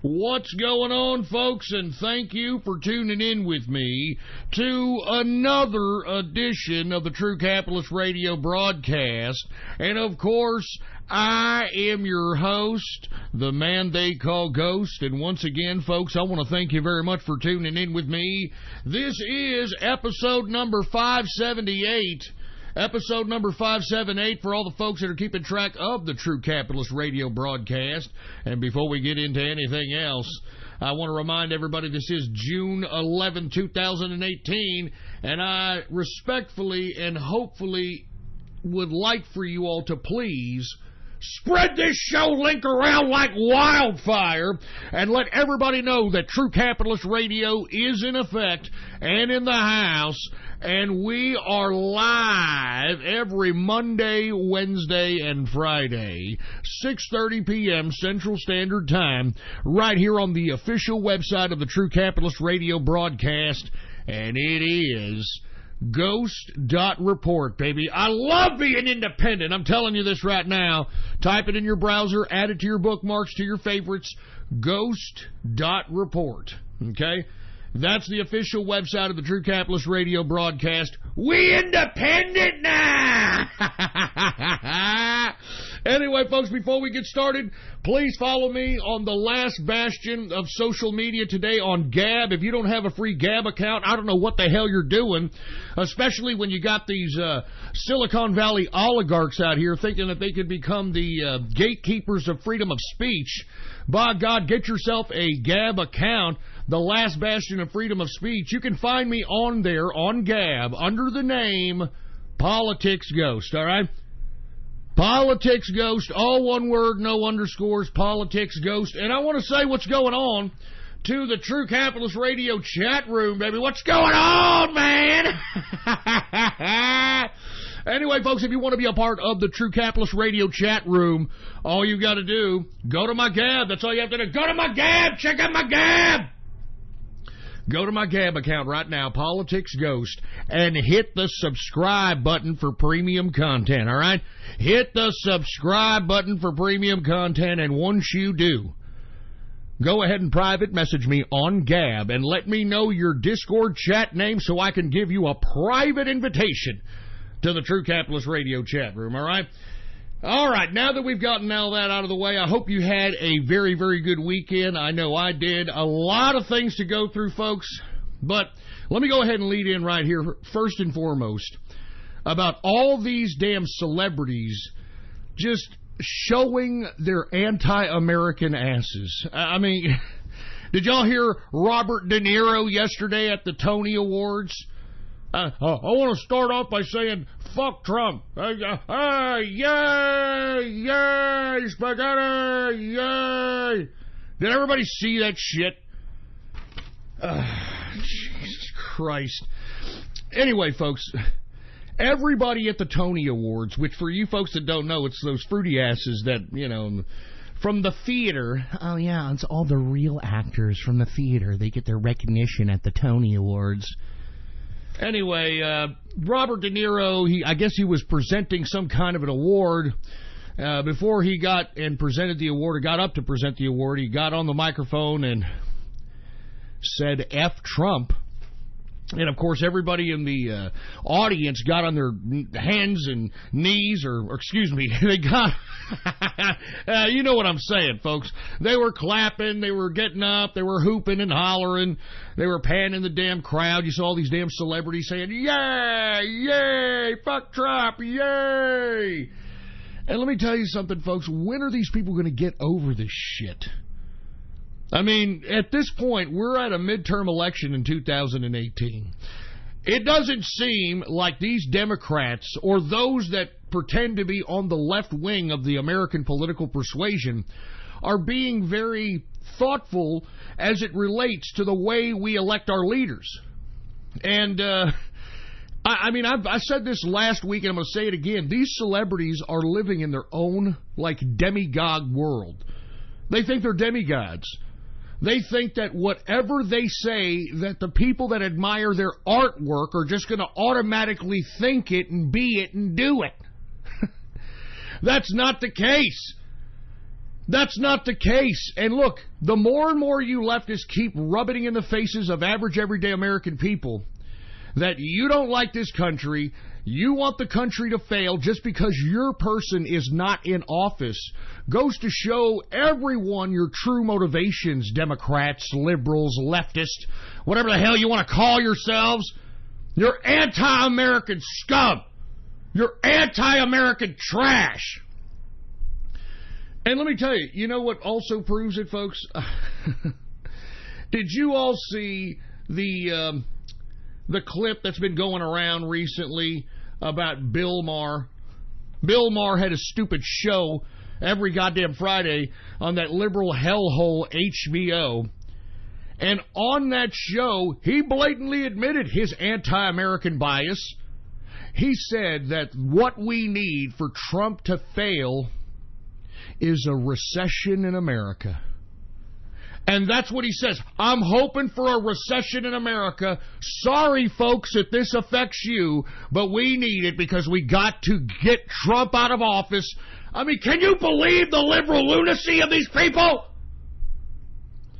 What's going on, folks, and thank you for tuning in with me to another edition of the True Capitalist Radio broadcast. And, of course, I am your host, the man they call Ghost. And once again, folks, I want to thank you very much for tuning in with me. This is episode number 578. Episode number 578 for all the folks that are keeping track of the True Capitalist Radio broadcast. And before we get into anything else, I want to remind everybody this is June 11, 2018, and I respectfully and hopefully would like for you all to please spread this show link around like wildfire and let everybody know that True Capitalist Radio is in effect and in the house, and we are live every Monday, Wednesday, and Friday, 6:30 p.m. Central Standard Time, right here on the official website of the True Capitalist Radio broadcast, and it is Ghost.report, baby. I love being independent. I'm telling you this right now. Type it in your browser, add it to your bookmarks, to your favorites. Ghost.report. Okay? That's the official website of the True Capitalist Radio broadcast. We independent now! Anyway, folks, before we get started, please follow me on the last bastion of social media today on Gab. If you don't have a free Gab account, I don't know what the hell you're doing, especially when you got these Silicon Valley oligarchs out here thinking that they could become the gatekeepers of freedom of speech. By God, get yourself a Gab account, the last bastion of freedom of speech. You can find me on there, on Gab, under the name Politics Ghost, all right? Politics Ghost, all one word, no underscores, Politics Ghost. And I want to say what's going on to the True Capitalist Radio chat room, baby. What's going on, man? Anyway, folks, if you want to be a part of the True Capitalist Radio chat room, all you've got to do, go to my Gab. That's all you have to do. Go to my Gab. Check out my Gab. Go to my Gab account right now, Politics Ghost, and hit the subscribe button for premium content, all right? Hit the subscribe button for premium content, and once you do, go ahead and private message me on Gab and let me know your Discord chat name so I can give you a private invitation to the True Capitalist Radio chat room, all right? All right, now that we've gotten all that out of the way, I hope you had a very, very good weekend. I know I did. A lot of things to go through, folks. But let me go ahead and lead in right here, first and foremost, about all these damn celebrities just showing their anti-American asses. I mean, did y'all hear Robert De Niro yesterday at the Tony Awards? I want to start off by saying, fuck Trump. Yay, yay, spaghetti, yay. Did everybody see that shit? Jesus Christ. Anyway, folks, everybody at the Tony Awards, which for you folks that don't know, it's those fruity asses that, you know, from the theater. Oh, yeah, it's all the real actors from the theater. They get their recognition at the Tony Awards. Anyway, Robert De Niro, I guess he was presenting some kind of an award. Before he got and presented the award, or got up to present the award, he got on the microphone and said, F Trump. And, of course, everybody in the audience got on their hands and knees, or excuse me, they got, you know what I'm saying, folks. They were clapping, they were getting up, they were hooping and hollering, they were panning the damn crowd. You saw all these damn celebrities saying, yay, yay, fuck Trump, yay. And let me tell you something, folks, when are these people going to get over this shit? I mean, at this point, we're at a midterm election in 2018. It doesn't seem like these Democrats or those that pretend to be on the left wing of the American political persuasion are being very thoughtful as it relates to the way we elect our leaders. And, I mean, I said this last week, and I'm going to say it again. These celebrities are living in their own, like, demigod world. They think they're demigods. They think that whatever they say, that the people that admire their artwork are just going to automatically think it and be it and do it. That's not the case. That's not the case. And look, the more and more you leftists keep rubbing in the faces of average, everyday American people that you don't like this country, you want the country to fail just because your person is not in office, goes to show everyone your true motivations, Democrats, liberals, leftists, whatever the hell you want to call yourselves. You're anti-American scum. You're anti-American trash. And let me tell you, you know what also proves it, folks? Did you all see the clip that's been going around recently about Bill Maher? Bill Maher had a stupid show every goddamn Friday on that liberal hellhole HBO. And on that show, he blatantly admitted his anti-American bias. He said that what we need for Trump to fail is a recession in America. And that's what he says. I'm hoping for a recession in America. Sorry, folks, if this affects you, but we need it because we got to get Trump out of office. I mean, can you believe the liberal lunacy of these people?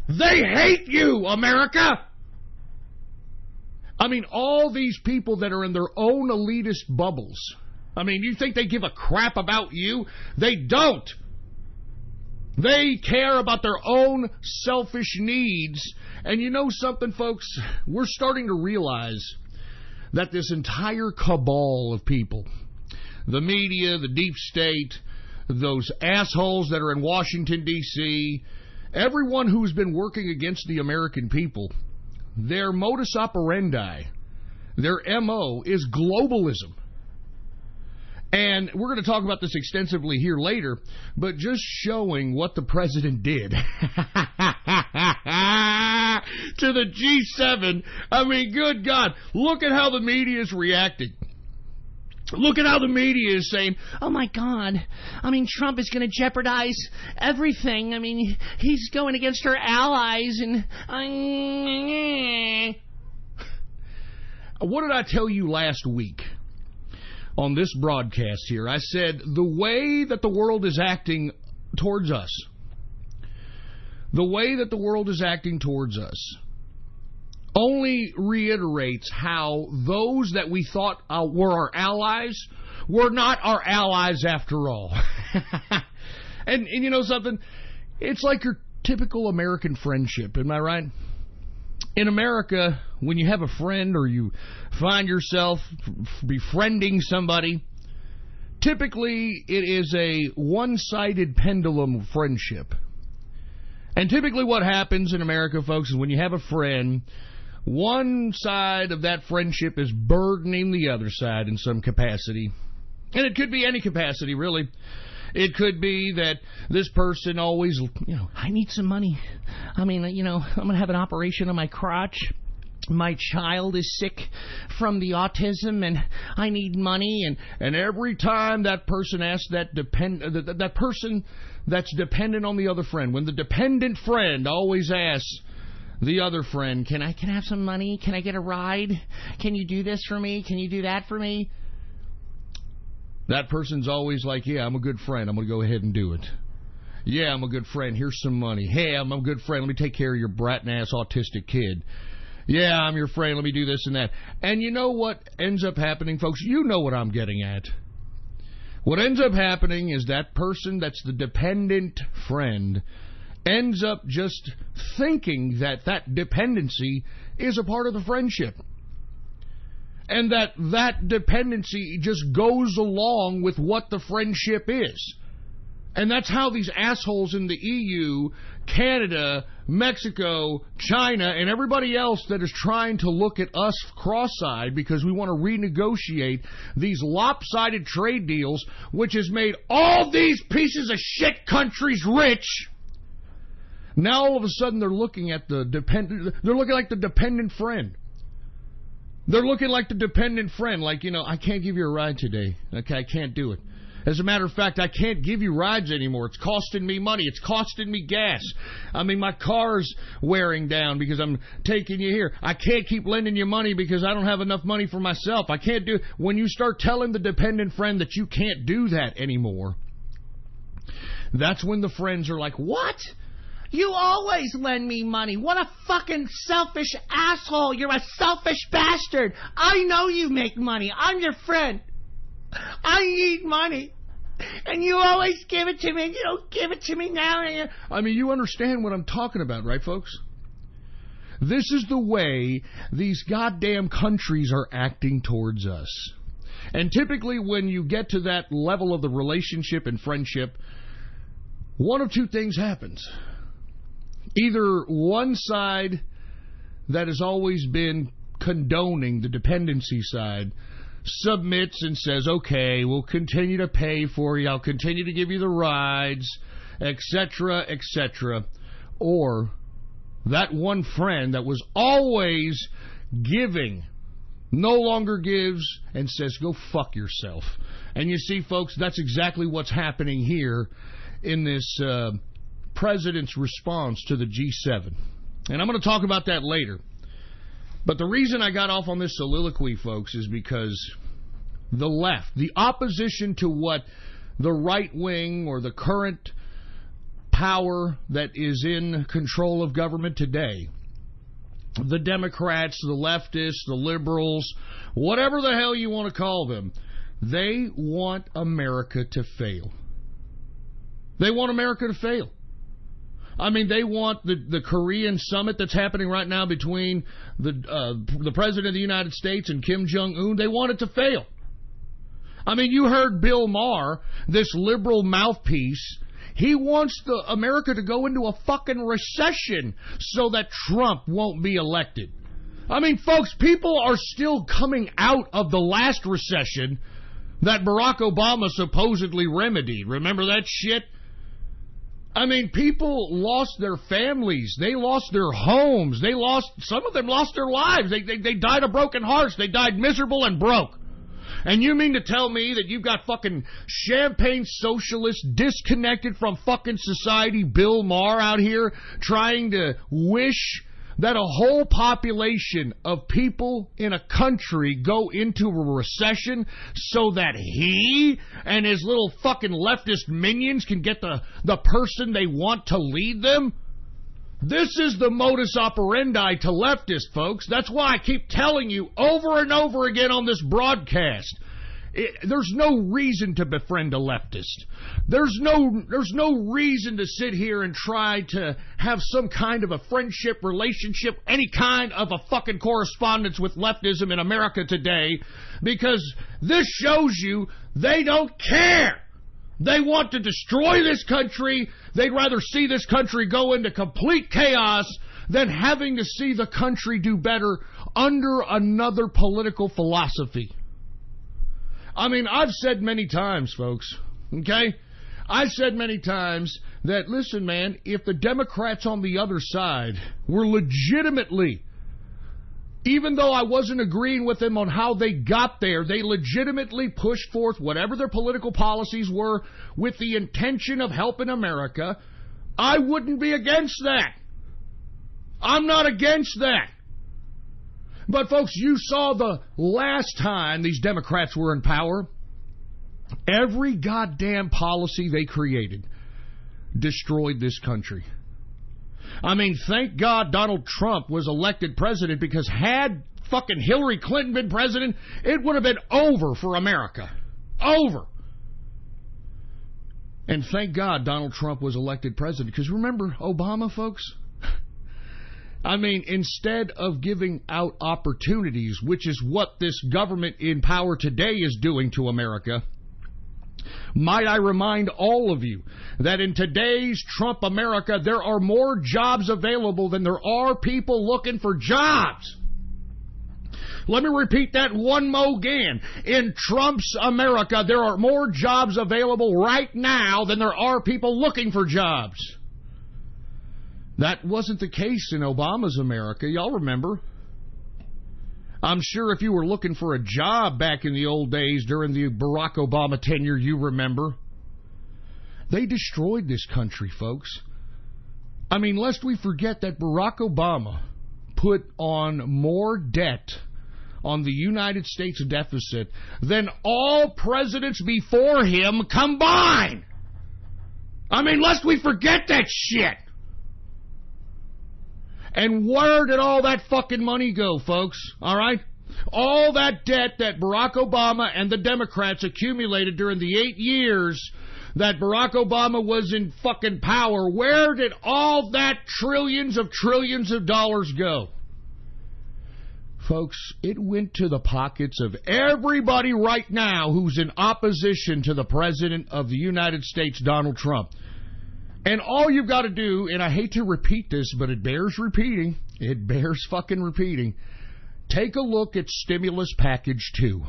They hate you, America. I mean, all these people that are in their own elitist bubbles. I mean, you think they give a crap about you? They don't. They care about their own selfish needs. And you know something, folks? We're starting to realize that this entire cabal of people, the media, the deep state, those assholes that are in Washington, D.C., everyone who's been working against the American people, their modus operandi, their MO is globalism. And we're going to talk about this extensively here later, but just showing what the president did to the G7. I mean, good God, look at how the media is reacting. Look at how the media is saying, oh my God, I mean, Trump is going to jeopardize everything. I mean, he's going against our allies. And what did I tell you last week on this broadcast here? I said the way that the world is acting towards us, only reiterates how those that we thought were our allies were not our allies after all. and you know something? It's like your typical American friendship, am I right? In America, when you have a friend or you find yourself befriending somebody, typically it is a one-sided pendulum friendship. And typically what happens in America, folks, is when you have a friend, one side of that friendship is burdening the other side in some capacity. And it could be any capacity, really. It could be that this person always, I need some money. I mean, I'm going to have an operation on my crotch. My child is sick from the autism, and I need money. And every time that person asks that person that's dependent on the other friend, when the dependent friend always asks the other friend, can I have some money? Can I get a ride? Can you do this for me? Can you do that for me? That person's always like, yeah, I'm a good friend. I'm going to go ahead and do it. Yeah, I'm a good friend. Here's some money. Hey, I'm a good friend. Let me take care of your brat-ass autistic kid. Yeah, I'm your friend. Let me do this and that. And you know what ends up happening, folks? You know what I'm getting at. What ends up happening is that person that's the dependent friend ends up just thinking that dependency is a part of the friendship. And that dependency just goes along with what the friendship is. And that's how these assholes in the EU, Canada, Mexico, China, and everybody else that is trying to look at us cross-eyed because we want to renegotiate these lopsided trade deals, which has made all these pieces of shit countries rich. Now all of a sudden they're looking at they're looking like the dependent friend. They're looking like the dependent friend, like, I can't give you a ride today. Okay, I can't do it. As a matter of fact, I can't give you rides anymore. It's costing me money. It's costing me gas. I mean, my car's wearing down because I'm taking you here. I can't keep lending you money because I don't have enough money for myself. I can't do it. When you start telling the dependent friend that you can't do that anymore, That's when the friends are like, what? You always lend me money. What a fucking selfish asshole. You're a selfish bastard. I know you make money. I'm your friend. I need money. And you always give it to me. You don't give it to me now. I mean, you understand what I'm talking about, right, folks? This is the way these goddamn countries are acting towards us. And typically when you get to that level of the relationship and friendship, one of two things happens. Either one side that has always been condoning the dependency side submits and says, okay, we'll continue to pay for you, I'll continue to give you the rides, etc., etc. Or that one friend that was always giving no longer gives and says, go fuck yourself. And you see, folks, that's exactly what's happening here in this president's response to the G7. And I'm going to talk about that later. But the reason I got off on this soliloquy, folks, is because the left, the opposition to what the right wing or the current power that is in control of government today, the Democrats, the leftists, the liberals, whatever the hell you want to call them, they want America to fail. They want America to fail. I mean, they want the Korean summit that's happening right now between the President of the United States and Kim Jong-un. They want it to fail. I mean, you heard Bill Maher, this liberal mouthpiece. He wants America to go into a fucking recession so that Trump won't be elected. I mean, folks, people are still coming out of the last recession that Barack Obama supposedly remedied. Remember that shit? I mean, people lost their families. They lost their homes. Some of them lost their lives. They died of broken hearts. They died miserable and broke. And you mean to tell me that you've got fucking champagne socialists disconnected from fucking society, Bill Maher out here trying to wish that a whole population of people in a country go into a recession so that he and his little fucking leftist minions can get the person they want to lead them? This is the modus operandi to leftists, folks. That's why I keep telling you over and over again on this broadcast. There's no reason to befriend a leftist. There's no reason to sit here and try to have some kind of a friendship, relationship, any kind of a fucking correspondence with leftism in America today, because this shows you they don't care. They want to destroy this country. They'd rather see this country go into complete chaos than having to see the country do better under another political philosophy. I mean, I've said many times, folks, okay? I've said many times that, listen, man, if the Democrats on the other side were legitimately, even though I wasn't agreeing with them on how they got there, they legitimately pushed forth whatever their political policies were with the intention of helping America, I wouldn't be against that. I'm not against that. But, folks, you saw the last time these Democrats were in power, every goddamn policy they created destroyed this country. I mean, thank God Donald Trump was elected president, because had fucking Hillary Clinton been president, it would have been over for America. Over. And thank God Donald Trump was elected president, because remember Obama, folks? I mean, instead of giving out opportunities, which is what this government in power today is doing to America, might I remind all of you that in today's Trump America, there are more jobs available than there are people looking for jobs. Let me repeat that one more again. In Trump's America, there are more jobs available right now than there are people looking for jobs. That wasn't the case in Obama's America. Y'all remember? I'm sure if you were looking for a job back in the old days during the Barack Obama tenure, you remember. They destroyed this country, folks. I mean, lest we forget that Barack Obama put on more debt on the United States deficit than all presidents before him combined. I mean, lest we forget that shit. And where did all that fucking money go, folks? All right? All that debt that Barack Obama and the Democrats accumulated during the 8 years that Barack Obama was in fucking power, where did all that trillions of dollars go? Folks, it went to the pockets of everybody right now who's in opposition to the President of the United States, Donald Trump. And all you've got to do, and I hate to repeat this, but it bears repeating. It bears fucking repeating. Take a look at Stimulus Package 2.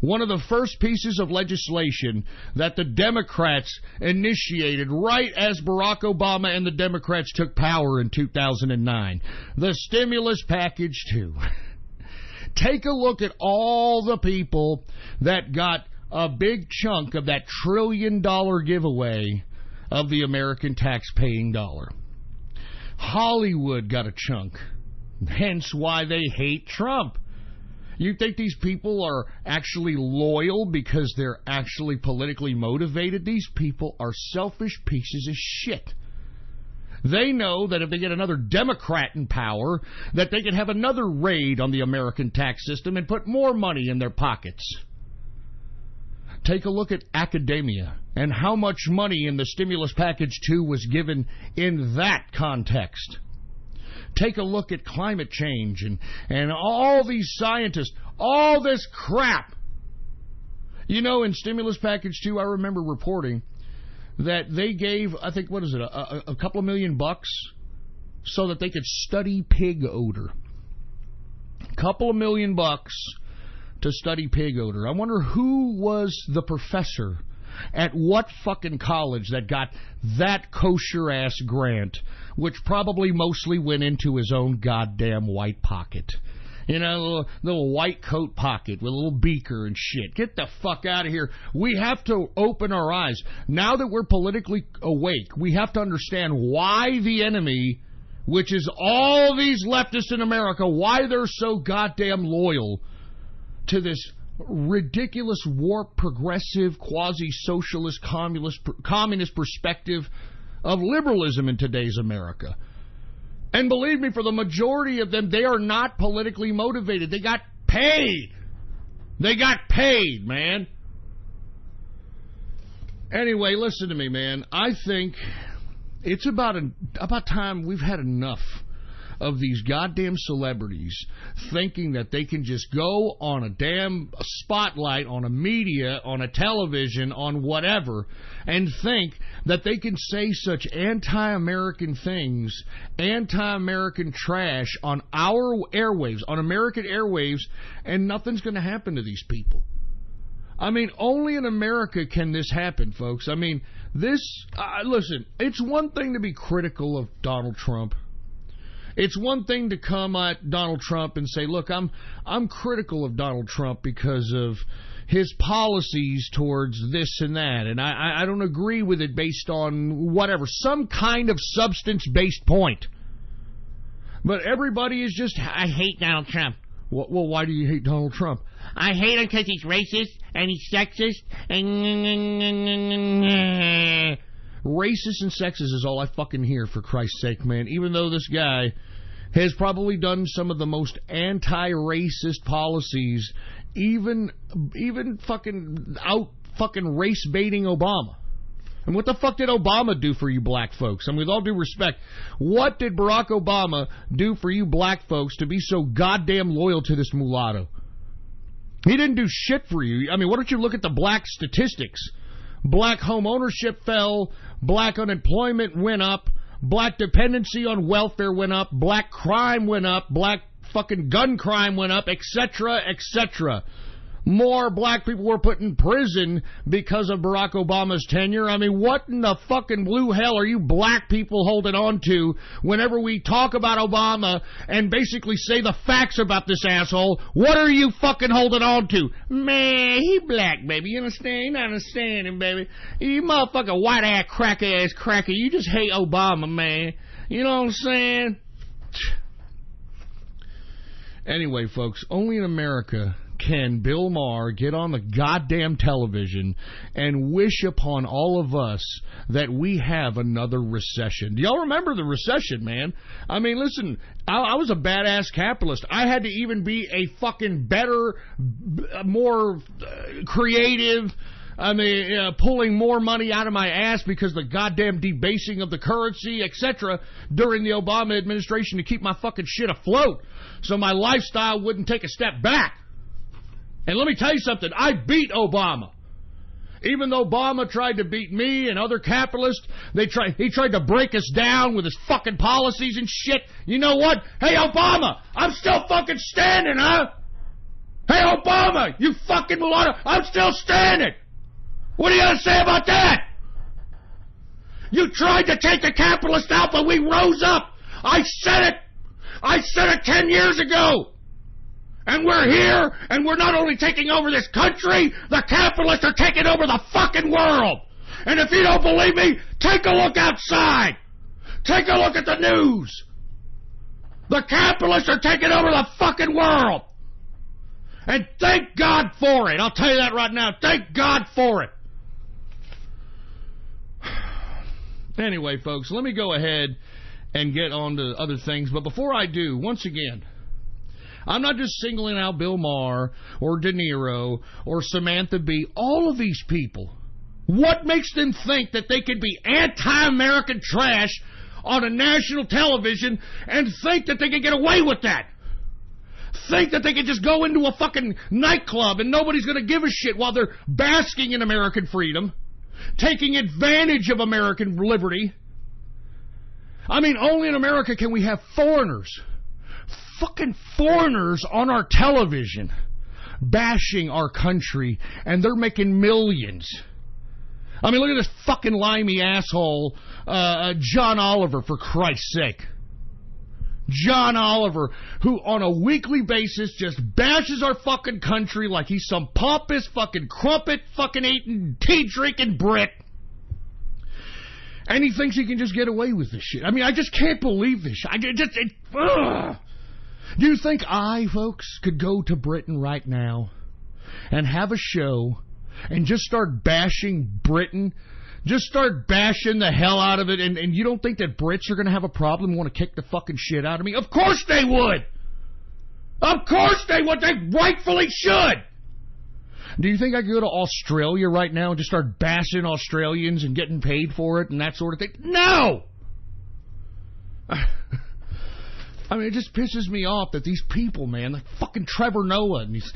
One of the first pieces of legislation that the Democrats initiated right as Barack Obama and the Democrats took power in 2009. The Stimulus Package 2. Take a look at all the people that got a big chunk of that $1 trillion giveaway of the American tax-paying dollar. Hollywood got a chunk, hence why they hate Trump. You think these people are actually loyal because they're actually politically motivated? These people are selfish pieces of shit. They know that if they get another Democrat in power, that they can have another raid on the American tax system and put more money in their pockets. Take a look at academia and how much money in the Stimulus Package 2 was given in that context. Take a look at climate change and all these scientists, all this crap. You know, in Stimulus Package 2, I remember reporting that they gave, I think, what is it, a couple of $1 million so that they could study pig odor. A couple of $1 million to study pig odor. I wonder who was the professor at what fucking college that got that kosher-ass grant, which probably mostly went into his own goddamn white pocket. You know, little white coat pocket with a little beaker and shit. Get the fuck out of here. We have to open our eyes. Now that we're politically awake, we have to understand why the enemy, which is all these leftists in America, why they're so goddamn loyal to this ridiculous, warped, progressive, quasi-socialist, communist perspective of liberalism in today's America. And believe me, for the majority of them, they are not politically motivated. They got paid. They got paid, man. Anyway, listen to me, man. I think it's about time we've had enough of these goddamn celebrities thinking that they can just go on a damn spotlight, on a media, on a television, on whatever, and think that they can say such anti-American things, anti-American trash on our airwaves, on American airwaves, and nothing's going to happen to these people. I mean, only in America can this happen, folks. I mean, listen, it's one thing to be critical of Donald Trump. It's one thing to come at Donald Trump and say, look, I'm critical of Donald Trump because of his policies towards this and that, and I don't agree with it based on whatever, some kind of substance-based point. But everybody is just, I hate Donald Trump. Well, why do you hate Donald Trump? I hate him because he's racist, and he's sexist, and... Racist and sexist is all I fucking hear, for Christ's sake, man. Even though this guy has probably done some of the most anti-racist policies, even fucking race baiting Obama. And what the fuck did Obama do for you black folks? I mean, with all due respect, what did Barack Obama do for you black folks to be so goddamn loyal to this mulatto? He didn't do shit for you. I mean, why don't you look at the black statistics? Black home ownership fell, black unemployment went up, black dependency on welfare went up, black crime went up, black fucking gun crime went up, etc., etc. More black people were put in prison because of Barack Obama's tenure. I mean, what in the fucking blue hell are you black people holding on to whenever we talk about Obama and basically say the facts about this asshole? What are you fucking holding on to? Man, he black, baby. You understand? You not understanding, baby. You motherfucker white-ass cracker-ass cracker. You just hate Obama, man. You know what I'm saying? Anyway, folks, only in America can Bill Maher get on the goddamn television and wish upon all of us that we have another recession. Do y'all remember the recession, man? I mean, listen, I was a badass capitalist. I had to even be a fucking better, more creative, pulling more money out of my ass because of the goddamn debasing of the currency, etc., during the Obama administration to keep my fucking shit afloat so my lifestyle wouldn't take a step back. And let me tell you something, I beat Obama. Even though Obama tried to beat me and other capitalists, he tried to break us down with his fucking policies and shit. You know what? Hey, Obama, I'm still fucking standing, huh? Hey, Obama, you fucking mulatto, I'm still standing. What are you going to say about that? You tried to take the capitalists out, but we rose up. I said it. I said it 10 years ago. And we're here, and we're not only taking over this country, the capitalists are taking over the fucking world. And if you don't believe me, take a look outside. Take a look at the news. The capitalists are taking over the fucking world. And thank God for it. I'll tell you that right now. Thank God for it. Anyway, folks, let me go ahead and get on to other things. But before I do, once again, I'm not just singling out Bill Maher or De Niro or Samantha Bee. All of these people, what makes them think that they can be anti-American trash on a national television and think that they can get away with that? Think that they can just go into a fucking nightclub and nobody's going to give a shit while they're basking in American freedom, taking advantage of American liberty. I mean, only in America can we have foreigners, fucking foreigners on our television bashing our country, and they're making millions. I mean, look at this fucking limey asshole, John Oliver, for Christ's sake. John Oliver, who on a weekly basis just bashes our fucking country like he's some pompous fucking crumpet fucking eating, tea drinking Brit. And he thinks he can just get away with this shit. I mean, I just can't believe this shit. Do you think I, folks, could go to Britain right now and have a show and just start bashing Britain? Just start bashing the hell out of it, and you don't think that Brits are going to have a problem and want to kick the fucking shit out of me? Of course they would! Of course they would! They rightfully should! Do you think I could go to Australia right now and just start bashing Australians and getting paid for it and that sort of thing? No! I mean, it just pisses me off that these people, man, like fucking Trevor Noah and these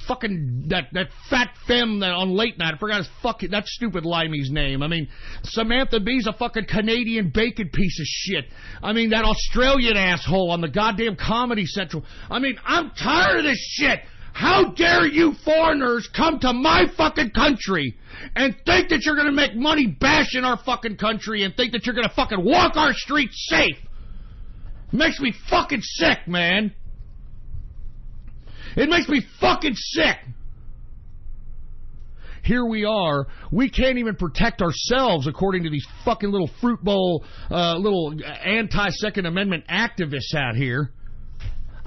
fucking, that fat femme that on late night, I forgot his fucking, that stupid limey's name. I mean, Samantha Bee's a fucking Canadian bacon piece of shit. I mean, that Australian asshole on the goddamn Comedy Central. I mean, I'm tired of this shit. How dare you foreigners come to my fucking country and think that you're going to make money bashing our fucking country and think that you're going to fucking walk our streets safe? Makes me fucking sick, man. It makes me fucking sick. Here we are. We can't even protect ourselves according to these fucking little fruit bowl, little anti-Second Amendment activists out here.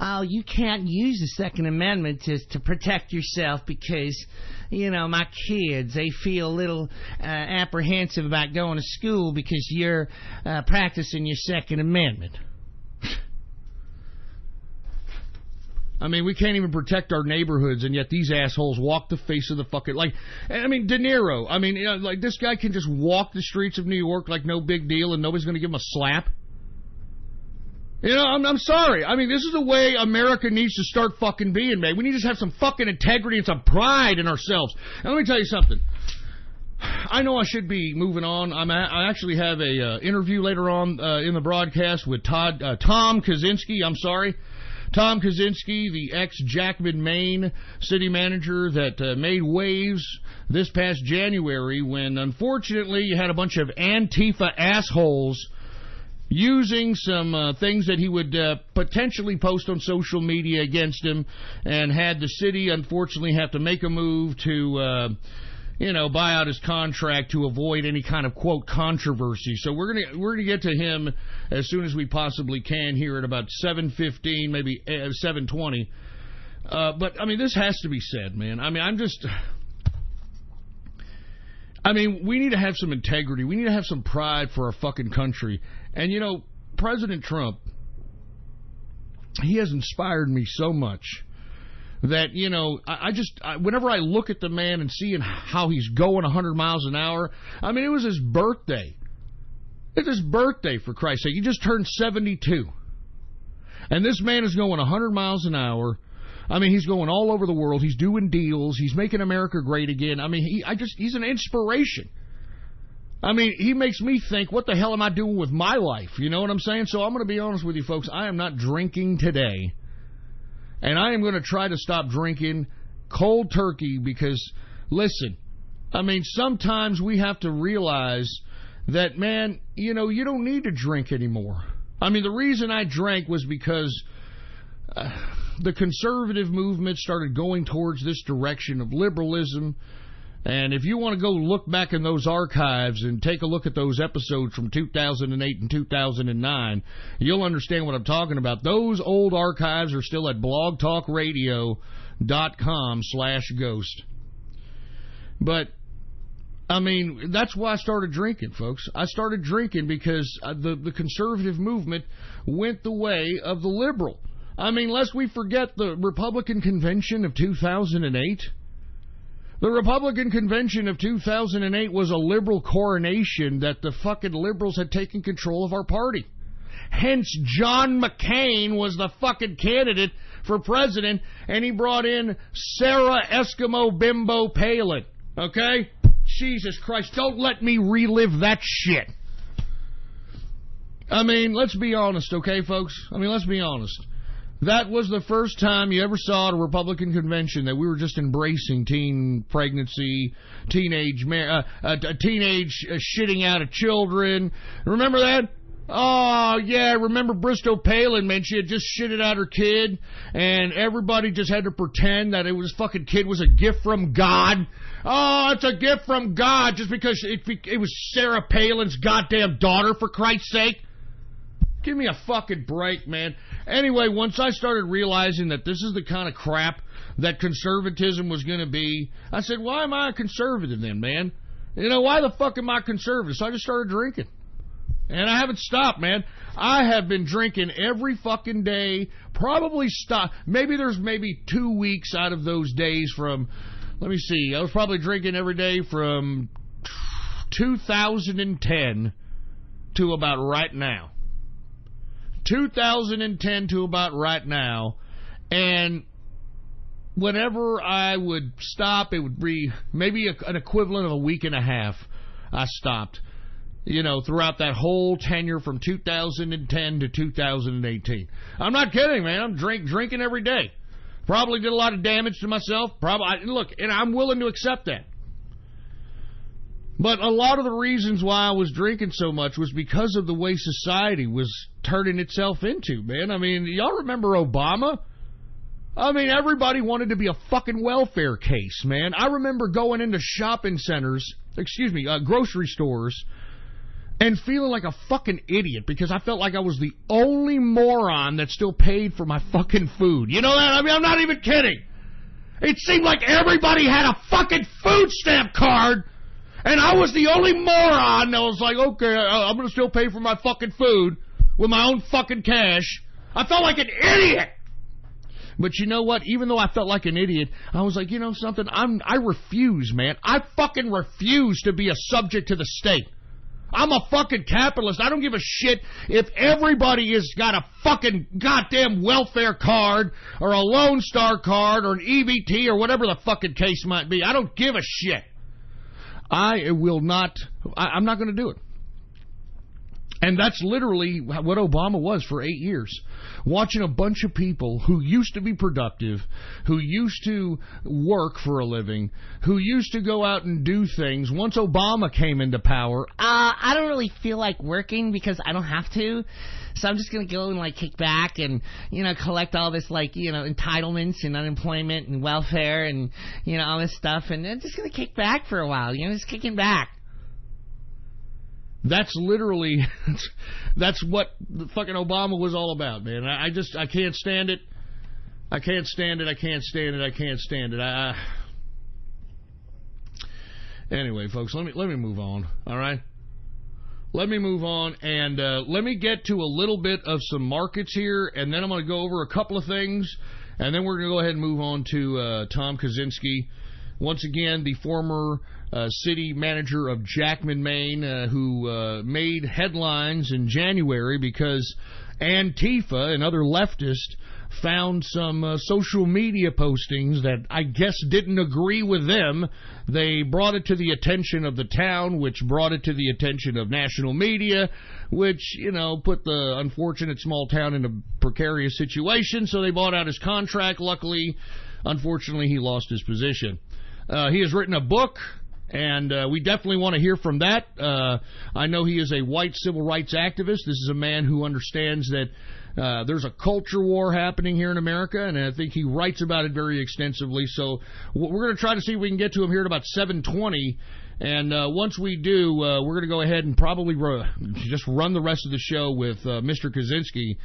Oh, you can't use the Second Amendment to protect yourself because, you know, my kids, they feel a little apprehensive about going to school because you're practicing your Second Amendment. I mean, we can't even protect our neighborhoods, and yet these assholes walk the face of the fucking, like, I mean, De Niro, I mean, you know, like, this guy can just walk the streets of New York like no big deal, and nobody's going to give him a slap. You know, I'm sorry. I mean, this is the way America needs to start fucking being, man. We need to have some fucking integrity and some pride in ourselves. And let me tell you something. I know I should be moving on. I actually have a interview later on in the broadcast with Tom Kaczynski. Tom Kaczynski, the ex-Jackman, Maine city manager that made waves this past January when, unfortunately, you had a bunch of Antifa assholes using some things that he would potentially post on social media against him, and had the city, unfortunately, have to make a move to buy out his contract to avoid any kind of, quote, controversy. So we're gonna get to him as soon as we possibly can here at about 7:15, maybe 7:20. But, I mean, this has to be said, man. I mean, we need to have some integrity. We need to have some pride for our fucking country. And, you know, President Trump, he has inspired me so much that, you know, whenever I look at the man and see how he's going 100 miles an hour, I mean, it was his birthday. It's his birthday, for Christ's sake. He just turned 72. And this man is going 100 miles an hour. I mean, he's going all over the world. He's doing deals. He's making America great again. I mean, he's an inspiration. I mean, he makes me think, what the hell am I doing with my life? You know what I'm saying? So I'm going to be honest with you, folks. I am not drinking today. And I am going to try to stop drinking cold turkey because, listen, I mean, sometimes we have to realize that, man, you know, you don't need to drink anymore. I mean, the reason I drank was because the conservative movement started going towards this direction of liberalism. And if you want to go look back in those archives and take a look at those episodes from 2008 and 2009, you'll understand what I'm talking about. Those old archives are still at blogtalkradio.com/ghost. But, I mean, that's why I started drinking, folks. I started drinking because the conservative movement went the way of the liberal. I mean, lest we forget the Republican Convention of 2008. The Republican Convention of 2008 was a liberal coronation that the fucking liberals had taken control of our party. Hence, John McCain was the fucking candidate for president, and he brought in Sarah Eskimo Bimbo Palin. Okay? Jesus Christ, don't let me relive that shit. I mean, let's be honest, okay, folks? I mean, let's be honest. That was the first time you ever saw at a Republican convention that we were just embracing teen pregnancy, teenage shitting out of children. Remember that? Oh, yeah, remember Bristol Palin, man, she had just shitted out her kid, and everybody just had to pretend that fucking kid was a gift from God. Oh, it's a gift from God just because it was Sarah Palin's goddamn daughter, for Christ's sake. Give me a fucking break, man. Anyway, once I started realizing that this is the kind of crap that conservatism was going to be, I said, why am I a conservative then, man? You know, why the fuck am I conservative? So I just started drinking. And I haven't stopped, man. I have been drinking every fucking day. Probably stop. There's 2 weeks out of those days from, let me see, I was probably drinking every day from 2010 to about right now. 2010 to about right now, and whenever I would stop, it would be maybe an equivalent of a week and a half. I stopped, you know, throughout that whole tenure from 2010 to 2018. I'm not kidding, man. I'm drinking every day. Probably did a lot of damage to myself. Look, and I'm willing to accept that. But a lot of the reasons why I was drinking so much was because of the way society was turning itself into, man. I mean, y'all remember Obama? I mean, everybody wanted to be a fucking welfare case, man. I remember going into shopping centers, grocery stores, and feeling like a fucking idiot because I felt like I was the only moron that still paid for my fucking food. You know that? I mean, I'm not even kidding. It seemed like everybody had a fucking food stamp card, and I was the only moron that was like, okay, I'm going to still pay for my fucking food with my own fucking cash. I felt like an idiot. But you know what? Even though I felt like an idiot, I was like, you know something? I refuse, man. I fucking refuse to be a subject to the state. I'm a fucking capitalist. I don't give a shit if everybody has got a fucking goddamn welfare card or a Lone Star card or an EBT or whatever the fucking case might be. I don't give a shit. I'm not going to do it. And that's literally what Obama was for 8 years. Watching a bunch of people who used to be productive, who used to work for a living, who used to go out and do things. Once Obama came into power... I don't really feel like working because I don't have to. So I'm just going to go and, kick back and, collect all this, entitlements and unemployment and welfare and, all this stuff. And I'm just going to kick back for a while, just kicking back. That's literally, that's what the fucking Obama was all about, man. I can't stand it. I can't stand it. Anyway, folks, let me move on, all right? Let me move on, and let me get to a little bit of some markets here, and then I'm going to go over a couple of things, and then we're going to go ahead and move on to Tom Kaczynski. Once again, the former city manager of Jackman, Maine, who made headlines in January because Antifa and other leftists found some social media postings that I guess didn't agree with them. They brought it to the attention of the town, which brought it to the attention of national media, which, put the unfortunate small town in a precarious situation, so they bought out his contract. Luckily, unfortunately, he lost his position. He has written a book, and we definitely want to hear from that. I know he is a white civil rights activist. This is a man who understands that there's a culture war happening here in America, and I think he writes about it very extensively. So we're going to try to see if we can get to him here at about 7:20. And once we do, we're going to go ahead and probably just run the rest of the show with Mr. Kaczynski,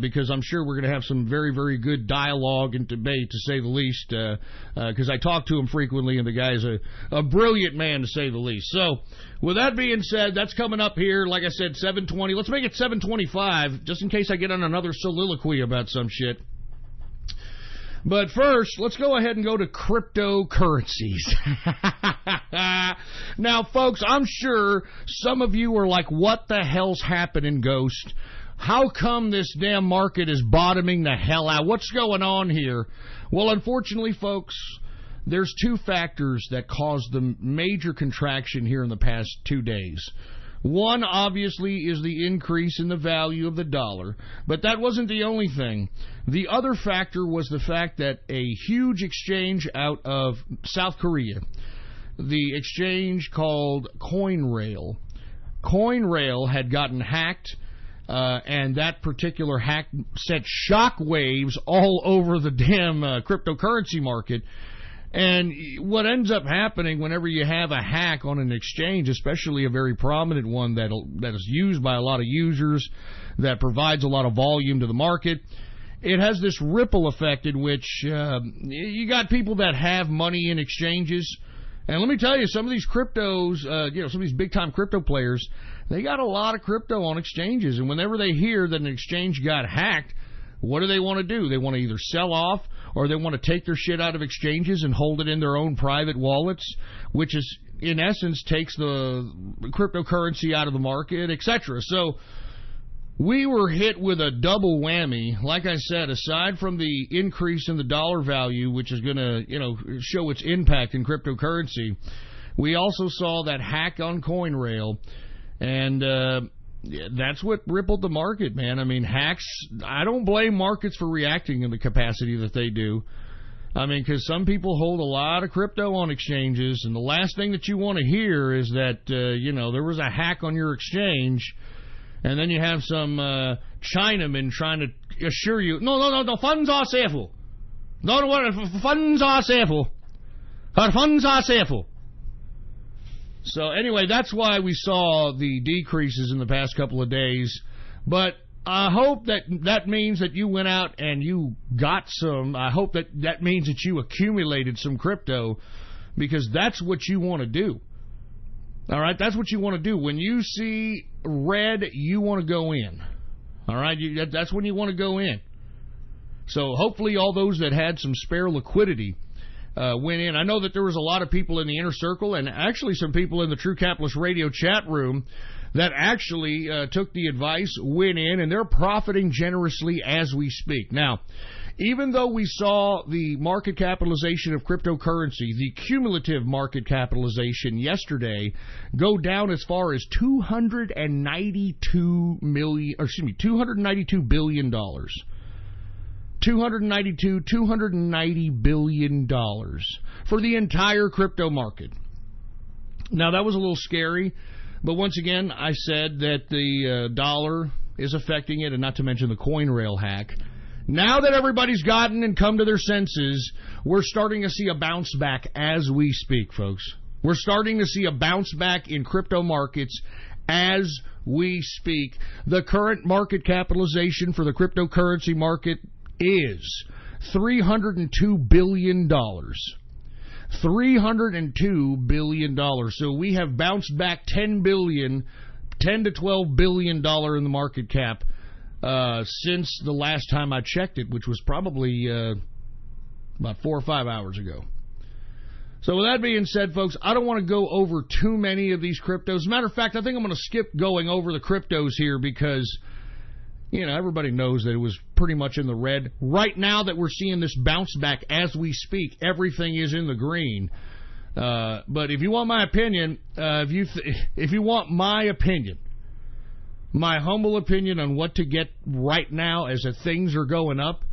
because I'm sure we're going to have some very, very good dialogue and debate, to say the least, because I talk to him frequently, and the guy's a brilliant man, to say the least. So with that being said, that's coming up here, like I said, 7:20. Let's make it 7:25, just in case I get on another soliloquy about some shit. But first, let's go ahead and go to cryptocurrencies. Now, folks, I'm sure some of you are like, what the hell's happening, Ghost? How come this damn market is bottoming the hell out? What's going on here? Well, unfortunately, folks, there's two factors that caused the major contraction here in the past 2 days. One, obviously, is the increase in the value of the dollar, but that wasn't the only thing. The other factor was the fact that a huge exchange out of South Korea, the exchange called CoinRail had gotten hacked, and that particular hack sent shockwaves all over the damn cryptocurrency market. And what ends up happening whenever you have a hack on an exchange, especially a very prominent one that is used by a lot of users, that provides a lot of volume to the market, it has this ripple effect in which you got people that have money in exchanges. And let me tell you, some of these cryptos, some of these big-time crypto players, they got a lot of crypto on exchanges. And whenever they hear that an exchange got hacked, what do they want to do? They want to either sell off, or they want to take their shit out of exchanges and hold it in their own private wallets, which is, in essence, takes the cryptocurrency out of the market, etc. So we were hit with a double whammy. Like I said, aside from the increase in the dollar value, which is going to, show its impact in cryptocurrency, we also saw that hack on CoinRail, and that's what rippled the market, man. I mean, hacks, I don't blame markets for reacting in the capacity that they do. I mean, because some people hold a lot of crypto on exchanges, and the last thing that you want to hear is that, there was a hack on your exchange, and then you have some Chinaman trying to assure you, no, funds are safe. Don't worry, funds are safe. Funds are safe. So anyway, that's why we saw the decreases in the past couple of days. But I hope that means that you went out and you got some. I hope that means that you accumulated some crypto, because that's what you want to do. All right, that's what you want to do. When you see red, you want to go in. All right, that's when you want to go in. So hopefully all those that had some spare liquidity went in. I know that there was a lot of people in the inner circle, and actually some people in the True Capitalist Radio chat room, that actually took the advice, went in, and they're profiting generously as we speak. Now, even though we saw the market capitalization of cryptocurrency, the cumulative market capitalization yesterday, go down as far as $292 billion. $290 billion for the entire crypto market. Now, that was a little scary, but once again, I said that the dollar is affecting it, and not to mention the CoinRail hack. Now that everybody's gotten and come to their senses, we're starting to see a bounce back as we speak, folks. We're starting to see a bounce back in crypto markets as we speak. The current market capitalization for the cryptocurrency market is $302 billion. $302 billion. So we have bounced back $10 to $12 billion in the market cap since the last time I checked it, which was probably about 4 or 5 hours ago. So with that being said, folks, I don't want to go over too many of these cryptos. As a matter of fact, I think I'm going to skip going over the cryptos here because, you know, everybody knows that it was pretty much in the red. Right now that we're seeing this bounce back as we speak, everything is in the green. But if you want my opinion, if you want my opinion, my humble opinion on what to get right now as things are going up,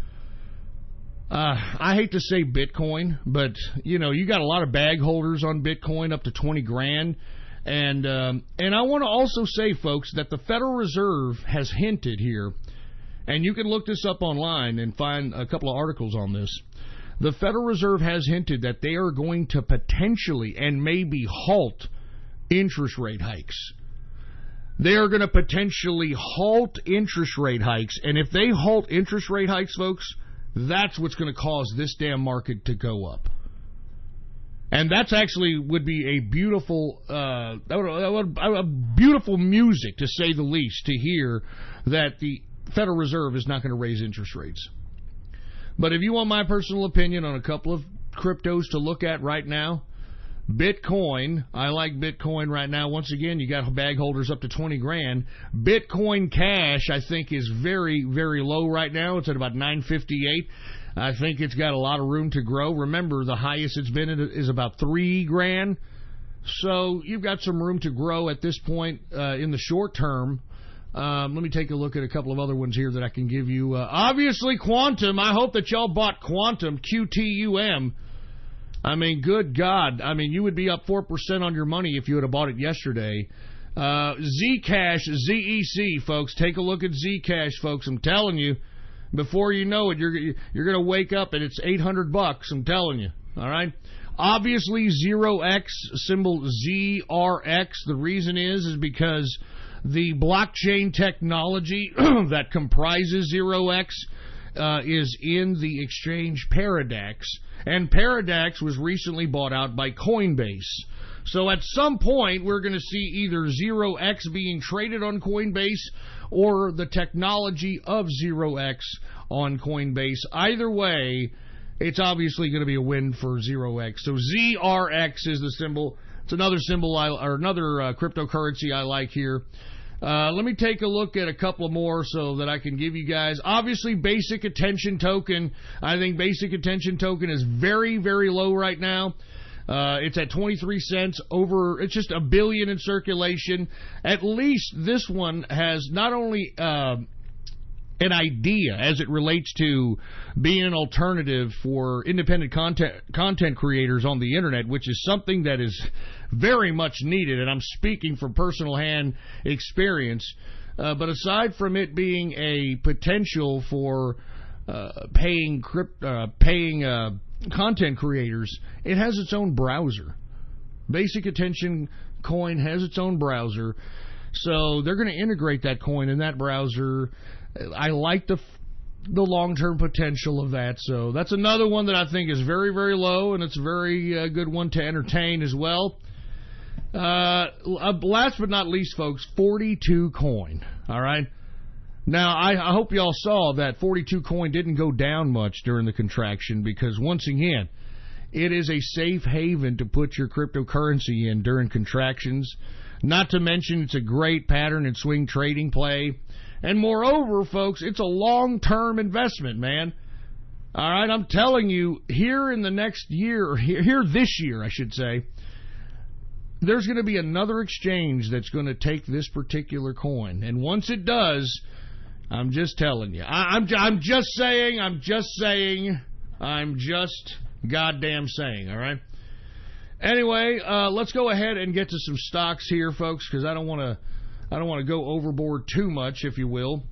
I hate to say Bitcoin, but, you know, you got a lot of bag holders on Bitcoin up to 20 grand. And I want to also say, folks, that the Federal Reserve has hinted here, and you can look this up online and find a couple of articles on this. The Federal Reserve has hinted that they are going to potentially and maybe halt interest rate hikes. They are going to potentially halt interest rate hikes, and if they halt interest rate hikes, folks, that's what's going to cause this damn market to go up. And that's actually would be a beautiful, beautiful music, to say the least, to hear that the Federal Reserve is not going to raise interest rates. But if you want my personal opinion on a couple of cryptos to look at right now, Bitcoin, I like Bitcoin right now. Once again, you got bag holders up to 20 grand. Bitcoin Cash, I think, is very, very low right now. It's at about 958. I think it's got a lot of room to grow. Remember, the highest it's been is about 3 grand. So you've got some room to grow at this point in the short term. Let me take a look at a couple of other ones here that I can give you. Obviously, Quantum. I hope that y'all bought Quantum, QTUM. I mean, good God. I mean, you would be up 4% on your money if you would have bought it yesterday. Zcash, ZEC, folks. Take a look at Zcash, folks. I'm telling you, before you know it, you're going to wake up and it's $800. I'm telling you. All right. Obviously, 0x, symbol ZRX. The reason is because the blockchain technology that comprises 0x is in the exchange Paradox. And Paradox was recently bought out by Coinbase. So at some point, we're going to see either 0x being traded on Coinbase or the technology of 0x on Coinbase. Either way, it's obviously going to be a win for 0x. So ZRX is the symbol. It's another symbol another cryptocurrency I like here. Let me take a look at a couple more so that I can give you guys. Obviously, Basic Attention Token. I think Basic Attention Token is very, very low right now. It's at 23 cents over. It's just $1 billion in circulation. At least this one has not only an idea as it relates to being an alternative for independent content creators on the internet, which is something that is very much needed, and I'm speaking from personal hand experience. But aside from it being a potential for paying content creators, it has its own browser. Basic Attention Coin has its own browser, so they're going to integrate that coin in that browser. I like the long-term potential of that, so that's another one that I think is very, very low, and it's a very good one to entertain as well. Last but not least, folks, 42 Coin, all right? Now, I hope y'all saw that 42 Coin didn't go down much during the contraction because, once again, it is a safe haven to put your cryptocurrency in during contractions. Not to mention, it's a great pattern and swing trading play. And moreover, folks, it's a long-term investment, man. All right, I'm telling you, here in the next year, or here this year, I should say, there's going to be another exchange that's going to take this particular coin. And once it does, I'm just telling you. I'm just goddamn saying, all right? Anyway, let's go ahead and get to some stocks here, folks, because I don't want to go overboard too much, if you will.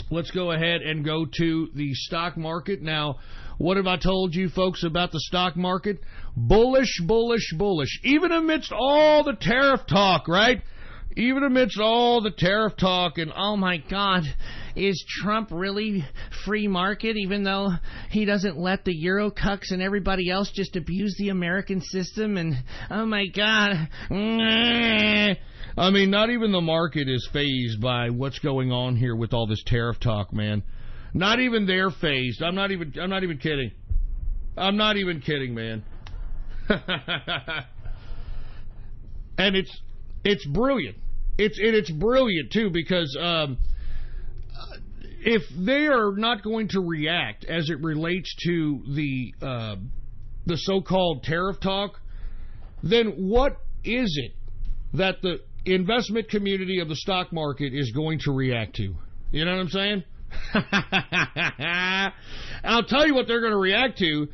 Let's go ahead and go to the stock market. Now, what have I told you folks about the stock market? Bullish, bullish, bullish. Even amidst all the tariff talk, right? Even amidst all the tariff talk and, oh my God, Is Trump really free market, even though he doesn't let the Euro cucks and everybody else just abuse the American system? And, oh my God. I mean, not even the market is fazed by what's going on here with all this tariff talk, man. Not even they're fazed. I'm not even kidding. I'm not even kidding, man. And it's brilliant. It's brilliant too, because if they are not going to react as it relates to the so-called tariff talk, then what is it that the investment community of the stock market is going to react to? You know what I'm saying? I'll tell you what they're going to react to.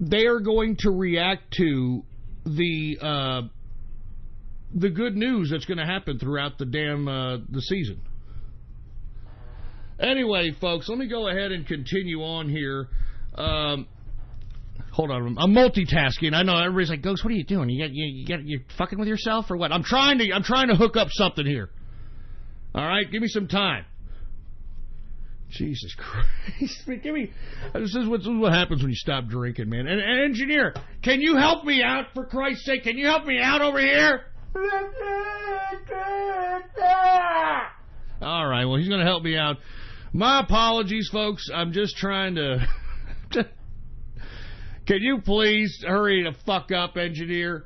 They are going to react to the good news that's going to happen throughout the the season. Anyway, folks, let me go ahead and continue on here. Hold on, I'm multitasking. I know everybody's like, Ghost, what are you doing? You're fucking with yourself or what? I'm trying to hook up something here. All right, give me some time. Jesus Christ. Give me. This is what happens when you stop drinking, man. And engineer, can you help me out, for Christ's sake? Can you help me out over here? All right, well, he's going to help me out. My apologies, folks. I'm just trying to... Can you please hurry the fuck up, engineer?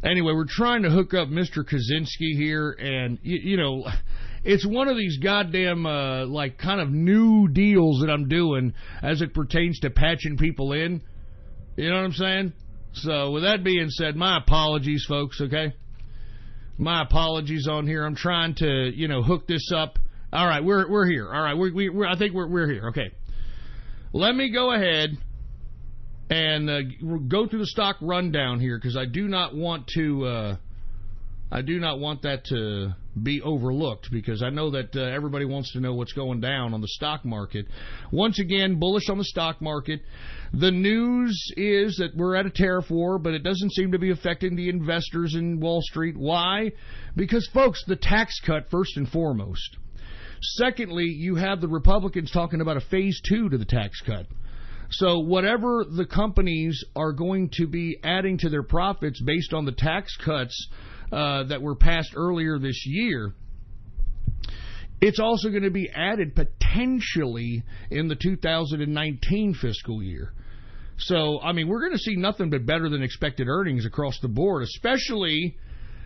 Anyway, we're trying to hook up Mr. Kaczynski here, and, you know... It's one of these goddamn, like, kind of new deals that I'm doing as it pertains to patching people in. You know what I'm saying? So, with that being said, my apologies, folks, okay? My apologies on here. I'm trying to, you know, hook this up. All right, we're here. All right, I think we're here. Okay. Let me go ahead and go through the stock rundown here, because I do not want that to be overlooked, because I know that everybody wants to know what's going down on the stock market. Once again, bullish on the stock market. The news is that we're at a tariff war, but it doesn't seem to be affecting the investors in Wall Street. Why? Because, folks, the tax cut, first and foremost. Secondly, you have the Republicans talking about a phase 2 to the tax cut. So whatever the companies are going to be adding to their profits based on the tax cuts that were passed earlier this year, it's also going to be added potentially in the 2019 fiscal year. So, I mean, we're going to see nothing but better than expected earnings across the board, especially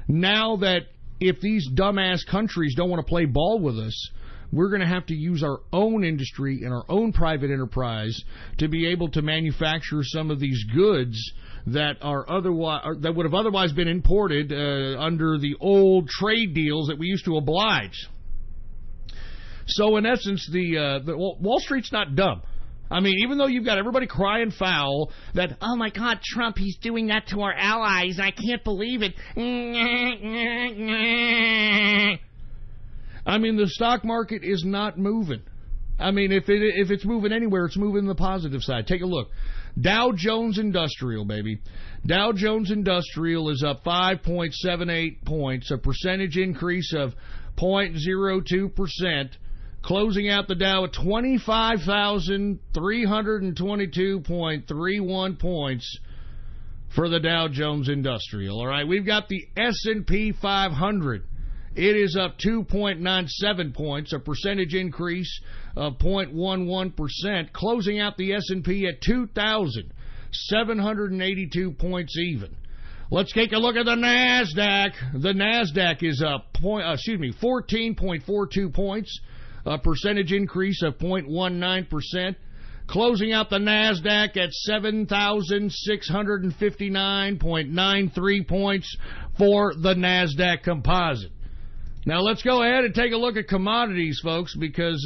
now that if these dumbass countries don't want to play ball with us, we're going to have to use our own industry and our own private enterprise to be able to manufacture some of these goods that would have otherwise been imported under the old trade deals that we used to oblige. So in essence, the Wall Street's not dumb. I mean, even though you've got everybody crying foul that, oh my God, Trump, he's doing that to our allies, I can't believe it. I mean, the stock market is not moving. I mean, if it's moving anywhere, it's moving on the positive side. Take a look. Dow Jones Industrial, baby. Dow Jones Industrial is up 5.78 points, a percentage increase of 0.02%, closing out the Dow at 25,322.31 points for the Dow Jones Industrial. All right, we've got the S&P 500. It is up 2.97 points, a percentage increase of 0.11%, closing out the S&P at 2,782 points even. Let's take a look at the NASDAQ. The NASDAQ is up 14.42 points, a percentage increase of 0.19%, closing out the NASDAQ at 7,659.93 points for the NASDAQ composite. Now, let's go ahead and take a look at commodities, folks, because,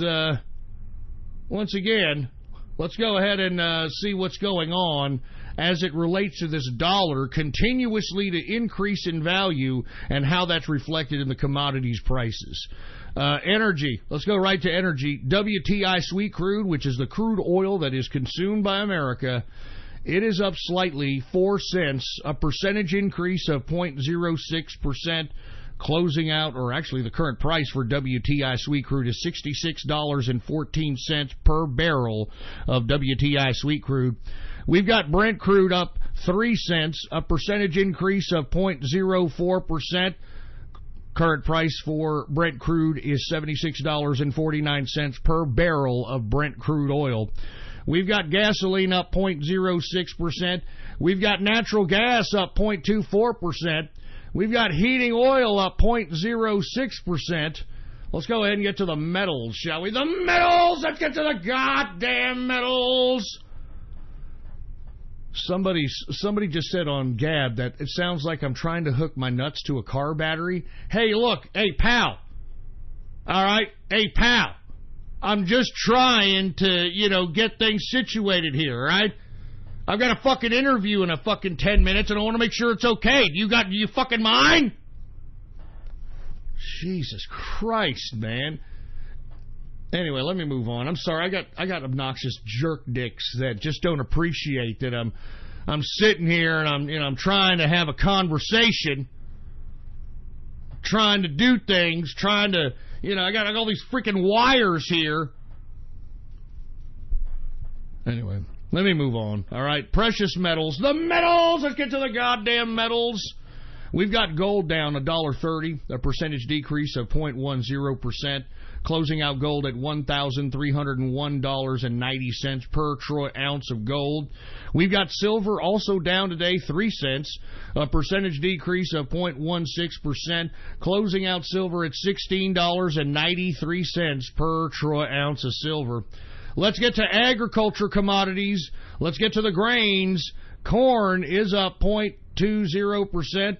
once again, let's go ahead and see what's going on as it relates to this dollar continuously to increase in value and how that's reflected in the commodities prices. Energy. Let's go right to energy. WTI sweet crude, which is the crude oil that is consumed by America, it is up slightly, 4 cents, a percentage increase of 0.06%. closing out, or actually the current price for WTI sweet crude is $66.14 per barrel of WTI sweet crude. We've got Brent crude up 3 cents, a percentage increase of 0.04%. Current price for Brent crude is $76.49 per barrel of Brent crude oil. We've got gasoline up 0.06%. We've got natural gas up 0.24%. We've got heating oil up 0.06%. Let's go ahead and get to the metals, shall we? The metals! Let's get to the goddamn metals! Somebody just said on Gab that it sounds like I'm trying to hook my nuts to a car battery. Hey, look. Hey, pal. All right? Hey, pal. I'm just trying to, get things situated here, all right? I've got a fucking interview in a fucking 10 minutes, and I want to make sure it's okay. Do you fucking mind? Jesus Christ, man. Anyway, let me move on. I'm sorry. I got obnoxious jerk dicks that just don't appreciate that I'm sitting here and I'm trying to have a conversation, trying to do things, trying to, I got all these freaking wires here. Anyway, let me move on. All right, precious metals. The metals! Let's get to the goddamn metals. We've got gold down $1.30, a percentage decrease of 0.10%. Closing out gold at $1,301.90 per troy ounce of gold. We've got silver also down today 3 cents, a percentage decrease of 0.16%. Closing out silver at $16.93 per troy ounce of silver. Let's get to agriculture commodities. Let's get to the grains. Corn is up 0.20%.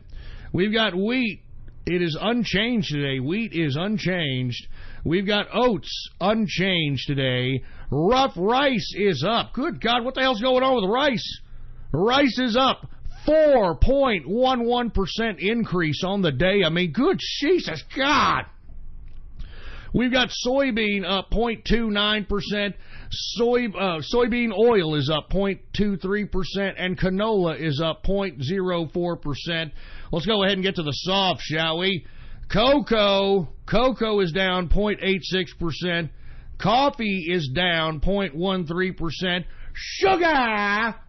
We've got wheat. It is unchanged today. Wheat is unchanged. We've got oats unchanged today. Rough rice is up. Good God, what the hell's going on with rice? Rice is up 4.11% increase on the day. I mean, good Jesus God. We've got soybean up 0.29%. Soybean oil is up 0.23%, and canola is up 0.04%. Let's go ahead and get to the soft, shall we? Cocoa is down 0.86%. Coffee is down 0.13%.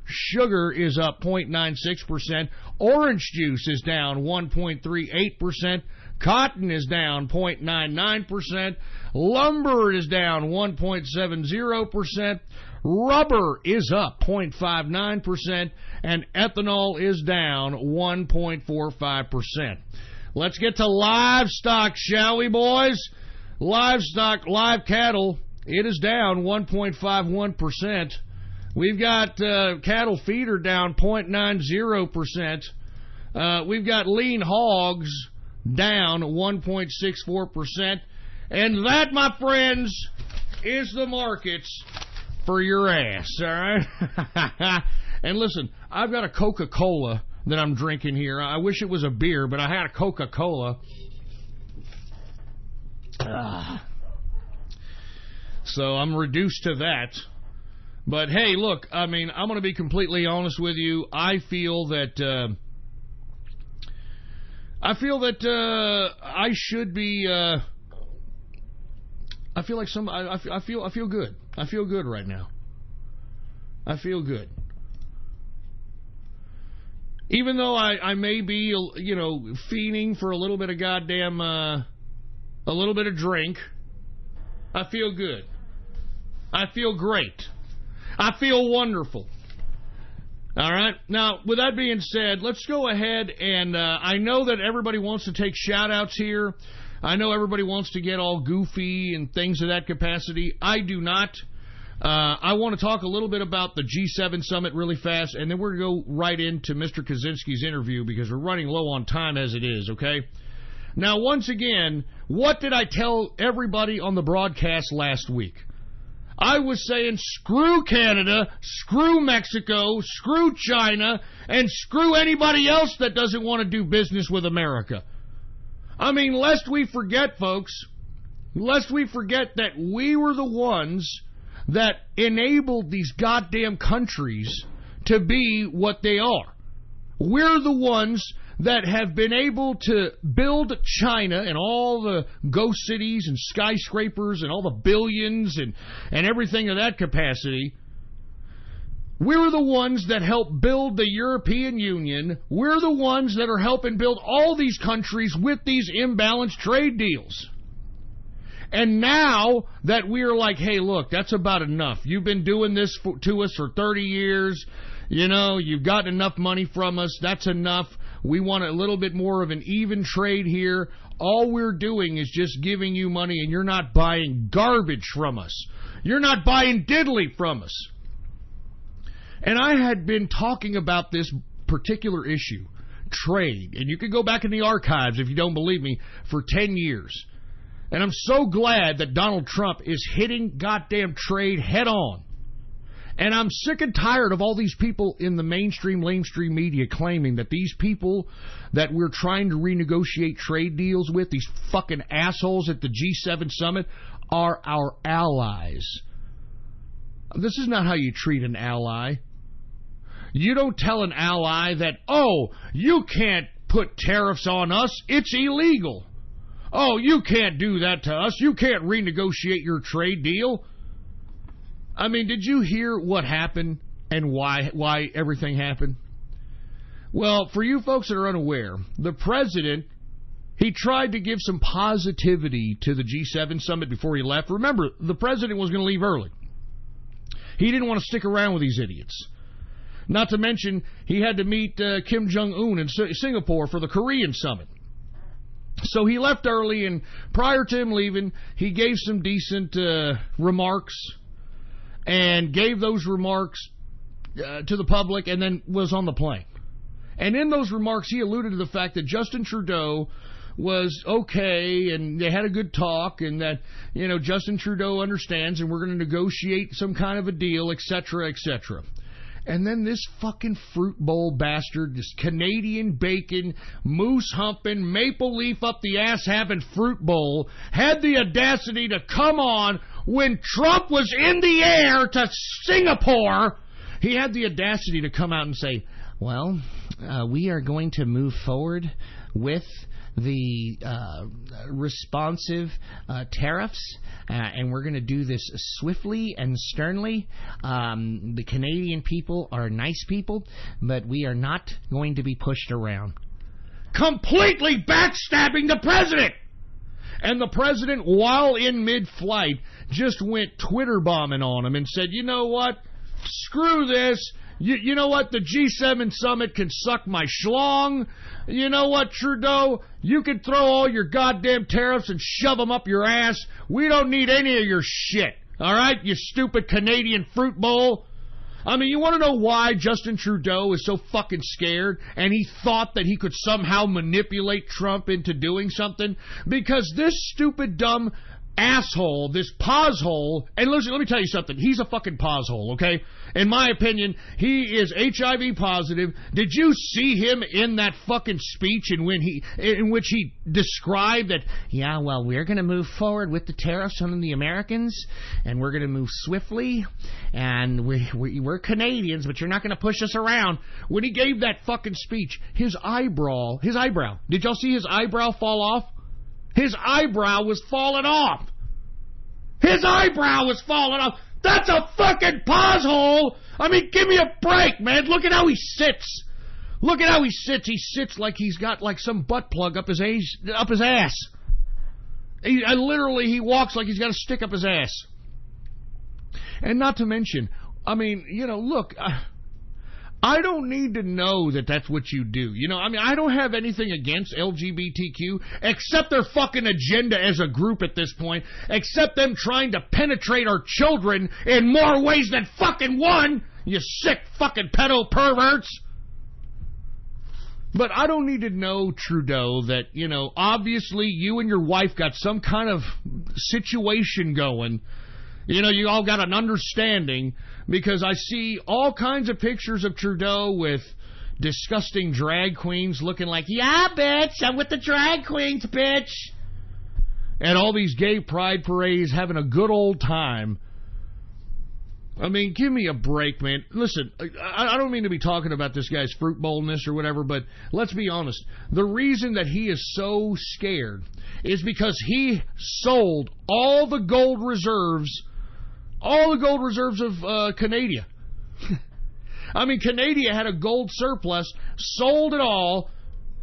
Sugar is up 0.96%. Orange juice is down 1.38%. Cotton is down 0.99%. Lumber is down 1.70%. Rubber is up 0.59%. And ethanol is down 1.45%. Let's get to livestock, shall we, boys? Livestock, live cattle, it is down 1.51%. We've got cattle feeder down 0.90%. We've got lean hogs down 1.64%. And that, my friends, is the markets for your ass, all right? And listen, I've got a Coca-Cola that I'm drinking here. I wish it was a beer, but I had a Coca-Cola. So I'm reduced to that. But hey, look, I mean, I'm going to be completely honest with you. I feel that I should be. I feel like I feel good. I feel good right now. I feel good. Even though I may be, fiending for a little bit of goddamn, a little bit of drink, I feel good. I feel great. I feel wonderful. All right. Now, with that being said, let's go ahead and I know that everybody wants to take shout-outs here. I know everybody wants to get all goofy and things of that capacity. I do not. I want to talk a little bit about the G7 summit really fast, and then we're going to go right into Mr. Kaczynski's interview because we're running low on time as it is, okay? Now, once again, what did I tell everybody on the broadcast last week? I was saying screw Canada, screw Mexico, screw China, and screw anybody else that doesn't want to do business with America. I mean, lest we forget, folks, lest we forget that we were the ones that enabled these goddamn countries to be what they are. We're the ones that have been able to build China and all the ghost cities and skyscrapers and all the billions and everything of that capacity. We're the ones that help build the European Union. We're the ones that are helping build all these countries with these imbalanced trade deals. And now that we're like, hey, look, that's about enough. You've been doing this to us for 30 years. You know, you've gotten enough money from us. That's enough. We want a little bit more of an even trade here. All we're doing is just giving you money, and you're not buying garbage from us. You're not buying diddly from us. And I had been talking about this particular issue, trade. And you can go back in the archives, if you don't believe me, for 10 years. And I'm so glad that Donald Trump is hitting goddamn trade head on. And I'm sick and tired of all these people in the mainstream media claiming that these people that we're trying to renegotiate trade deals with, these fucking assholes at the G7 summit, are our allies. This is not how you treat an ally. You don't tell an ally that, oh, you can't put tariffs on us. It's illegal. Oh, you can't do that to us. You can't renegotiate your trade deal. I mean, did you hear what happened and why everything happened? Well, for you folks that are unaware, the president, he tried to give some positivity to the G7 summit before he left. Remember, the president was going to leave early. He didn't want to stick around with these idiots. Not to mention, he had to meet Kim Jong-un in Singapore for the Korean summit. So he left early, and prior to him leaving, he gave some decent remarks, and gave those remarks to the public, and then was on the plane. And in those remarks, he alluded to the fact that Justin Trudeau was okay, and they had a good talk, and that, you know, Justin Trudeau understands, and we're going to negotiate some kind of a deal, etc., etc. And then this fucking fruit bowl bastard, this Canadian bacon, moose humping, maple leaf up the ass having fruit bowl, had the audacity to come on when Trump was in the air to Singapore. He had the audacity to come out and say, well, we are going to move forward with the responsive tariffs, and we're going to do this swiftly and sternly. The Canadian people are nice people, but we are not going to be pushed around. Completely backstabbing the president! And the president, while in mid-flight, just went Twitter bombing on him and said, you know what? Screw this. You know what? The G7 summit can suck my schlong. You know what, Trudeau? You can throw all your goddamn tariffs and shove them up your ass. We don't need any of your shit. All right, you stupid Canadian fruit bowl. I mean, you want to know why Justin Trudeau is so fucking scared and he thought that he could somehow manipulate Trump into doing something? Because this stupid, dumb asshole, this poshole, and listen, let me tell you something. He's a fucking poshole, okay? In my opinion, he is HIV positive. Did you see him in that fucking speech in which he described that, yeah, well, we're going to move forward with the tariffs on the Americans, and we're going to move swiftly, and we're Canadians, but you're not going to push us around. When he gave that fucking speech, his eyebrow, did y'all see his eyebrow fall off? His eyebrow was falling off. His eyebrow was falling off. That's a fucking pothole. I mean, give me a break, man. Look at how he sits. Look at how he sits. He sits like he's got like some butt plug up his ass. He walks like he's got a stick up his ass. And not to mention, I mean, you know, look, I don't need to know that that's what you do. You know, I mean, I don't have anything against LGBTQ except their fucking agenda as a group at this point, except them trying to penetrate our children in more ways than fucking one, you sick fucking pedo perverts. But I don't need to know, Trudeau, that, you know, obviously you and your wife got some kind of situation going. You know, you all got an understanding, because I see all kinds of pictures of Trudeau with disgusting drag queens looking like, yeah, bitch, I'm with the drag queens, bitch. And all these gay pride parades having a good old time. I mean, give me a break, man. Listen, I don't mean to be talking about this guy's fruit bowlness or whatever, but let's be honest. The reason that he is so scared is because he sold all the gold reserves of Canada. I mean, Canada had a gold surplus, sold it all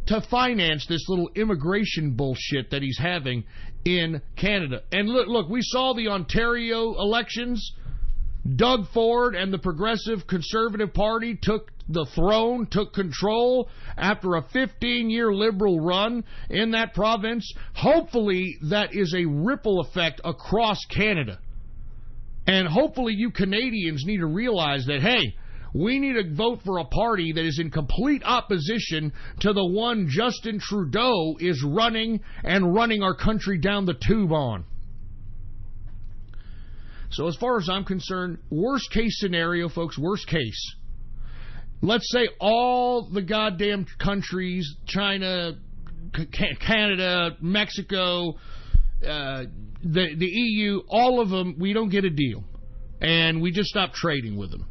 to finance this little immigration bullshit that he's having in Canada. And look, we saw the Ontario elections. Doug Ford and the Progressive Conservative Party took the throne, took control after a 15-year liberal run in that province. Hopefully that is a ripple effect across Canada. And hopefully you Canadians need to realize that, hey, we need to vote for a party that is in complete opposition to the one Justin Trudeau is running our country down the tube on. So as far as I'm concerned, worst case scenario, folks, worst case. Let's say all the goddamn countries, China, Canada, Mexico, the EU, all of them, we don't get a deal. And we just stop trading with them.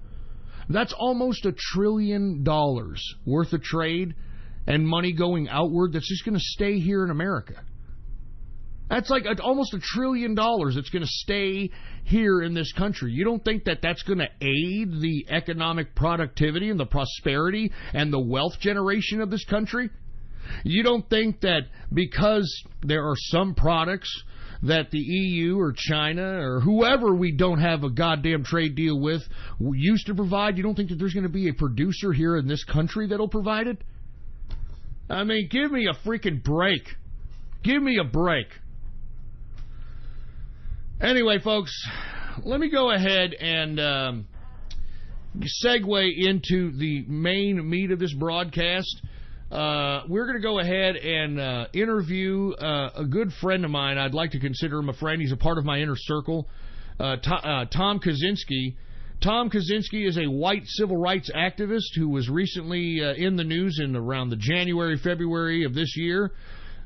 That's almost $1 trillion worth of trade and money going outward that's just going to stay here in America. That's like almost $1 trillion that's going to stay here in this country. You don't think that that's going to aid the economic productivity and the prosperity and the wealth generation of this country? You don't think that because there are some products that the EU or China or whoever we don't have a goddamn trade deal with used to provide, you don't think that there's going to be a producer here in this country that'll provide it? I mean, give me a freaking break. Give me a break. Anyway, folks, let me go ahead and segue into the main meat of this broadcast. We're going to go ahead and interview a good friend of mine. I'd like to consider him a friend. He's a part of my inner circle, Tom Kaczynski. Tom Kaczynski is a white civil rights activist who was recently in the news in around the January, February of this year.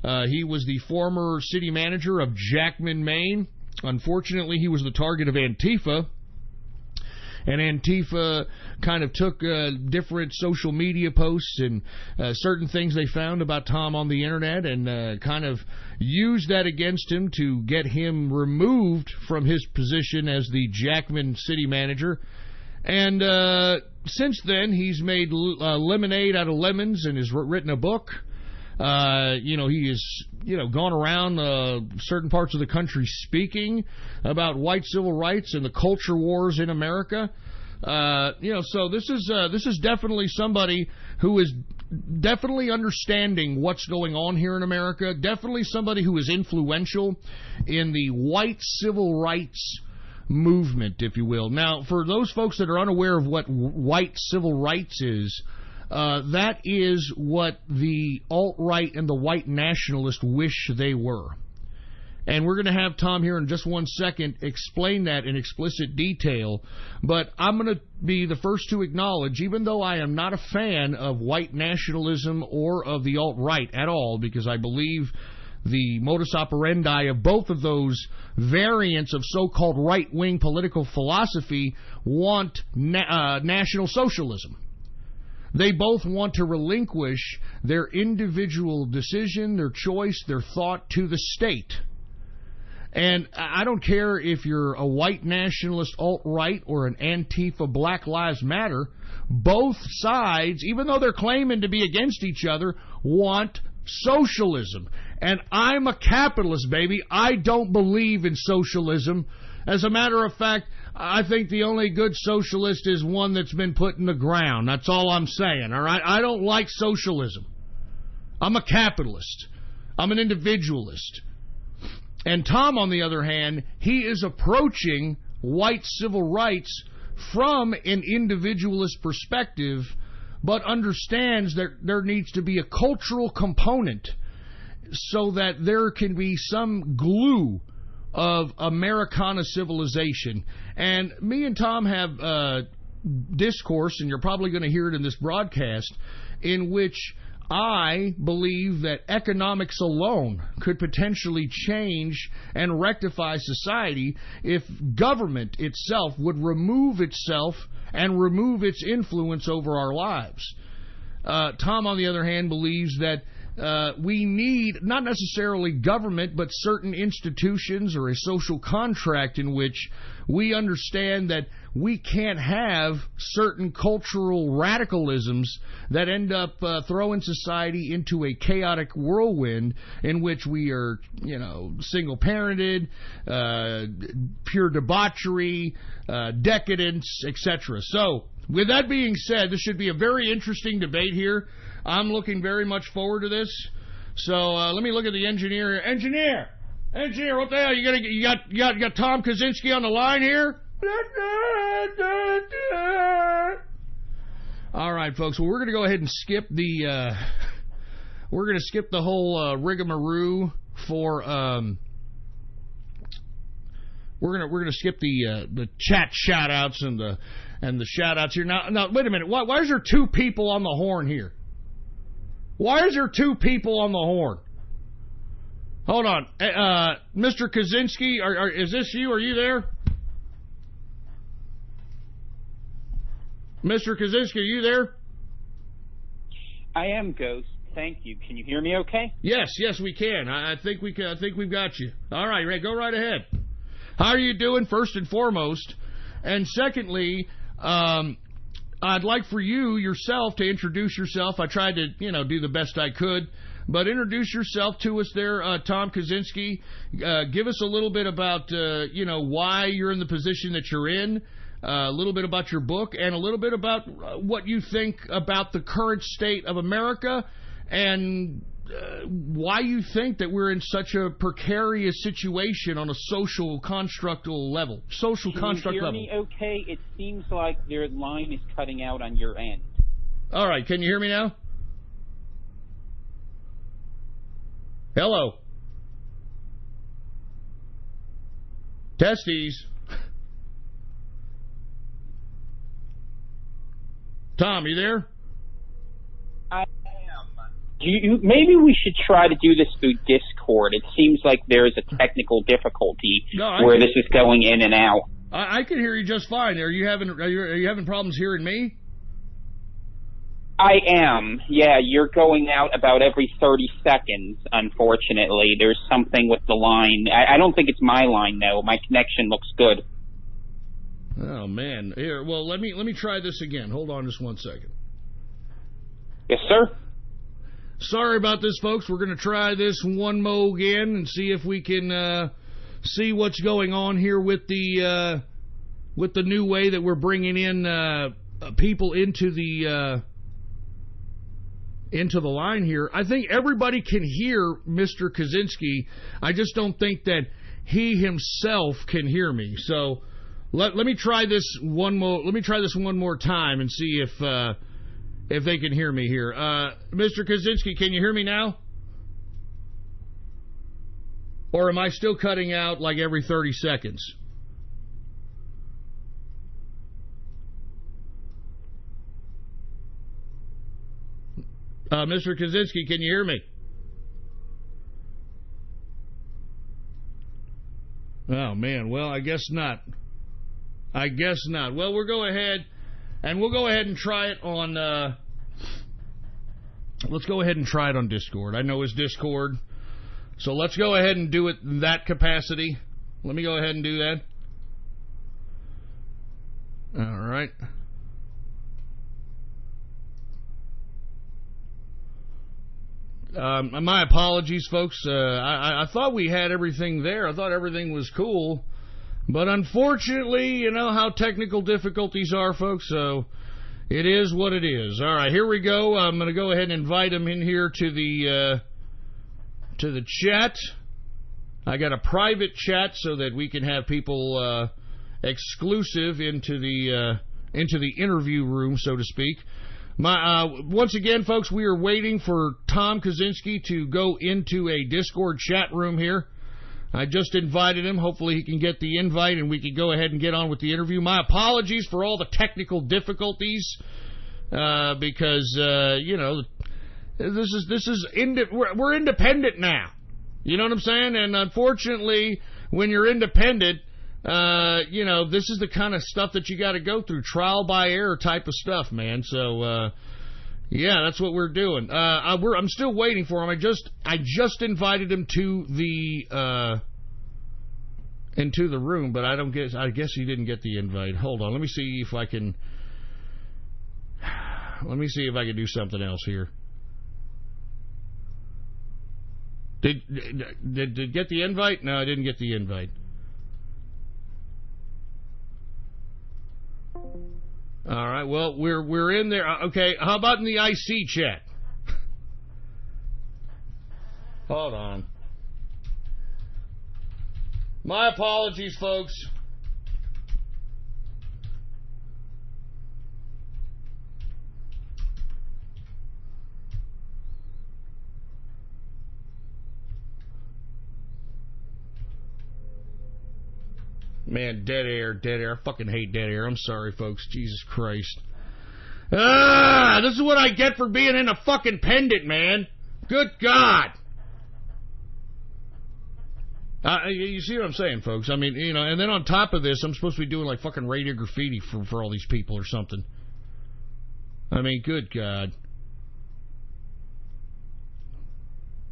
He was the former city manager of Jackman, Maine. Unfortunately, he was the target of Antifa, and Antifa kind of took different social media posts and certain things they found about Tom on the internet and kind of used that against him to get him removed from his position as the Jackman city manager. And since then, he's made lemonade out of lemons and has written a book. He has, gone around certain parts of the country speaking about white civil rights and the culture wars in America. So this is definitely somebody who is definitely understanding what's going on here in America. Definitely somebody who is influential in the white civil rights movement, if you will. Now, for those folks that are unaware of what white civil rights is, that is what the alt-right and the white nationalists wish they were. And we're going to have Tom here in just 1 second explain that in explicit detail. But I'm going to be the first to acknowledge, even though I am not a fan of white nationalism or of the alt-right at all, because I believe the modus operandi of both of those variants of so-called right-wing political philosophy want national socialism. They both want to relinquish their individual decision, their choice, their thought to the state. And I don't care if you're a white nationalist alt-right or an Antifa Black Lives Matter, both sides, even though they're claiming to be against each other, want socialism. And I'm a capitalist, baby. I don't believe in socialism. As a matter of fact, I think the only good socialist is one that's been put in the ground. That's all I'm saying, all right? I don't like socialism. I'm a capitalist. I'm an individualist. And Tom, on the other hand, he is approaching white civil rights from an individualist perspective, but understands that there needs to be a cultural component so that there can be some glue of Americana civilization. And me and Tom have discourse, and you're probably going to hear it in this broadcast, in which I believe that economics alone could potentially change and rectify society if government itself would remove itself and remove its influence over our lives. Tom, on the other hand, believes that we need not necessarily government, but certain institutions or a social contract in which we understand that we can't have certain cultural radicalisms that end up throwing society into a chaotic whirlwind in which we are, single-parented, pure debauchery, decadence, etc. So, with that being said, this should be a very interesting debate here. I'm looking very much forward to this. So let me look at the engineer. Engineer, what the hell? You got Tom Kaczynski on the line here? All right, folks. Well, we're going to go ahead and skip the whole rigmarole for we're gonna skip the chat shout outs and the shout outs here. Now wait a minute. Why is there two people on the horn here? Why is there two people on the horn? Hold on. Mr. Kaczynski, is this you? Are you there? Mr. Kaczynski, are you there? I am, Ghost. Thank you. Can you hear me okay? Yes, we can. I think we can. I think we've got you. All right, Ray, go right ahead. How are you doing, first and foremost? And secondly, I'd like for you yourself to introduce yourself. I tried to, do the best I could, but introduce yourself to us there, Tom Kaczynski. Give us a little bit about, why you're in the position that you're in, a little bit about your book, and a little bit about what you think about the current state of America and why you think that we're in such a precarious situation on a social constructal level. Can you hear me okay? It seems like your line is cutting out on your end. All right, can you hear me now? Hello? Testes. Tom, you there? I am. Maybe we should try to do this through Discord. It seems like there is a technical difficulty where this is going in and out. I can hear you just fine. Are you having problems hearing me? I am. Yeah, you're going out about every 30 seconds, unfortunately. There's something with the line. I don't think it's my line, though. My connection looks good. Oh, man. Here, well, let me try this again. Hold on just one second. Yes, sir? Sorry about this, folks. We're going to try this one mo again and see if we can see what's going on here with the new way that we're bringing in people into the line here. I think everybody can hear Mr. Kaczynski. I just don't think that he himself can hear me. So let me try this one more time and see if they can hear me here. Mr. Kaczynski, can you hear me now? Or am I still cutting out like every 30 seconds? Mr. Kaczynski, can you hear me? Oh, man. Well, I guess not. Well, we'll go ahead and try it on, let's go ahead and try it on Discord. I know it's Discord. So let's go ahead and do it in that capacity. Let me go ahead and do that. All right. My apologies, folks. I thought we had everything there. I thought everything was cool. But unfortunately, you know how technical difficulties are, folks, so it is what it is. All right, here we go. I'm going to go ahead and invite him in here to the chat. I got a private chat so that we can have people exclusive into the interview room, so to speak. Once again, folks, we are waiting for Tom Kaczynski to go into a Discord chat room here. I just invited him. Hopefully he can get the invite and we can go ahead and get on with the interview. My apologies for all the technical difficulties because, you know, We're independent now. You know what I'm saying? And unfortunately, when you're independent, this is the kind of stuff that you got to go through, trial by error type of stuff, man. So, yeah, that's what we're doing. I'm still waiting for him. I just invited him to the into the room, but I guess he didn't get the invite. Hold on, let me see if I can do something else here. Did get the invite? No, I didn't get the invite. All right. Well, we're in there. Okay. How about in the IC chat? Hold on. My apologies, folks. Man, dead air. I fucking hate dead air. I'm sorry, folks. Jesus Christ. This is what I get for being in a fucking pendant, man. Good God. You see what I'm saying, folks? I mean, and then on top of this, I'm supposed to be doing like fucking radio graffiti for all these people or something. I mean, good God.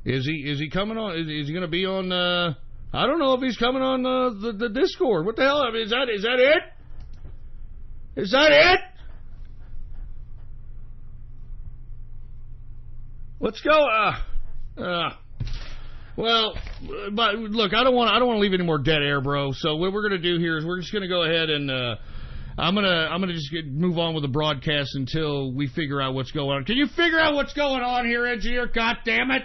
Is he coming on? Is he going to be on, I don't know if he's coming on the Discord. What the hell? I mean, is that it? Is that it? Let's go. Well, but look, I don't want to leave any more dead air, bro. So what we're gonna do here is we're just gonna go ahead and I'm gonna just move on with the broadcast until we figure out what's going on. Can you figure out what's going on here, engineer? God damn it!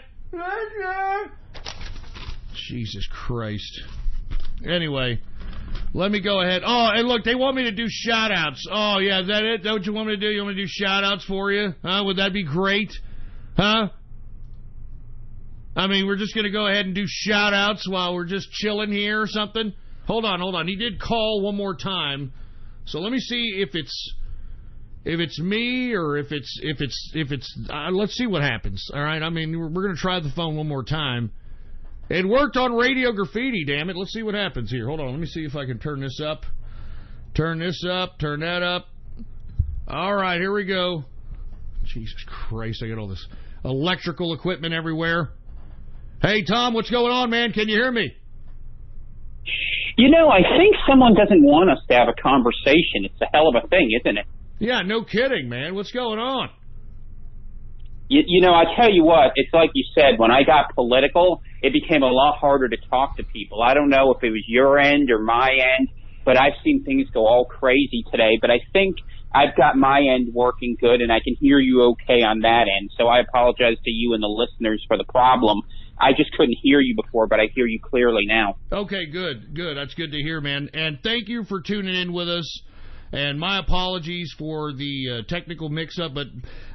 Jesus Christ. Anyway, let me go ahead. Oh, and look, they want me to do shout-outs. Oh, yeah, is that it? Is that what you want me to do? You want me to do shout-outs for you? Huh? Would that be great? Huh? I mean, we're just going to go ahead and do shout-outs while we're just chilling here or something? Hold on. He did call one more time. So let me see if it's me or if it's let's see what happens. All right? I mean, we're going to try the phone one more time. It worked on radio graffiti, damn it. Let's see what happens here. Hold on. Let me see if I can turn this up. Turn this up. Turn that up. All right, here we go. Jesus Christ, I got all this electrical equipment everywhere. Hey, Tom, what's going on, man? Can you hear me? I think someone doesn't want us to have a conversation. It's a hell of a thing, isn't it? Yeah, no kidding, man. What's going on? I tell you what, it's like you said, when I got political, it became a lot harder to talk to people. I don't know if it was your end or my end, but I've seen things go all crazy today. But I think I've got my end working good, and I can hear you okay on that end. So I apologize to you and the listeners for the problem. I just couldn't hear you before, but I hear you clearly now. Okay, good. That's good to hear, man. And thank you for tuning in with us. And my apologies for the technical mix-up, but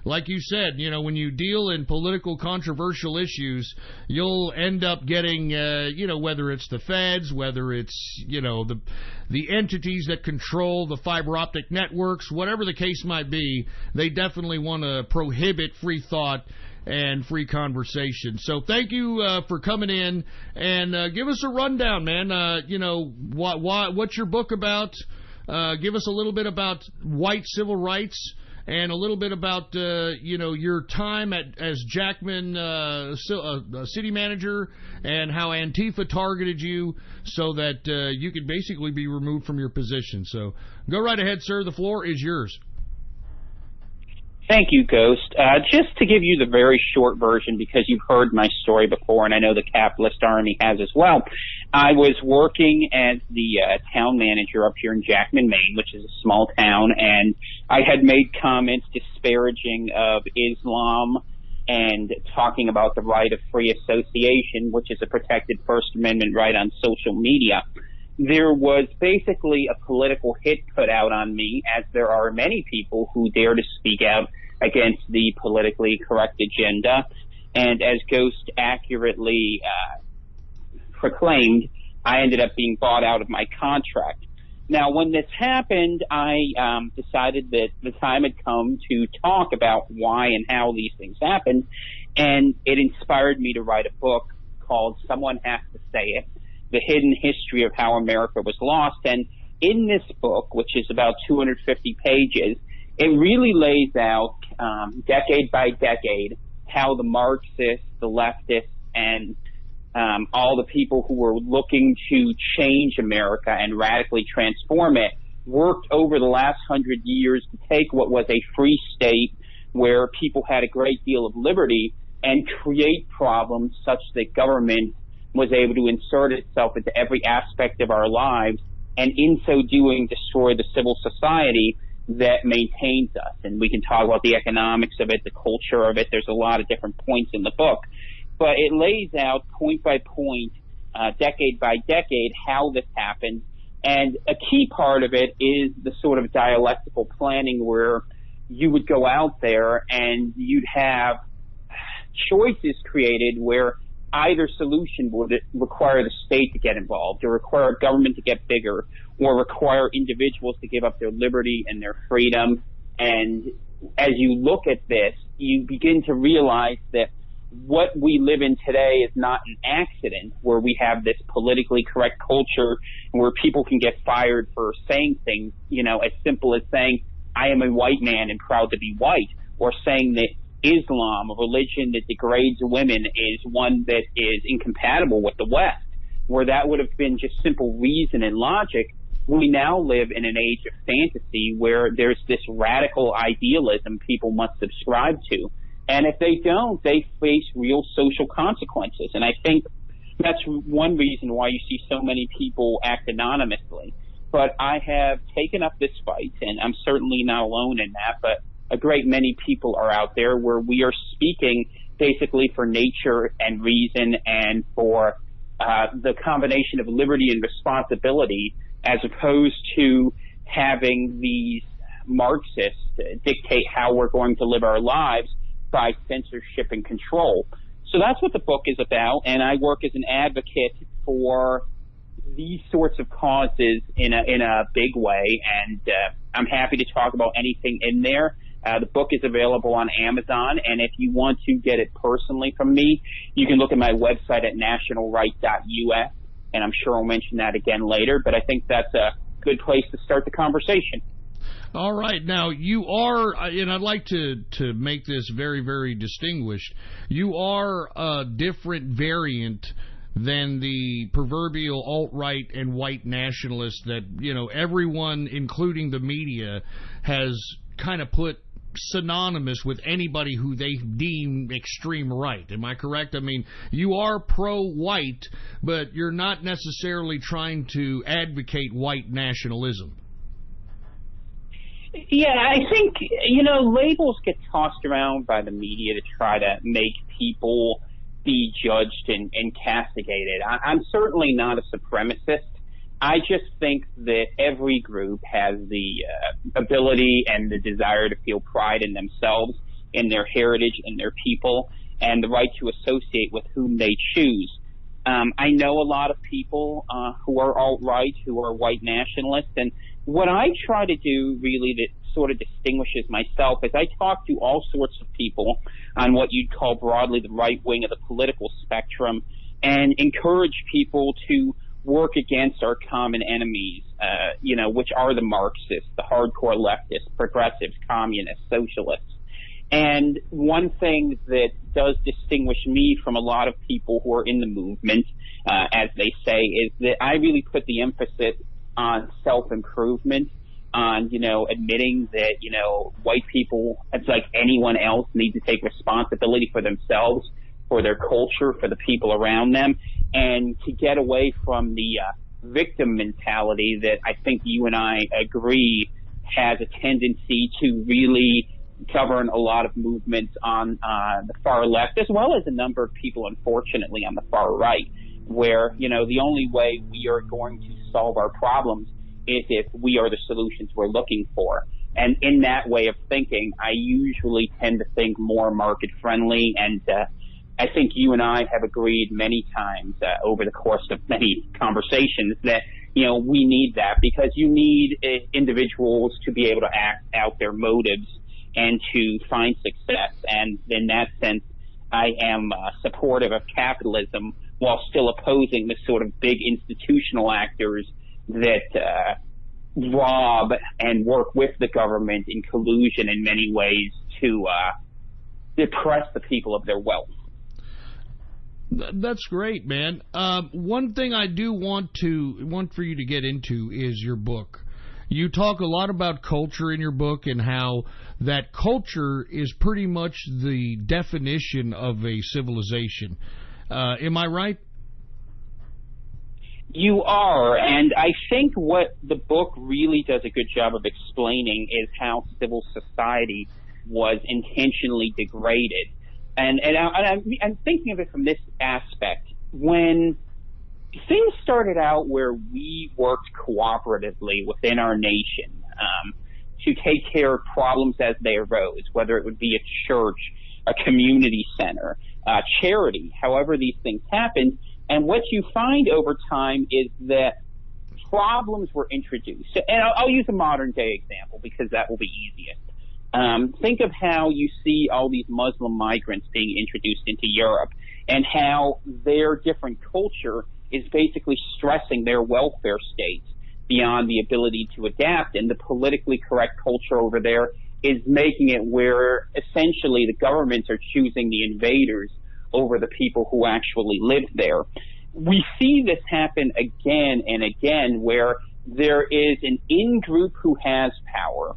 like you said, when you deal in political controversial issues, you'll end up getting, whether it's the feds, whether it's, the entities that control the fiber optic networks, whatever the case might be, they definitely want to prohibit free thought and free conversation. So thank you for coming in, and give us a rundown, man. What's your book about? Give us a little bit about white civil rights and a little bit about, your time as Jackman city manager and how Antifa targeted you so that you could basically be removed from your position. So go right ahead, sir. The floor is yours. Thank you, Ghost. Just to give you the very short version, because you've heard my story before, and I know the capitalist army has as well, I was working as the town manager up here in Jackman, Maine, which is a small town, and I had made comments disparaging of Islam and talking about the right of free association, which is a protected First Amendment right on social media. There was basically a political hit put out on me, as there are many people who dare to speak out against the politically correct agenda. And as Ghost accurately proclaimed, I ended up being bought out of my contract. Now, when this happened, I decided that the time had come to talk about why and how these things happened, and it inspired me to write a book called Someone Has to Say It, The Hidden History of How America Was Lost. And in this book, which is about 250 pages, it really lays out, decade by decade, how the Marxists, the leftists, and all the people who were looking to change America and radically transform it worked over the last 100 years to take what was a free state where people had a great deal of liberty and create problems such that government was able to insert itself into every aspect of our lives, and in so doing destroy the civil society that maintains us. And we can talk about the economics of it, the culture of it. There's a lot of different points in the book. But it lays out point by point, decade by decade, how this happened. And a key part of it is the sort of dialectical planning where you would go out there and you'd have choices created where either solution would require the state to get involved or require government to get bigger or require individuals to give up their liberty and their freedom. And as you look at this, you begin to realize that what we live in today is not an accident, where we have this politically correct culture where people can get fired for saying things, as simple as saying, I am a white man and proud to be white, or saying that Islam, a religion that degrades women, is one that is incompatible with the West, where that would have been just simple reason and logic. We now live in an age of fantasy where there's this radical idealism people must subscribe to. And if they don't, they face real social consequences. And I think that's one reason why you see so many people act anonymously. But I have taken up this fight, and I'm certainly not alone in that, but a great many people are out there where we are speaking basically for nature and reason and for the combination of liberty and responsibility, as opposed to having these Marxists dictate how we're going to live our lives by censorship and control. So that's what the book is about, and I work as an advocate for these sorts of causes in a big way, and I'm happy to talk about anything in there. The book is available on Amazon, and if you want to get it personally from me, you can look at my website at nationalright.us, and I'm sure I'll mention that again later, but I think that's a good place to start the conversation. All right. Now, you are, and I'd like to make this very, very distinguished, you are a different variant than the proverbial alt-right and white nationalist that, everyone, including the media, has kind of put synonymous with anybody who they deem extreme right. Am I correct? I mean, you are pro-white, but you're not necessarily trying to advocate white nationalism. Yeah, I think, labels get tossed around by the media to try to make people be judged and castigated. I'm certainly not a supremacist. I just think that every group has the ability and the desire to feel pride in themselves, in their heritage, in their people, and the right to associate with whom they choose. I know a lot of people who are alt-right, who are white nationalists, and what I try to do really that sort of distinguishes myself is I talk to all sorts of people on what you'd call broadly the right wing of the political spectrum and encourage people to work against our common enemies, which are the Marxists, the hardcore leftists, progressives, communists, socialists. And one thing that does distinguish me from a lot of people who are in the movement, as they say, is that I really put the emphasis on self-improvement, on, admitting that, white people, it's like anyone else, need to take responsibility for themselves, for their culture, for the people around them, and to get away from the victim mentality that I think you and I agree has a tendency to really govern a lot of movements on the far left, as well as a number of people, unfortunately, on the far right, where, the only way we are going to solve our problems is if we are the solutions we're looking for. And in that way of thinking, I usually tend to think more market-friendly, and I think you and I have agreed many times over the course of many conversations that we need that, because you need individuals to be able to act out their motives and to find success. And in that sense, I am supportive of capitalism while still opposing the sort of big institutional actors that rob and work with the government in collusion in many ways to depress the people of their wealth. That's great, man. One thing I do want for you to get into is your book. You talk a lot about culture in your book and how that culture is pretty much the definition of a civilization. Am I right? You are, and I think what the book really does a good job of explaining is how civil society was intentionally degraded. And I'm thinking of it from this aspect. When things started out where we worked cooperatively within our nation to take care of problems as they arose, whether it would be a church, a community center, charity, however these things happened, and what you find over time is that problems were introduced. And I'll use a modern-day example because that will be easiest. Think of how you see all these Muslim migrants being introduced into Europe and how their different culture is basically stressing their welfare state beyond the ability to adapt, and the politically correct culture over there is making it where essentially the governments are choosing the invaders over the people who actually live there. We see this happen again and again, where there is an in-group who has power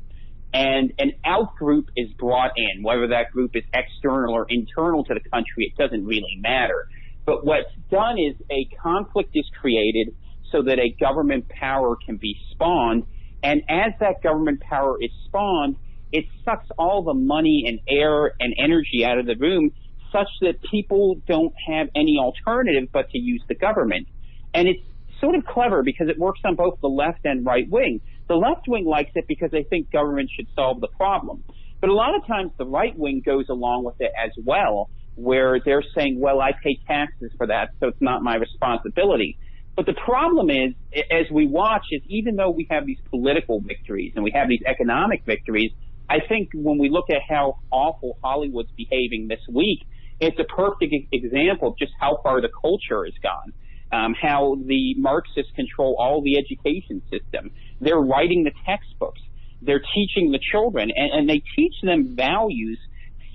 and an out-group is brought in. Whether that group is external or internal to the country, it doesn't really matter. But what's done is a conflict is created so that a government power can be spawned, and as that government power is spawned, it sucks all the money and air and energy out of the room, such that people don't have any alternative but to use the government. And it's sort of clever because it works on both the left and right wing. The left wing likes it because they think government should solve the problem. But a lot of times the right wing goes along with it as well, where they're saying, well, I pay taxes for that, so it's not my responsibility. But the problem is, as we watch, is even though we have these political victories and we have these economic victories, I think when we look at how awful Hollywood's behaving this week, it's a perfect example of just how far the culture has gone. How the Marxists control all the education system. They're writing the textbooks. They're teaching the children, and they teach them values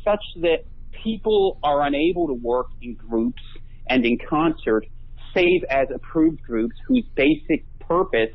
such that people are unable to work in groups and in concert, save as approved groups whose basic purpose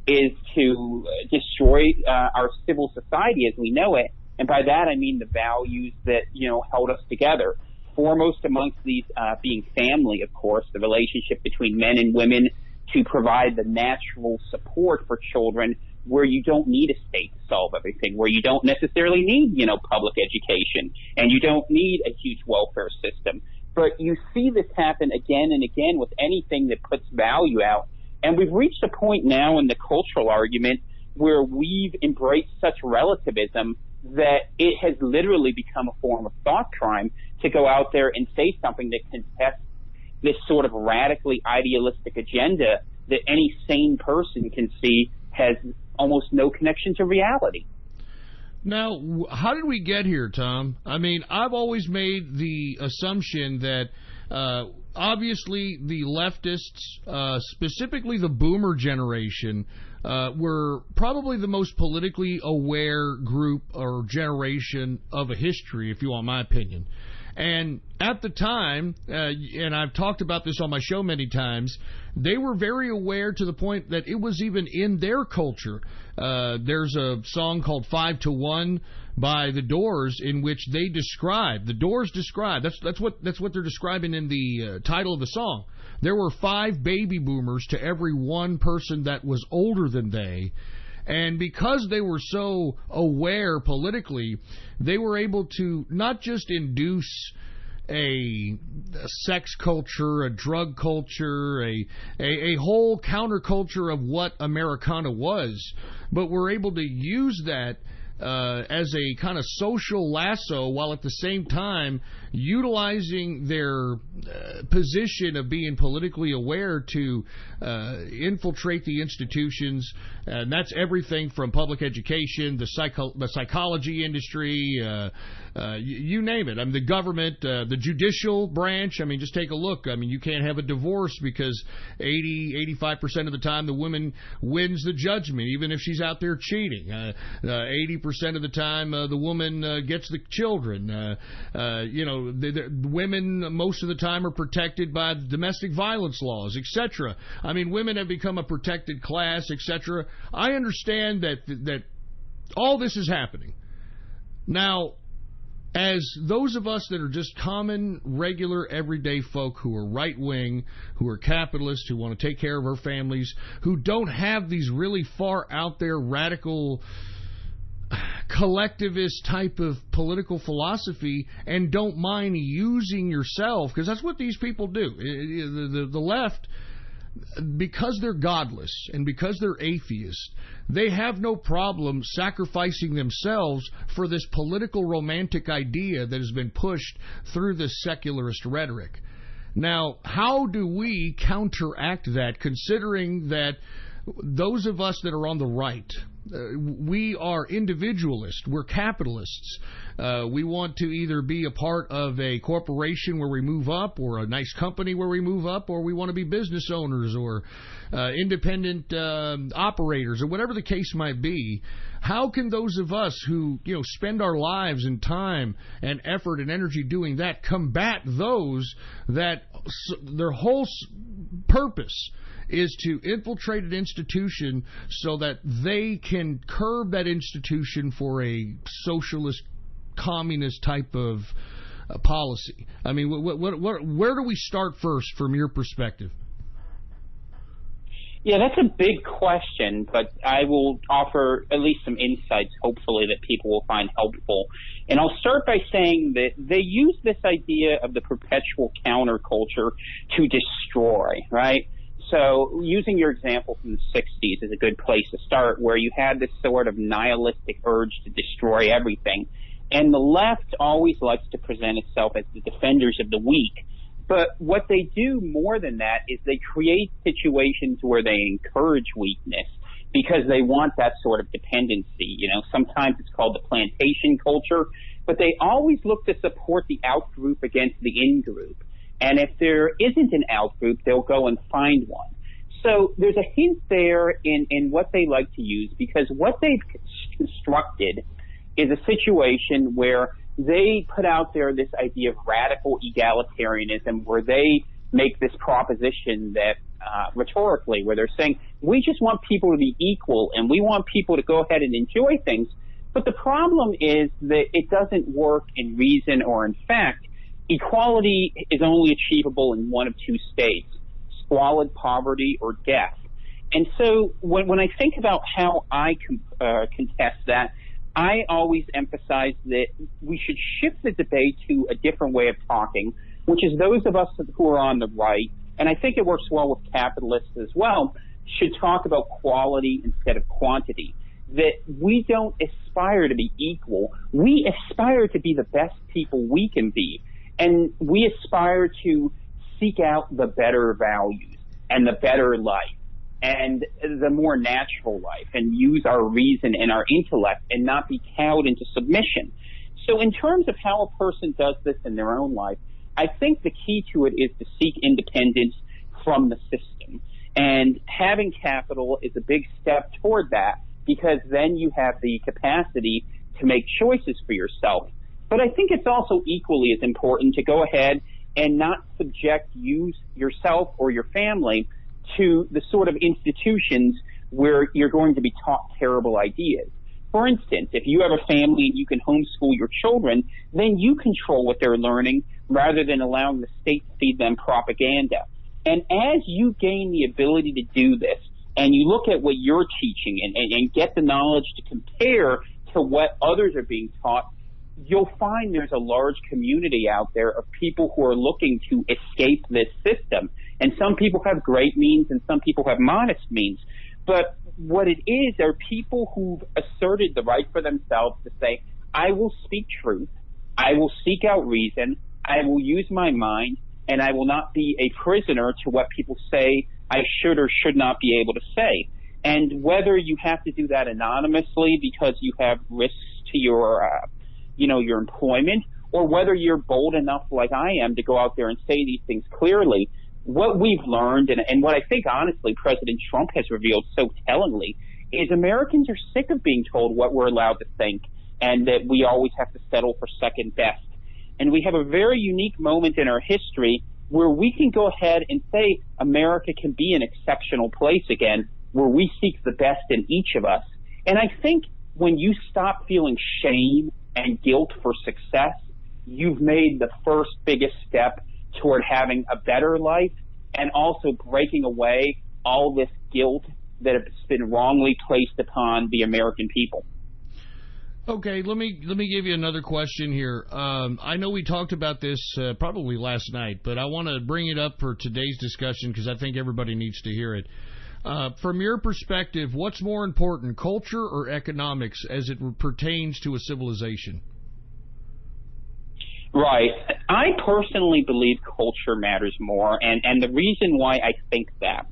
is to destroy our civil society as we know it. And by that I mean the values that, held us together. Foremost amongst these being family, of course, the relationship between men and women to provide the natural support for children where you don't need a state to solve everything, where you don't necessarily need, public education, and you don't need a huge welfare system. But you see this happen again and again with anything that puts value out. And we've reached a point now in the cultural argument where we've embraced such relativism that it has literally become a form of thought crime to go out there and say something that contests this sort of radically idealistic agenda that any sane person can see has almost no connection to reality. Now, how did we get here, Tom? I mean, I've always made the assumption that obviously the leftists, specifically the boomer generation, were probably the most politically aware group or generation of a history, if you want my opinion. And at the time, and I've talked about this on my show many times, they were very aware to the point that it was even in their culture. There's a song called 5 to 1 by The Doors in which they describe, the Doors describe, that's what they're describing in the title of the song. There were 5 baby boomers to every one person that was older than they. And because they were so aware politically, they were able to not just induce a sex culture, a drug culture, a whole counterculture of what Americana was, but were able to use that as a kind of social lasso, while at the same time utilizing their position of being politically aware to infiltrate the institutions. And that's everything from public education, the psychology industry, you name it. I mean, the government, the judicial branch. I mean, just take a look. I mean, you can't have a divorce because 85% of the time the woman wins the judgment, even if she's out there cheating. 80% of the time the woman gets the children. The women most of the time are protected by domestic violence laws, etc. I mean, women have become a protected class, etc. I understand that all this is happening. Now, as those of us that are just common, regular, everyday folk who are right-wing, who are capitalists, who want to take care of our families, who don't have these really far out there radical collectivist type of political philosophy, and don't mind using yourself, because that's what these people do. The left, because they're godless and because they're atheists, they have no problem sacrificing themselves for this political romantic idea that has been pushed through this secularist rhetoric. Now, how do we counteract that, considering that those of us that are on the right, we are individualists, we're capitalists. We want to either be a part of a corporation where we move up, or a nice company where we move up, or we want to be business owners or independent operators, or whatever the case might be. How can those of us who spend our lives and time and effort and energy doing that combat those that their whole purpose is to infiltrate an institution so that they can curb that institution for a socialist, communist type of policy? I mean, where do we start first from your perspective? Yeah, that's a big question, but I will offer at least some insights, hopefully, that people will find helpful. And I'll start by saying that they use this idea of the perpetual counterculture to destroy, right? So using your example from the 60s is a good place to start, where you had this sort of nihilistic urge to destroy everything. And the left always likes to present itself as the defenders of the weak. But what they do more than that is they create situations where they encourage weakness because they want that sort of dependency. Sometimes it's called the plantation culture, but they always look to support the out-group against the in-group. And if there isn't an out-group, they'll go and find one. So there's a hint there in what they like to use, because what they've constructed is a situation where they put out there this idea of radical egalitarianism, where they make this proposition that rhetorically, where they're saying, we just want people to be equal and we want people to go ahead and enjoy things. But the problem is that it doesn't work in reason or in fact. Equality is only achievable in one of two states: squalid poverty or death. And so when I think about how I contest that, I always emphasize that we should shift the debate to a different way of talking, which is those of us who are on the right, and I think it works well with capitalists as well, should talk about quality instead of quantity. That we don't aspire to be equal. We aspire to be the best people we can be. And we aspire to seek out the better values and the better life and the more natural life, and use our reason and our intellect and not be cowed into submission. So in terms of how a person does this in their own life, I think the key to it is to seek independence from the system. And having capital is a big step toward that, because then you have the capacity to make choices for yourself. But I think it's also equally as important to go ahead and not subject yourself or your family to the sort of institutions where you're going to be taught terrible ideas. For instance, if you have a family and you can homeschool your children, then you control what they're learning rather than allowing the state to feed them propaganda. And as you gain the ability to do this, and you look at what you're teaching and get the knowledge to compare to what others are being taught, you'll find there's a large community out there of people who are looking to escape this system. And some people have great means and some people have modest means. But what it is are people who've asserted the right for themselves to say, I will speak truth, I will seek out reason, I will use my mind, and I will not be a prisoner to what people say I should or should not be able to say. And whether you have to do that anonymously because you have risks to your, your employment, or whether you're bold enough like I am to go out there and say these things clearly, what we've learned, and what I think, honestly, President Trump has revealed so tellingly, is Americans are sick of being told what we're allowed to think and that we always have to settle for second best. And we have a very unique moment in our history where we can go ahead and say America can be an exceptional place again, where we seek the best in each of us. And I think when you stop feeling shame and guilt for success, you've made the first biggest step toward having a better life and also breaking away all this guilt that has been wrongly placed upon the American people. Okay, let me give you another question here. I know we talked about this probably last night, but I want to bring it up for today's discussion because I think everybody needs to hear it. From your perspective, what's more important, culture or economics as it pertains to a civilization? Right. I personally believe culture matters more, and the reason why I think that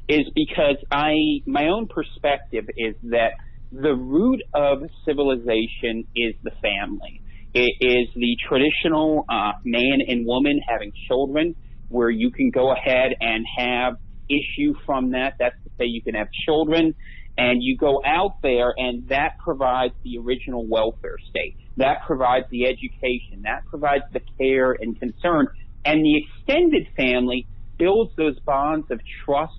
is because my own perspective is that the root of civilization is the family. It is the traditional man and woman having children, where you can go ahead and have issue from that. That's to say you can have children, and you go out there, and that provides the original welfare state. That provides the education. That provides the care and concern. And the extended family builds those bonds of trust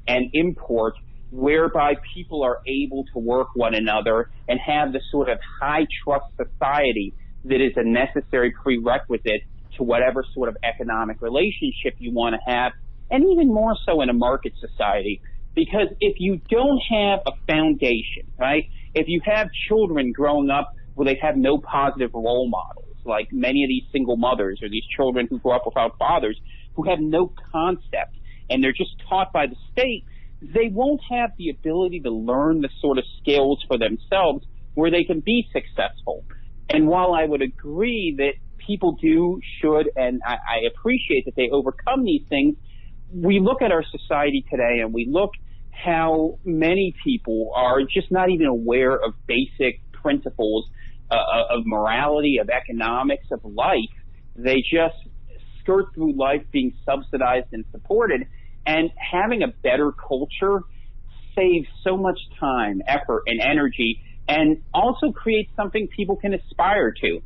and import whereby people are able to work one another and have the sort of high trust society that is a necessary prerequisite to whatever sort of economic relationship you want to have, and even more so in a market society. Because if you don't have a foundation, right, if you have children growing up where they have no positive role models, like many of these single mothers or these children who grow up without fathers who have no concept and they're just taught by the state, they won't have the ability to learn the sort of skills for themselves where they can be successful. And while I would agree that people should, and I appreciate that they overcome these things, we look at our society today and we look how many people are just not even aware of basic principles of morality, of economics, of life. They just skirt through life being subsidized and supported. And having a better culture saves so much time, effort, and energy, and also creates something people can aspire to,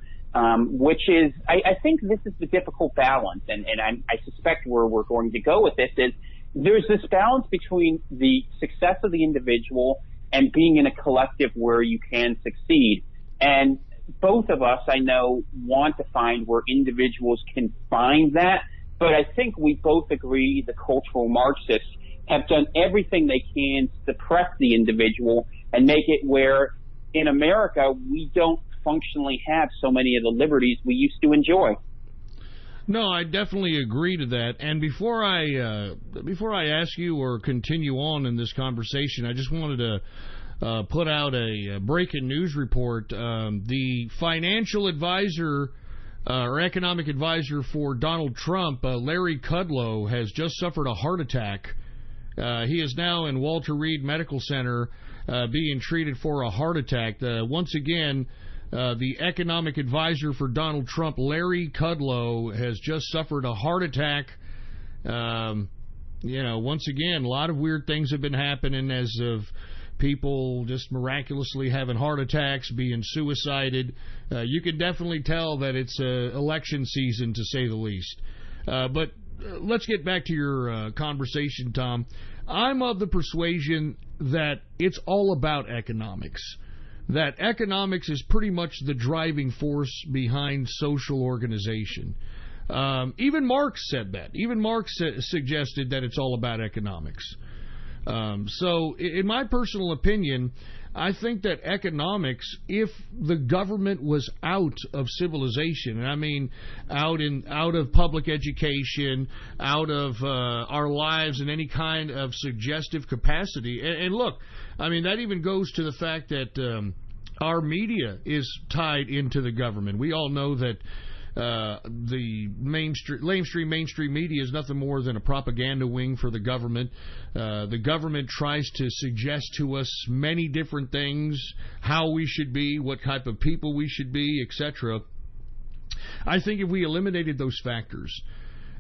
which is, I think this is the difficult balance, and I suspect where we're going to go with this is there's this balance between the success of the individual and being in a collective where you can succeed. And both of us, I know, want to find where individuals can find that. But I think we both agree the cultural Marxists have done everything they can to suppress the individual and make it where in America we don't functionally have so many of the liberties we used to enjoy. No, I definitely agree to that. And before I ask you or continue on in this conversation, I just wanted to put out a breaking news report. The financial advisor or economic advisor for Donald Trump, Larry Kudlow, has just suffered a heart attack. He is now in Walter Reed Medical Center being treated for a heart attack. Once again, the economic advisor for Donald Trump, Larry Kudlow, has just suffered a heart attack. Once again, a lot of weird things have been happening as of people just miraculously having heart attacks, being suicided. You can definitely tell that it's election season, to say the least. But let's get back to your conversation, Tom. I'm of the persuasion that it's all about economics. That economics is pretty much the driving force behind social organization. Even Marx said that. Even Marx suggested that it's all about economics. So, in my personal opinion, I think that economics, if the government was out of civilization, and I mean out of public education, out of our lives in any kind of suggestive capacity, and look, I mean that even goes to the fact that our media is tied into the government. We all know that the mainstream media is nothing more than a propaganda wing for the government. The government tries to suggest to us many different things, how we should be, what type of people we should be, etc. I think if we eliminated those factors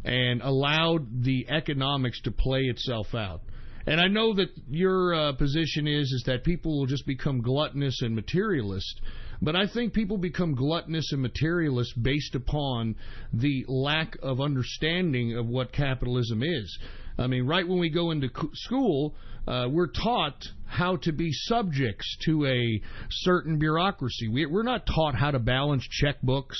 and allowed the economics to play itself out, and I know that your position is that people will just become gluttonous and materialist, but I think people become gluttonous and materialist based upon the lack of understanding of what capitalism is. I mean, right when we go into school, we're taught how to be subjects to a certain bureaucracy. We're not taught how to balance checkbooks.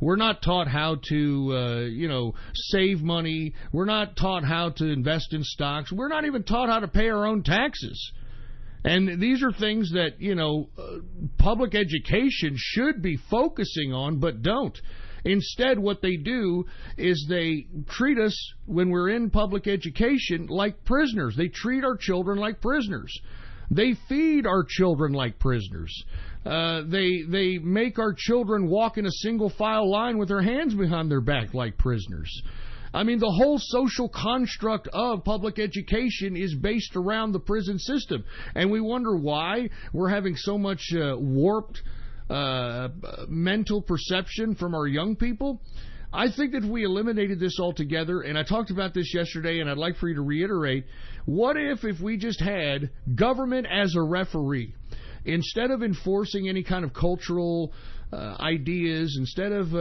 We're not taught how to, save money. We're not taught how to invest in stocks. We're not even taught how to pay our own taxes. And these are things that, public education should be focusing on, but don't. Instead, what they do is they treat us, when we're in public education, like prisoners. They treat our children like prisoners. They feed our children like prisoners. They make our children walk in a single file line with their hands behind their back like prisoners. I mean, the whole social construct of public education is based around the prison system. And we wonder why we're having so much warped mental perception from our young people. I think that if we eliminated this altogether, and I talked about this yesterday, and I'd like for you to reiterate, what if we just had government as a referee? Instead of enforcing any kind of cultural ideas, instead of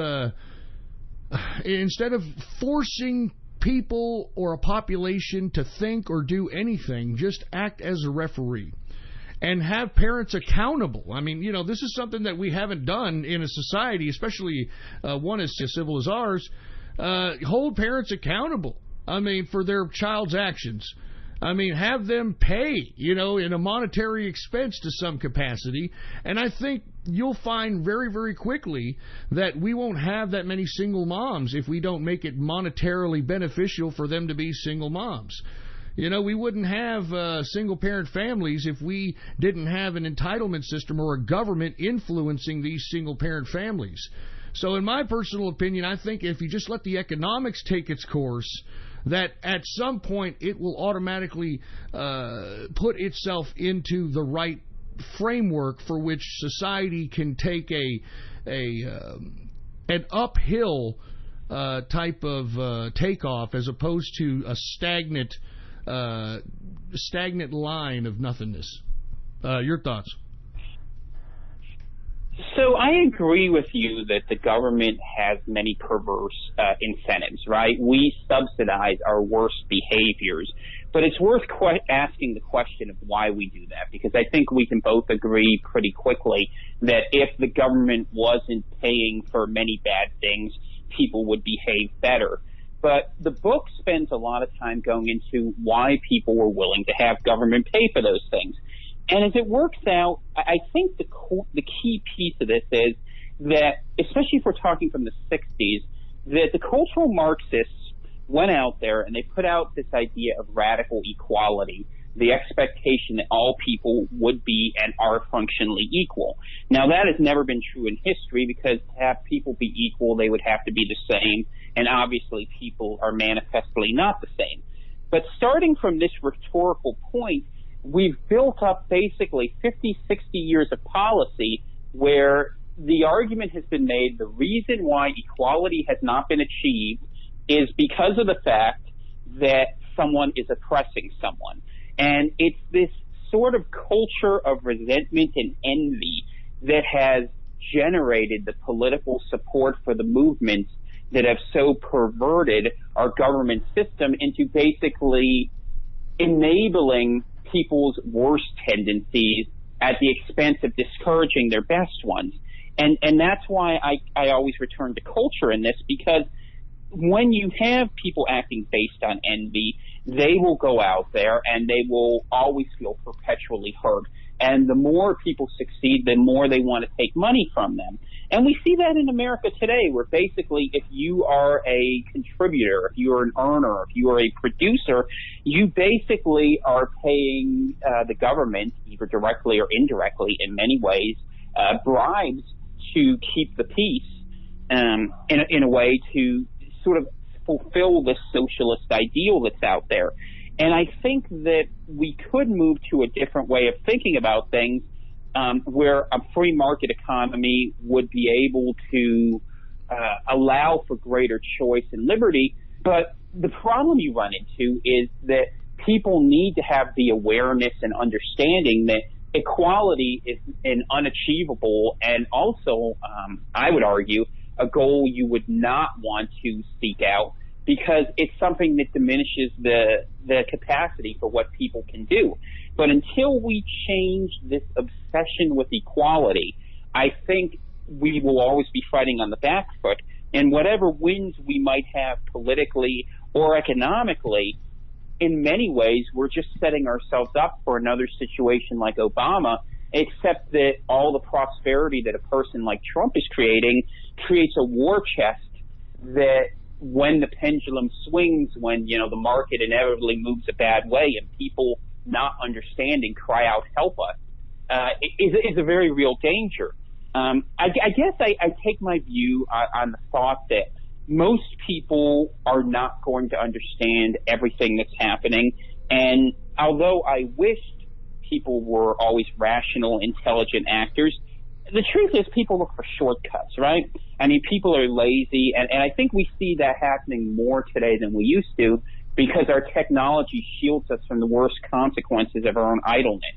forcing people or a population to think or do anything, just act as a referee and have parents accountable. I mean, this is something that we haven't done in a society, especially one as civil as ours. Hold parents accountable, for their child's actions. Have them pay, in a monetary expense to some capacity. And I think you'll find very, very quickly that we won't have that many single moms if we don't make it monetarily beneficial for them to be single moms. We wouldn't have single-parent families if we didn't have an entitlement system or a government influencing these single-parent families. So in my personal opinion, I think if you just let the economics take its course, that at some point it will automatically put itself into the right framework for which society can take an uphill type of takeoff, as opposed to a stagnant line of nothingness. Your thoughts? So I agree with you that the government has many perverse incentives, right? We subsidize our worst behaviors. But it's worth asking the question of why we do that, because I think we can both agree pretty quickly that if the government wasn't paying for many bad things, people would behave better. But the book spends a lot of time going into why people were willing to have government pay for those things. And as it works out, I think the key piece of this is that, especially if we're talking from the 60s, that the cultural Marxists went out there and they put out this idea of radical equality, the expectation that all people would be and are functionally equal. Now, that has never been true in history, because to have people be equal, they would have to be the same, and obviously people are manifestly not the same. But starting from this rhetorical point, we've built up basically 50, 60 years of policy where the argument has been made the reason why equality has not been achieved is because of the fact that someone is oppressing someone. And it's this sort of culture of resentment and envy that has generated the political support for the movements that have so perverted our government system into basically enabling people's worst tendencies at the expense of discouraging their best ones. And that's why I always return to culture in this, because when you have people acting based on envy, they will go out there and they will always feel perpetually hurt. And the more people succeed, the more they want to take money from them. And we see that in America today, where basically if you are a contributor, if you are an earner, if you are a producer, you basically are paying the government, either directly or indirectly in many ways, bribes to keep the peace, in a way to sort of fulfill this socialist ideal that's out there. And I think that we could move to a different way of thinking about things, where a free market economy would be able to allow for greater choice and liberty. But the problem you run into is that people need to have the awareness and understanding that equality is an unachievable and also, I would argue, a goal you would not want to seek out, because it's something that diminishes the capacity for what people can do. But until we change this obsession with equality, I think we will always be fighting on the back foot. And whatever wins we might have politically or economically, in many ways, we're just setting ourselves up for another situation like Obama, except that all the prosperity that a person like Trump is creating creates a war chest that when the pendulum swings, when, you know, the market inevitably moves a bad way and people not understanding cry out, help us, is a very real danger. I guess I take my view on the thought that most people are not going to understand everything that's happening. And although I wished people were always rational, intelligent actors, the truth is people look for shortcuts, right? I mean, people are lazy, and I think we see that happening more today than we used to, because our technology shields us from the worst consequences of our own idleness.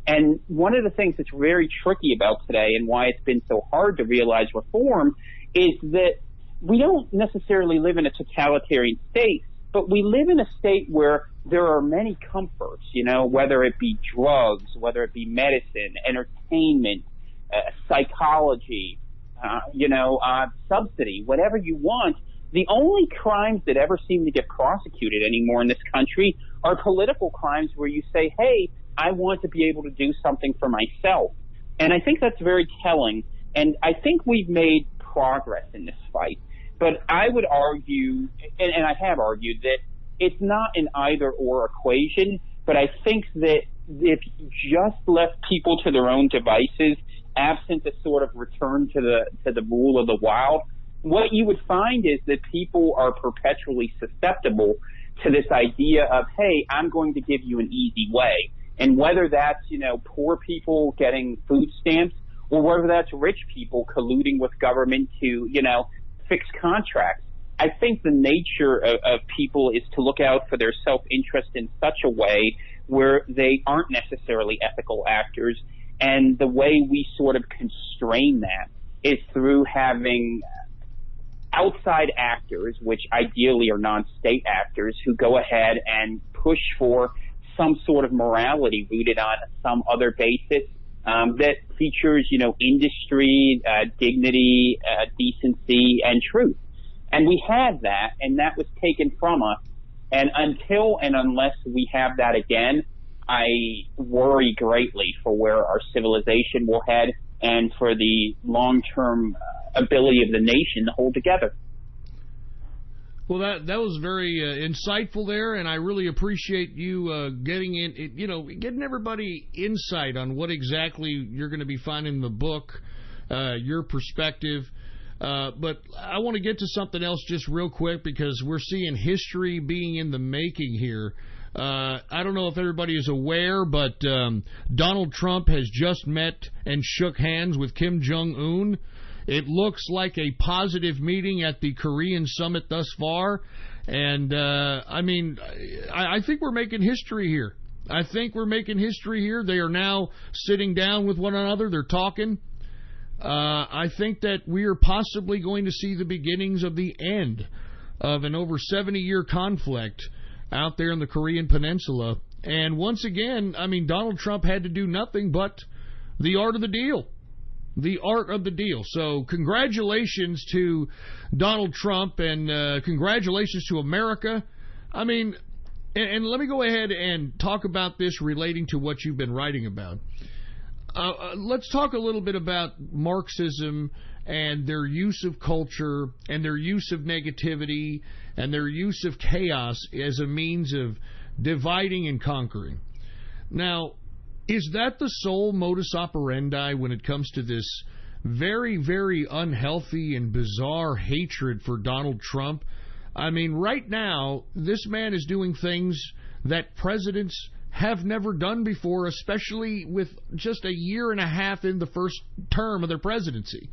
And one of the things that's very tricky about today and why it's been so hard to realize reform is that we don't necessarily live in a totalitarian state, but we live in a state where there are many comforts, you know, whether it be drugs, whether it be medicine, entertainment, psychology, subsidy, whatever you want. The only crimes that ever seem to get prosecuted anymore in this country are political crimes where you say, hey, I want to be able to do something for myself. And I think that's very telling. And I think we've made progress in this fight. But I would argue, and I have argued, that it's not an either-or equation, but I think that if you just left people to their own devices, absent a sort of return to the rule of the wild, what you would find is that people are perpetually susceptible to this idea of, hey, I'm going to give you an easy way. And whether that's, poor people getting food stamps, or whether that's rich people colluding with government to, fix contracts, I think the nature of people is to look out for their self-interest in such a way where they aren't necessarily ethical actors. And the way we sort of constrain that is through having outside actors, which ideally are non-state actors, who go ahead and push for some sort of morality rooted on some other basis that features, industry, dignity, decency, and truth. And we had that, and that was taken from us. And until and unless we have that again, I worry greatly for where our civilization will head and for the long-term ability of the nation to hold together. Well, that was very insightful there, and I really appreciate you getting everybody insight on what exactly you're going to be finding in the book, your perspective. But I want to get to something else just real quick, because we're seeing history being in the making here. I don't know if everybody is aware, but Donald Trump has just met and shook hands with Kim Jong-un. It looks like a positive meeting at the Korean summit thus far. And, I think we're making history here. They are now sitting down with one another. They're talking. I think that we are possibly going to see the beginnings of the end of an over 70-year conflict out there in the Korean Peninsula. And once again, Donald Trump had to do nothing but the art of the deal. the art of the deal. So congratulations to Donald Trump, and congratulations to America. I mean, and let me go ahead and talk about this relating to what you've been writing about. Let's talk a little bit about Marxism and their use of culture and their use of negativity and their use of chaos as a means of dividing and conquering. Now, is that the sole modus operandi when it comes to this very, very unhealthy and bizarre hatred for Donald Trump? I mean, right now, this man is doing things that presidents have never done before, especially with just a year and a half in the first term of their presidency.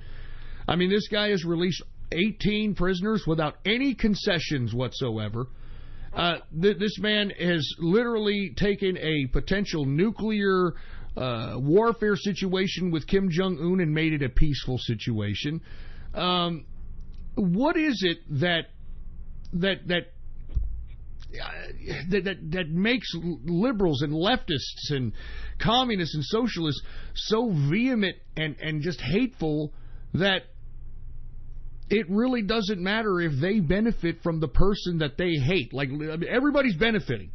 I mean, this guy has released 18 prisoners without any concessions whatsoever. This man has literally taken a potential nuclear warfare situation with Kim Jong-un and made it a peaceful situation. What is it that makes liberals and leftists and communists and socialists so vehement and just hateful that it really doesn't matter if they benefit from the person that they hate? Like, everybody's benefiting.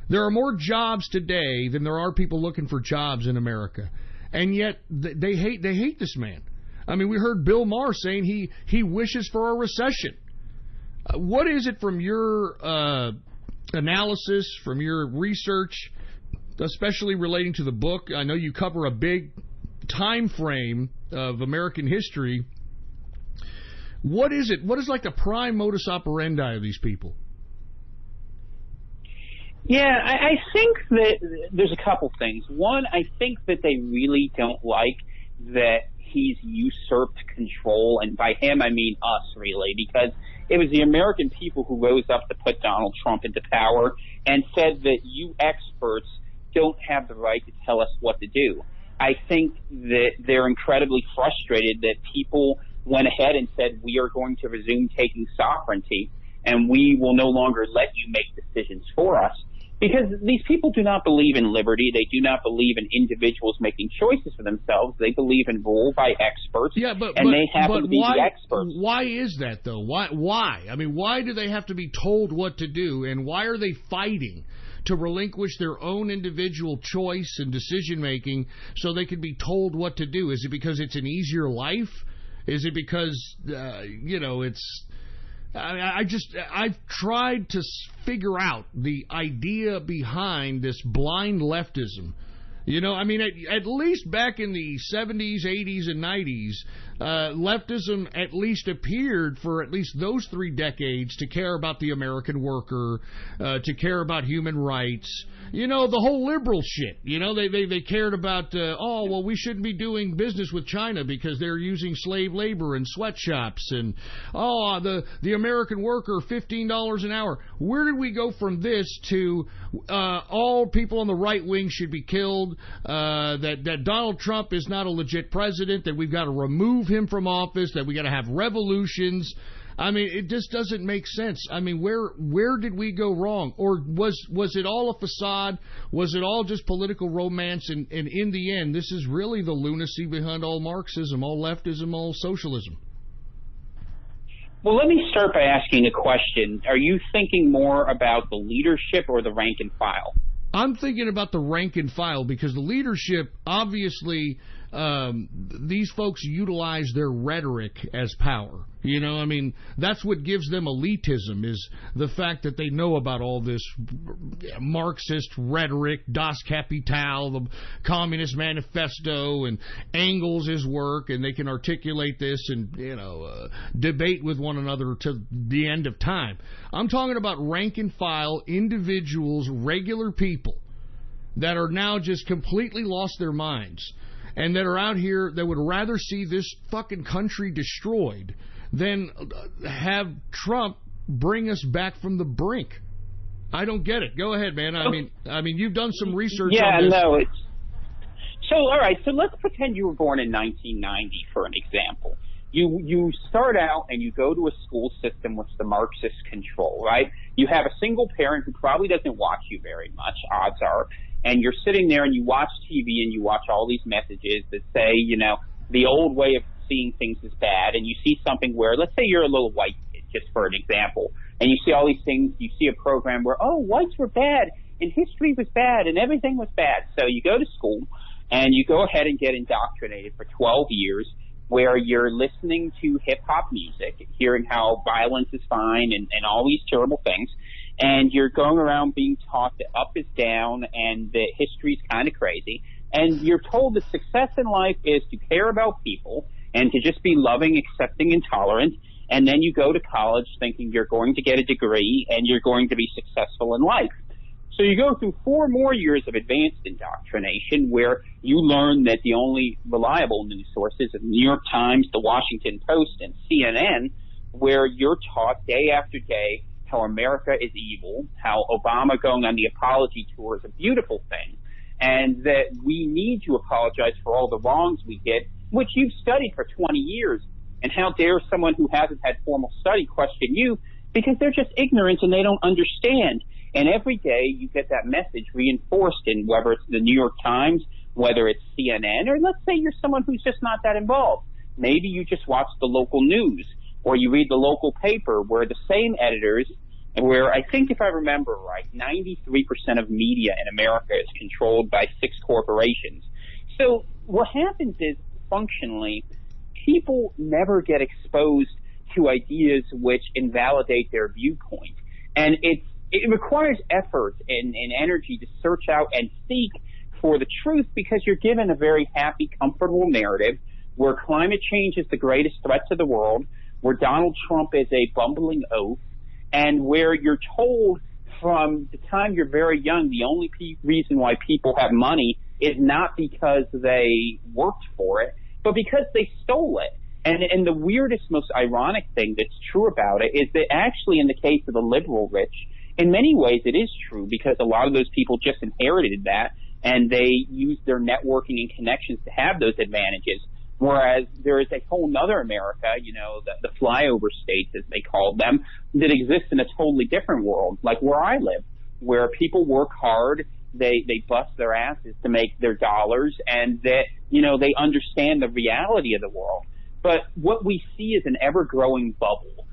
There are more jobs today than there are people looking for jobs in America, and yet they hate this man. I mean, we heard Bill Maher saying he wishes for a recession. What is it from your analysis, from your research, especially relating to the book? I know you cover a big time frame of American history. What is it? What is like the prime modus operandi of these people? Yeah, I think that there's a couple things. One, I think that they really don't like that he's usurped control, and by him I mean us, really, because it was the American people who rose up to put Donald Trump into power and said that you experts don't have the right to tell us what to do. I think that they're incredibly frustrated that people went ahead and said, we are going to resume taking sovereignty, and we will no longer let you make decisions for us. Because these people do not believe in liberty. They do not believe in individuals making choices for themselves. They believe in rule by experts, they happen to be the experts. Why is that, though? Why? I mean, why do they have to be told what to do, and why are they fighting to relinquish their own individual choice and decision-making so they can be told what to do? Is it because it's an easier life? Is it because, it's... I've tried to figure out the idea behind this blind leftism. At least back in the 70s, 80s, and 90s, leftism at least appeared for at least those 3 decades to care about the American worker, to care about human rights. The whole liberal shit. They cared about, we shouldn't be doing business with China because they're using slave labor in sweatshops, and, the American worker, $15 an hour. Where did we go from this to all people on the right wing should be killed, that Donald Trump is not a legit president, that we've got to remove him from office, that we got to have revolutions? I mean, it just doesn't make sense. I mean, where did we go wrong? Or was it all a facade? Was it all just political romance? And in the end, this is really the lunacy behind all Marxism, all leftism, all socialism. Well, let me start by asking a question. Are you thinking more about the leadership or the rank and file? I'm thinking about the rank and file, because the leadership, obviously, these folks utilize their rhetoric as power. That's what gives them elitism, is the fact that they know about all this Marxist rhetoric, Das Kapital, the Communist Manifesto, and Engels' work, and they can articulate this and, debate with one another to the end of time. I'm talking about rank and file individuals, regular people that are now just completely lost their minds, and that are out here that would rather see this fucking country destroyed than have Trump bring us back from the brink. I don't get it. Go ahead, man. I mean, you've done some research on this. So, all right, so let's pretend you were born in 1990 for an example. You start out and you go to a school system which the Marxists control, right? You have a single parent who probably doesn't watch you very much, odds are, and you're sitting there and you watch TV and you watch all these messages that say, the old way of seeing things as bad, and you see something where, let's say you're a little white kid, just for an example, and you see all these things, you see a program where, oh, whites were bad, and history was bad, and everything was bad. So you go to school, and you go ahead and get indoctrinated for 12 years, where you're listening to hip-hop music, hearing how violence is fine and all these terrible things, and you're going around being taught that up is down and that history's kind of crazy, and you're told that success in life is to care about people and to just be loving, accepting, and tolerant, and then you go to college thinking you're going to get a degree and you're going to be successful in life. So you go through 4 more years of advanced indoctrination where you learn that the only reliable news sources are the New York Times, the Washington Post, and CNN, where you're taught day after day how America is evil, how Obama going on the apology tour is a beautiful thing, and that we need to apologize for all the wrongs we did, which you've studied for 20 years. And how dare someone who hasn't had formal study question you, because they're just ignorant and they don't understand. And every day you get that message reinforced in whether it's the New York Times, whether it's CNN, or let's say you're someone who's just not that involved. Maybe you just watch the local news, or you read the local paper where the same editors, where I think if I remember right, 93% of media in America is controlled by 6 corporations. So what happens is, functionally, people never get exposed to ideas which invalidate their viewpoint. And it requires effort and energy to search out and seek for the truth, because you're given a very happy, comfortable narrative where climate change is the greatest threat to the world, where Donald Trump is a bumbling oaf, and where you're told from the time you're very young the only reason why people have money is not because they worked for it, but because they stole it. And the weirdest, most ironic thing that's true about it is that actually in the case of the liberal rich, in many ways it is true, because a lot of those people just inherited that and they used their networking and connections to have those advantages. Whereas there is a whole nother America, you know, the flyover states, as they called them, that exists in a totally different world, like where I live, where people work hard, they bust their asses to make their dollars, and that, you know, they understand the reality of the world. But what we see is an ever-growing bubble,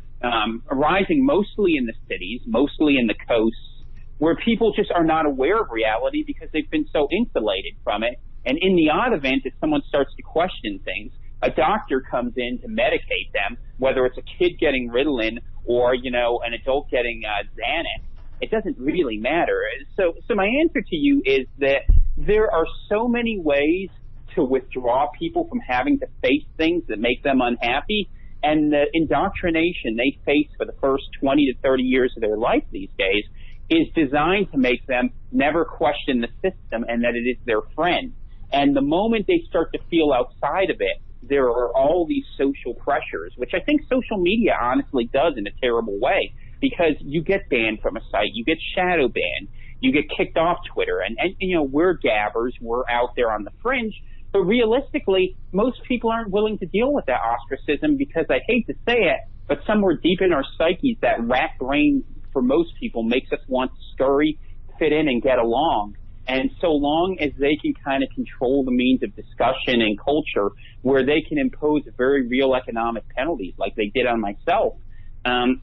arising mostly in the cities, mostly in the coasts, where people just are not aware of reality because they've been so insulated from it. And in the odd event, if someone starts to question things, a doctor comes in to medicate them, whether it's a kid getting Ritalin or, you know, an adult getting Xanax. It doesn't really matter. So my answer to you is that there are so many ways to withdraw people from having to face things that make them unhappy, and the indoctrination they face for the first 20 to 30 years of their life these days is designed to make them never question the system and that it is their friend. And the moment they start to feel outside of it, there are all these social pressures, which I think social media honestly does in a terrible way, because you get banned from a site, you get shadow banned, you get kicked off Twitter, and you know, we're gabbers, we're out there on the fringe, but realistically, most people aren't willing to deal with that ostracism, because I hate to say it, but somewhere deep in our psyches, that rat brain for most people makes us want to scurry, fit in, and get along. And so long as they can kind of control the means of discussion and culture, where they can impose very real economic penalties like they did on myself,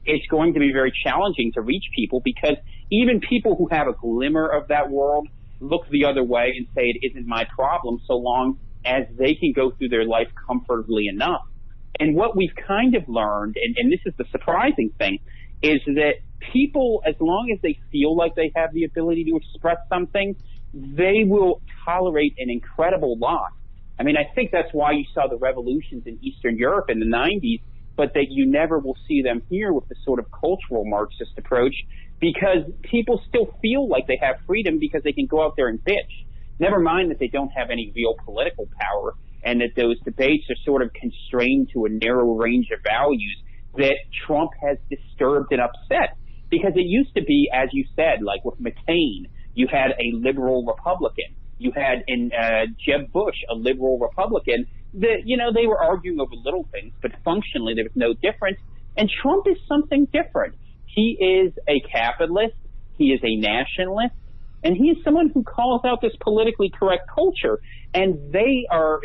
it's going to be very challenging to reach people, because even people who have a glimmer of that world look the other way and say it isn't my problem, so long as they can go through their life comfortably enough. And what we've kind of learned, and this is the surprising thing, is that people, as long as they feel like they have the ability to express something, they will tolerate an incredible lot. I mean, I think that's why you saw the revolutions in Eastern Europe in the 90s, but that you never will see them here with the sort of cultural Marxist approach, because people still feel like they have freedom because they can go out there and bitch. Never mind that they don't have any real political power, and that those debates are sort of constrained to a narrow range of values that Trump has disturbed and upset. Because it used to be, as you said, like with McCain, you had a liberal Republican. You had in Jeb Bush, a liberal Republican. That, you know, they were arguing over little things, but functionally there was no difference. And Trump is something different. He is a capitalist. He is a nationalist. And he is someone who calls out this politically correct culture. And they are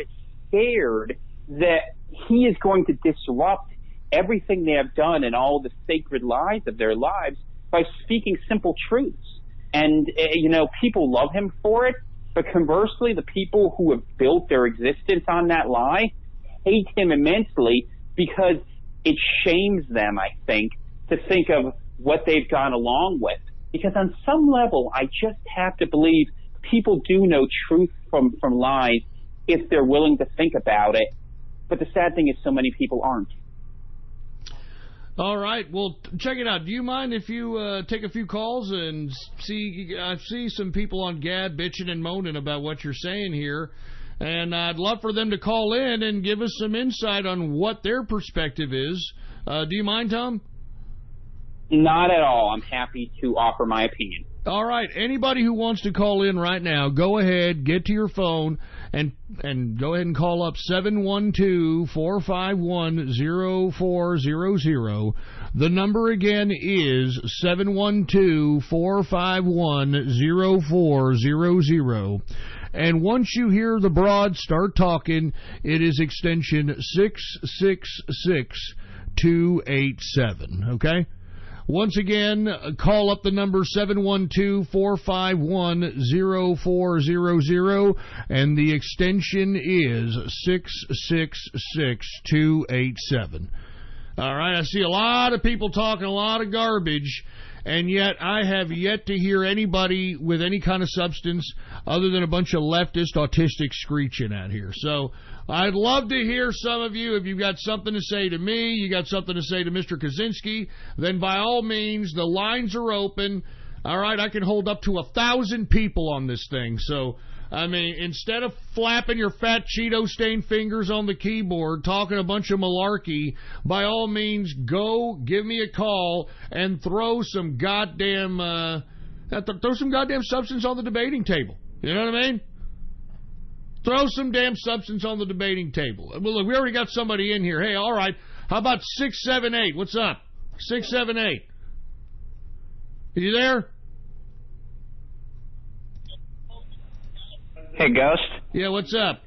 scared that he is going to disrupt everything they have done and all the sacred lies of their lives by speaking simple truths. And, people love him for it, but conversely, the people who have built their existence on that lie hate him immensely because it shames them, I think, to think of what they've gone along with. Because on some level, I just have to believe people do know truth from lies if they're willing to think about it. But the sad thing is so many people aren't. All right. Well, check it out. Do you mind if you take a few calls and I see some people on Gad bitching and moaning about what you're saying here, and I'd love for them to call in and give us some insight on what their perspective is. Do you mind, Tom? Not at all. I'm happy to offer my opinion. All right. Anybody who wants to call in right now, go ahead, get to your phone, and go ahead and call up 712-451-0400. The number again is 712-451-0400. And once you hear the broad start talking, it is extension 666287. Okay? Once again, call up the number 712-451-0400, and the extension is 666287. All right, I see a lot of people talking a lot of garbage, and yet I have yet to hear anybody with any kind of substance other than a bunch of leftist autistic screeching out here. So I'd love to hear some of you. If you've got something to say to me, you got something to say to Mr. Kaczynski, then by all means, the lines are open. All right, I can hold up to 1,000 people on this thing. So, I mean, instead of flapping your fat Cheeto-stained fingers on the keyboard, talking a bunch of malarkey, by all means, go give me a call and throw some goddamn substance on the debating table. You know what I mean? Throw some damn substance on the debating table. Well, look, we already got somebody in here. Hey, all right. How about 678? What's up? 678. Are you there? Hey, Ghost. Yeah, what's up?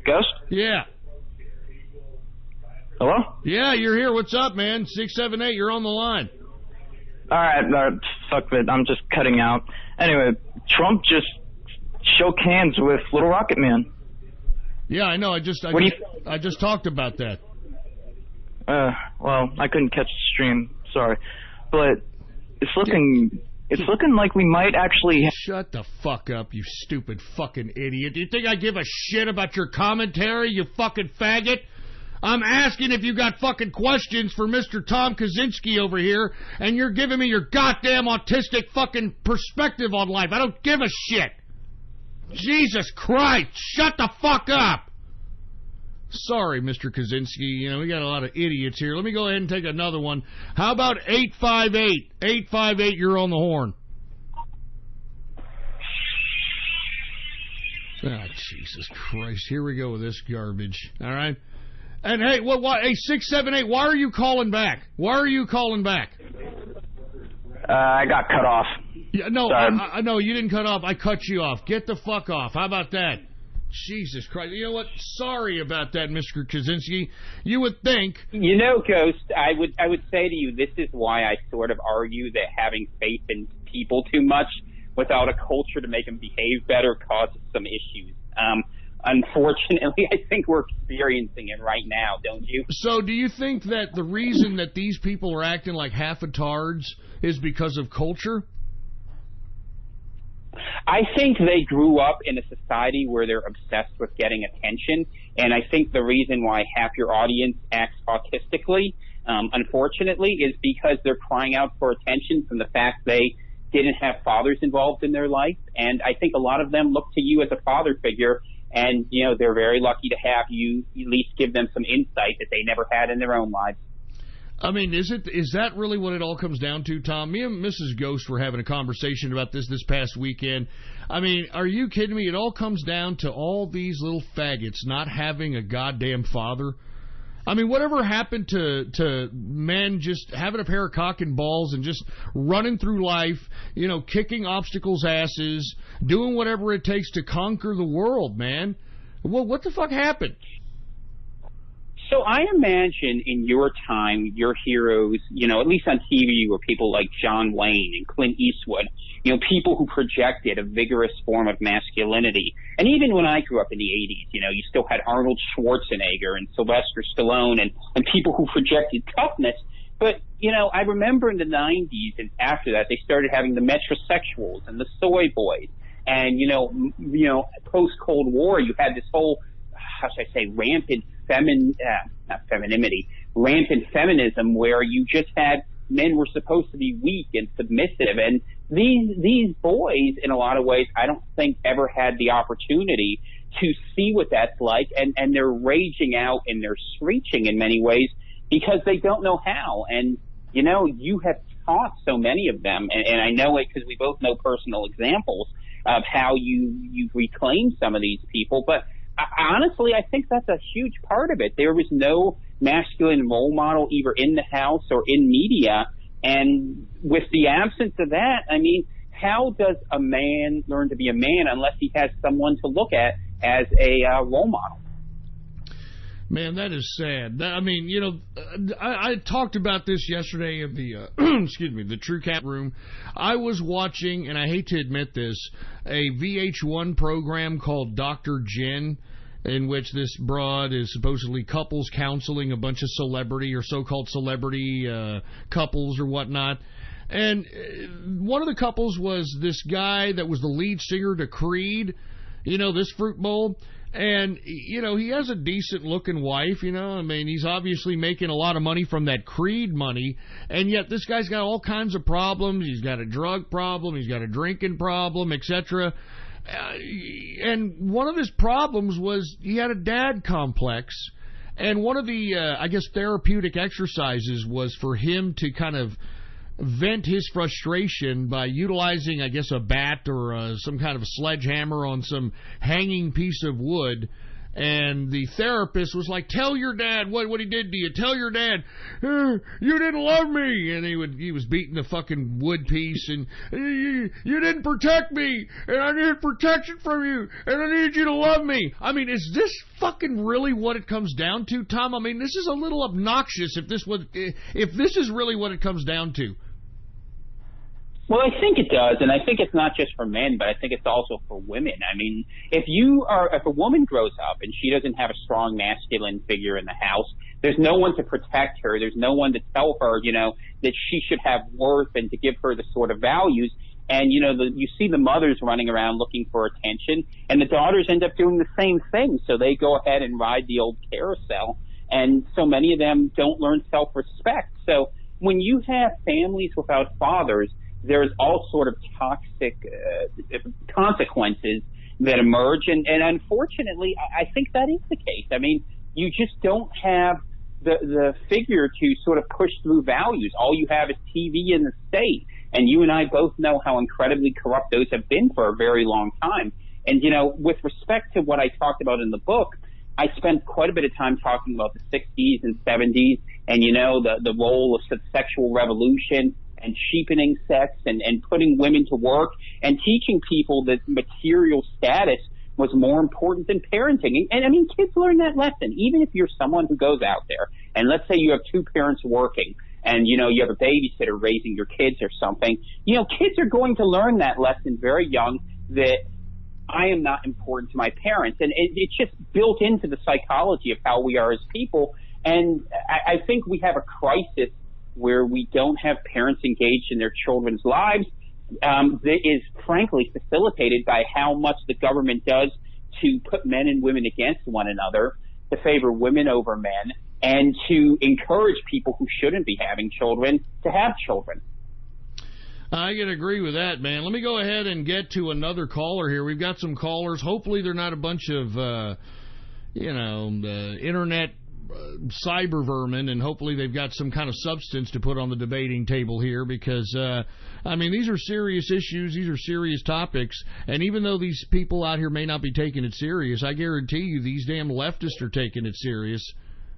Ghost? Yeah. Hello? Yeah, you're here. What's up, man? 678, you're on the line. All right, fuck it. I'm just cutting out. Anyway, Trump just shook hands with Little Rocket Man. Yeah, I know. I just talked about that. Well, I couldn't catch the stream. Sorry, but it's looking like we might actually. Shut the fuck up, you stupid fucking idiot! Do you think I give a shit about your commentary, you fucking faggot? I'm asking if you got fucking questions for Mr. Tom Kaczynski over here, and you're giving me your goddamn autistic fucking perspective on life. I don't give a shit. Jesus Christ, shut the fuck up. Sorry, Mr. Kaczynski. You know, we got a lot of idiots here. Let me go ahead and take another one. How about 858? 858, you're on the horn. Oh, Jesus Christ. Here we go with this garbage. All right? And hey, hey, 678, why are you calling back? Why are you calling back? I got cut off. Yeah, no, I know you didn't cut off. I cut you off. Get the fuck off. How about that? Jesus Christ. You know what? Sorry about that, Mr. Kaczynski. You would think... You know, Ghost, I would say to you, this is why I sort of argue that having faith in people too much without a culture to make them behave better causes some issues. Unfortunately, I think we're experiencing it right now, don't you? So do you think that the reason that these people are acting like half-a-tards is because of culture? I think they grew up in a society where they're obsessed with getting attention, and I think the reason why half your audience acts autistically, unfortunately, is because they're crying out for attention from the fact they didn't have fathers involved in their life, and I think a lot of them look to you as a father figure, and, you know, they're very lucky to have you at least give them some insight that they never had in their own lives. I mean, is that really what it all comes down to, Tom? Me and Mrs. Ghost were having a conversation about this past weekend. I mean, are you kidding me? It all comes down to all these little faggots not having a goddamn father. I mean, whatever happened to men just having a pair of cock and balls and just running through life, you know, kicking obstacles' asses, doing whatever it takes to conquer the world, man? Well, what the fuck happened? So I imagine in your time, your heroes, at least on TV, were people like John Wayne and Clint Eastwood, people who projected a vigorous form of masculinity. And even when I grew up in the 80s, you still had Arnold Schwarzenegger and Sylvester Stallone and people who projected toughness. But, I remember in the 90s and after that, they started having the metrosexuals and the soy boys. And, post-Cold War, you had this whole, how should I say, rampant rampant feminism, where you just had men were supposed to be weak and submissive. And these boys, in a lot of ways, I don't think ever had the opportunity to see what that's like. And they're raging out and they're screeching in many ways because they don't know how. And, you have taught so many of them. And I know it because we both know personal examples of how you've reclaimed some of these people. But honestly, I think that's a huge part of it. There was no masculine role model either in the house or in media. And with the absence of that, I mean, how does a man learn to be a man unless he has someone to look at as a role model? Man, that is sad. I mean, I talked about this yesterday in the, the True Cat Room. I was watching, and I hate to admit this, a VH1 program called Dr. Jen, in which this broad is supposedly couples counseling a bunch of celebrity or so-called celebrity couples or whatnot. And one of the couples was this guy that was the lead singer to Creed, this fruit bowl. And, he has a decent-looking wife, I mean, he's obviously making a lot of money from that Creed money, and yet this guy's got all kinds of problems. He's got a drug problem, he's got a drinking problem, etc. And one of his problems was he had a dad complex, and one of the, therapeutic exercises was for him to kind of vent his frustration by utilizing, a bat or some kind of a sledgehammer on some hanging piece of wood. And the therapist was like, tell your dad what he did to you. Tell your dad, you didn't love me. And he was beating the fucking wood piece, and you didn't protect me, and I needed protection from you, and I need you to love me. I mean, is this fucking really what it comes down to, Tom? I mean, this is a little obnoxious if this is really what it comes down to. Well, I think it does, and I think it's not just for men, but I think it's also for women. I mean, if a woman grows up and she doesn't have a strong masculine figure in the house, there's no one to protect her. There's no one to tell her, that she should have worth and to give her the sort of values. And, you see the mothers running around looking for attention, and the daughters end up doing the same thing. So they go ahead and ride the old carousel, and so many of them don't learn self-respect. So when you have families without fathers, there's all sort of toxic consequences that emerge. And unfortunately, I think that is the case. I mean, you just don't have the figure to sort of push through values. All you have is TV and the state. And you and I both know how incredibly corrupt those have been for a very long time. And, with respect to what I talked about in the book, I spent quite a bit of time talking about the 60s and 70s and, the role of the sexual revolution and cheapening sex and putting women to work and teaching people that material status was more important than parenting. And I mean, kids learn that lesson, even if you're someone who goes out there and let's say you have two parents working and, you have a babysitter raising your kids or something, kids are going to learn that lesson very young that I am not important to my parents. And it's just built into the psychology of how we are as people. And I think we have a crisis where we don't have parents engaged in their children's lives, that is frankly facilitated by how much the government does to put men and women against one another, to favor women over men, and to encourage people who shouldn't be having children to have children. I can agree with that, man. Let me go ahead and get to another caller here. We've got some callers. Hopefully they're not a bunch of, internet cyber vermin, and hopefully they've got some kind of substance to put on the debating table here because, these are serious issues. These are serious topics. And even though these people out here may not be taking it serious, I guarantee you these damn leftists are taking it serious.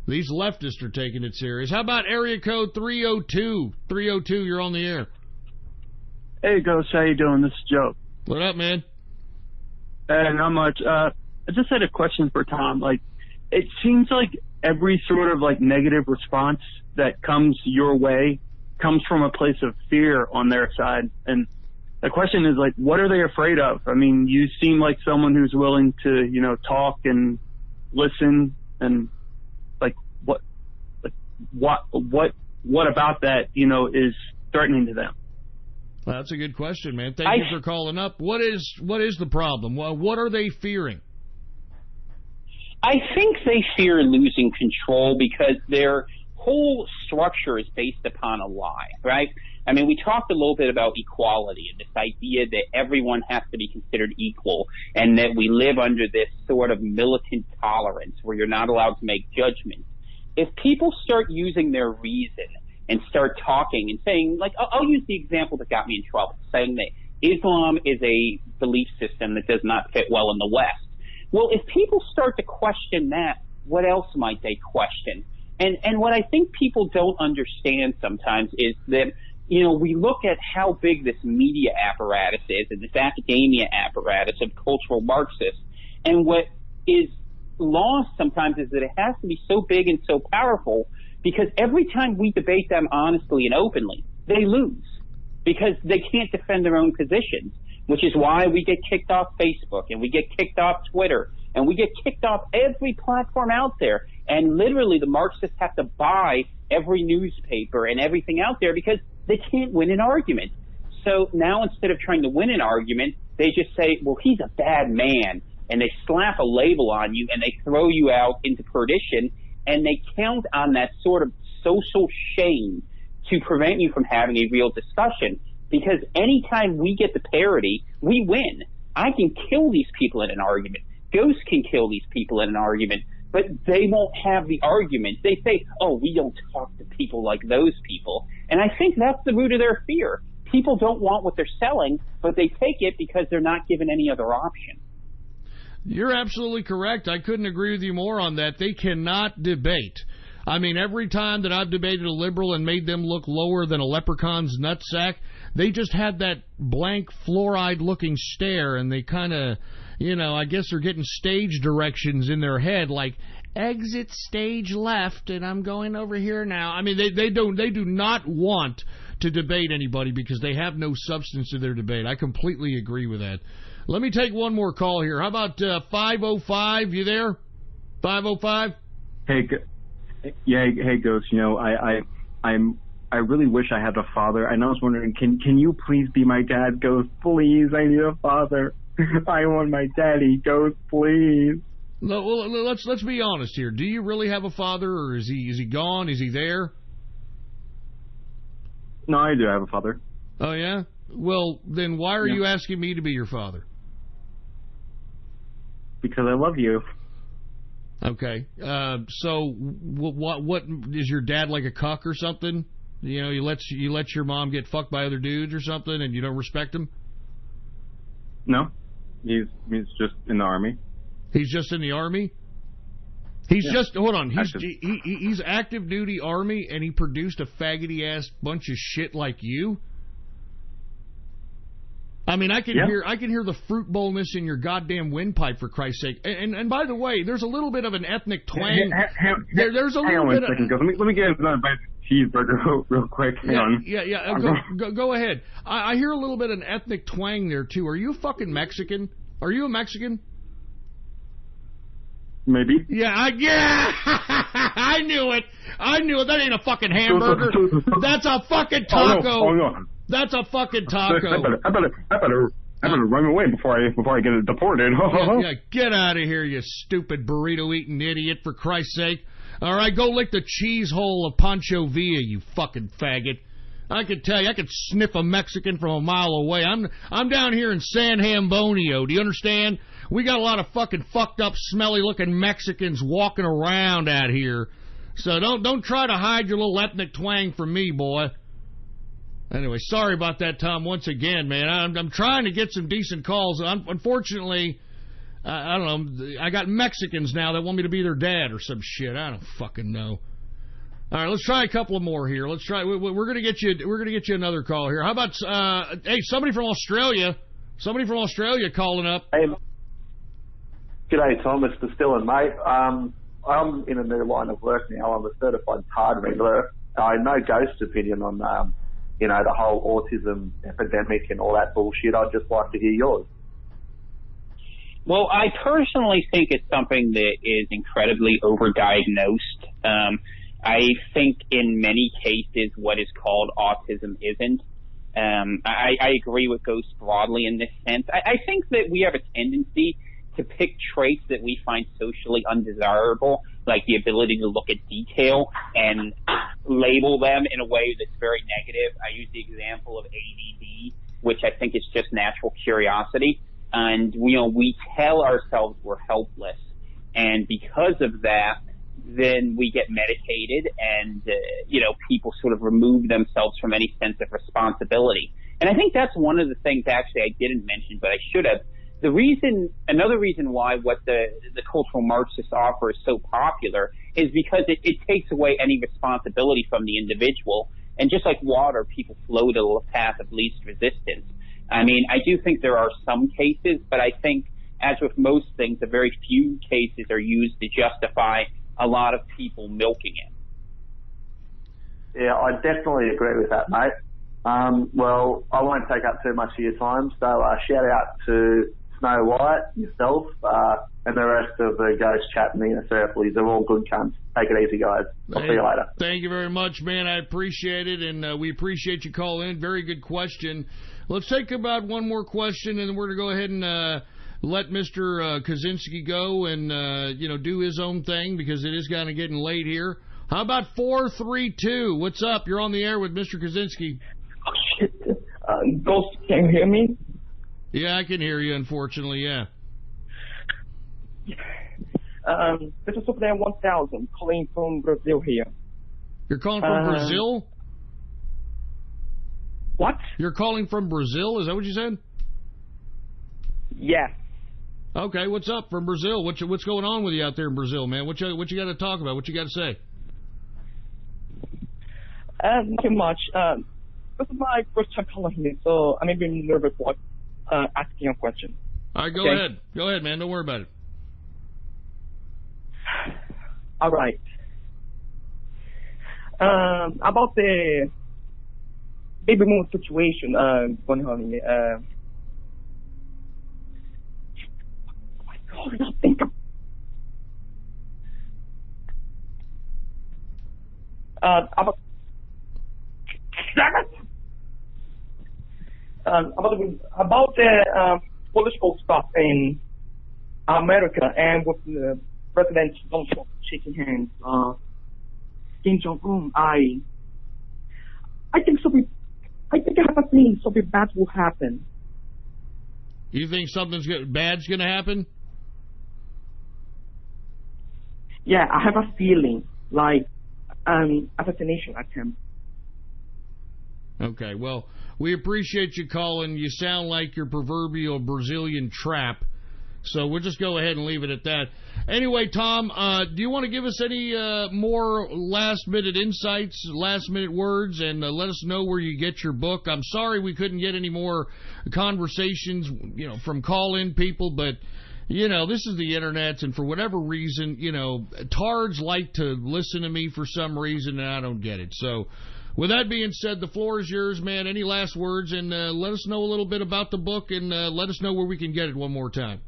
These leftists are taking it serious. How about area code 302? 302, you're on the air. Hey, Ghost, how you doing? This is Joe. What up, man? Not much. I just had a question for Tom. Like, it seems like every sort of like negative response that comes your way comes from a place of fear on their side. And the question is, like, what are they afraid of? I mean, you seem like someone who's willing to, you know, talk and listen, and what about that, you know, is threatening to them? Well, that's a good question, man. Thank you for calling up. What is the problem? Well, what are they fearing? I think they fear losing control because their whole structure is based upon a lie, right? I mean, we talked a little bit about equality and this idea that everyone has to be considered equal and that we live under this sort of militant tolerance where you're not allowed to make judgments. If people start using their reason and start talking and saying, like, I'll use the example that got me in trouble, saying that Islam is a belief system that does not fit well in the West. Well, if people start to question that, what else might they question? And what I think people don't understand sometimes is that, you know, we look at how big this media apparatus is and this academia apparatus of cultural Marxists, and what is lost sometimes is that it has to be so big and so powerful because every time we debate them honestly and openly, they lose because they can't defend their own positions, which is why we get kicked off Facebook and we get kicked off Twitter and we get kicked off every platform out there. And literally the Marxists have to buy every newspaper and everything out there because they can't win an argument. So now instead of trying to win an argument, they just say, well, he's a bad man. And they slap a label on you and they throw you out into perdition, and they count on that sort of social shame to prevent you from having a real discussion. Because anytime we get the parity, we win. I can kill these people in an argument. Ghost can kill these people in an argument, but they won't have the argument. They say, oh, we don't talk to people like those people. And I think that's the root of their fear. People don't want what they're selling, but they take it because they're not given any other option. You're absolutely correct. I couldn't agree with you more on that. They cannot debate. I mean, every time that I've debated a liberal and made them look lower than a leprechaun's nutsack, they just had that blank, fluoride-looking stare, and they kind of, you know, I guess they're getting stage directions in their head, like, exit stage left, and I'm going over here now. I mean, they do not want to debate anybody because they have no substance to their debate. I completely agree with that. Let me take one more call here. How about 505? You there? 505? Hey, hey, Ghost. You know, I really wish I had a father, and I was wondering, can you please be my dad, Ghost? Please, I need a father. I want my daddy, Ghost. Please. No, well, let's be honest here. Do you really have a father, or is he gone? Is he there? No, I do have a father. Oh yeah. Well, then why are you asking me to be your father? Because I love you. Okay. So what is your dad like a cuck or something? You know, you let your mom get fucked by other dudes or something, and you don't respect him? No, he's just in the army. He's just in the army. He's just hold on. He's active duty army, and he produced a faggoty ass bunch of shit like you. I mean, I can hear the fruit bowlness in your goddamn windpipe, for Christ's sake. And by the way, there's a little bit of an ethnic twang. There's a little bit. Hang on 1 second. Let me get another bite of cheeseburger real quick. Hang on. Yeah. Go ahead. I hear a little bit of an ethnic twang there too. Are you fucking Mexican? Are you a Mexican? Maybe. Yeah. I knew it. That ain't a fucking hamburger. That's a fucking taco. Oh no. That's a fucking taco. I better run away before I get deported. Yeah, get out of here, you stupid burrito-eating idiot, for Christ's sake. All right, go lick the cheese hole of Pancho Villa, you fucking faggot. I could tell you, I could sniff a Mexican from a mile away. I'm down here in San Hambonio, do you understand? We got a lot of fucking fucked up, smelly-looking Mexicans walking around out here. So don't try to hide your little ethnic twang from me, boy. Anyway, sorry about that, Tom, once again, man. I'm trying to get some decent calls. Unfortunately, I don't know, I got Mexicans now that want me to be their dad or some shit. I don't fucking know. All right, let's try a couple of more here. Let's try. We're gonna get you another call here. How about hey, somebody from Australia? Somebody from Australia calling up. Hey, g'day, Tom. It's Distillin', mate. I'm in a new line of work now. I'm a certified pardon reader. I know Ghost's opinion on, the whole autism epidemic and all that bullshit. I'd just like to hear yours. Well, I personally think it's something that is incredibly overdiagnosed. I think in many cases what is called autism isn't. I agree with Ghost broadly in this sense. I think that we have a tendency to pick traits that we find socially undesirable, like the ability to look at detail and label them in a way that's very negative. I use the example of ADD, which I think is just natural curiosity. And, we tell ourselves we're helpless. And because of that, then we get medicated and, people sort of remove themselves from any sense of responsibility. And I think that's one of the things actually I didn't mention, but I should have. Another reason why what the cultural Marxist offer is so popular is because it takes away any responsibility from the individual. And just like water, people flow to the path of least resistance. I mean, I do think there are some cases, but I think, as with most things, a very few cases are used to justify a lot of people milking it. Yeah, I definitely agree with that, mate. Well, I won't take up too much of your time, so shout out to Snow White, yourself, and the rest of the Ghost chat and the Inner Circle. They're all good cunts. Take it easy, guys. I'll see you later. Thank you very much, man. I appreciate it, and we appreciate you calling in. Very good question. Let's take about one more question, and then we're going to go ahead and let Mr. Kaczynski go and, do his own thing because it is kind of getting late here. How about 432? What's up? You're on the air with Mr. Kaczynski. Oh, shit. Ghost, can you hear me? Yeah, I can hear you, unfortunately, yeah. This is Superman 1000, calling from Brazil here. You're calling from Brazil? What? You're calling from Brazil? Is that what you said? Yeah. Okay, what's up from Brazil? What's going on with you out there in Brazil, man? What you got to talk about? What you got to say? Not too much. This is my first time calling here, so I'm a bit nervous about asking a question. All right, go ahead. Go ahead, man. Don't worry about it. All right. About the baby moon situation going on here. About the political stuff in America and with President Donald Trump shaking hands, Kim Jong-un, I think I have a feeling something bad will happen. You think bad's going to happen? Yeah, I have a feeling like assassination attempt. Okay, well, we appreciate you calling. You sound like your proverbial Brazilian trap. So we'll just go ahead and leave it at that. Anyway, Tom, do you want to give us any more last-minute insights, last-minute words, and let us know where you get your book? I'm sorry we couldn't get any more conversations, from call-in people, but, this is the Internet, and for whatever reason, tards like to listen to me for some reason, and I don't get it. So with that being said, the floor is yours, man. Any last words? And let us know a little bit about the book, and let us know where we can get it one more time.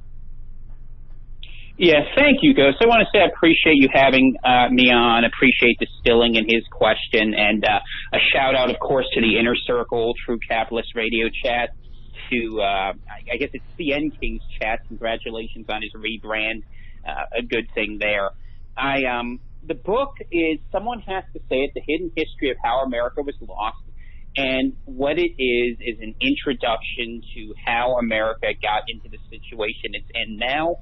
Yeah, thank you, Ghost. I want to say I appreciate you having me on. Appreciate Distilling and his question. And a shout-out, of course, to the Inner Circle, True Capitalist Radio Chat, to, I guess it's CN King's Chat. Congratulations on his rebrand. A good thing there. The book is, someone has to say it, The Hidden History of How America Was Lost. And what it is an introduction to how America got into the situation it's in now.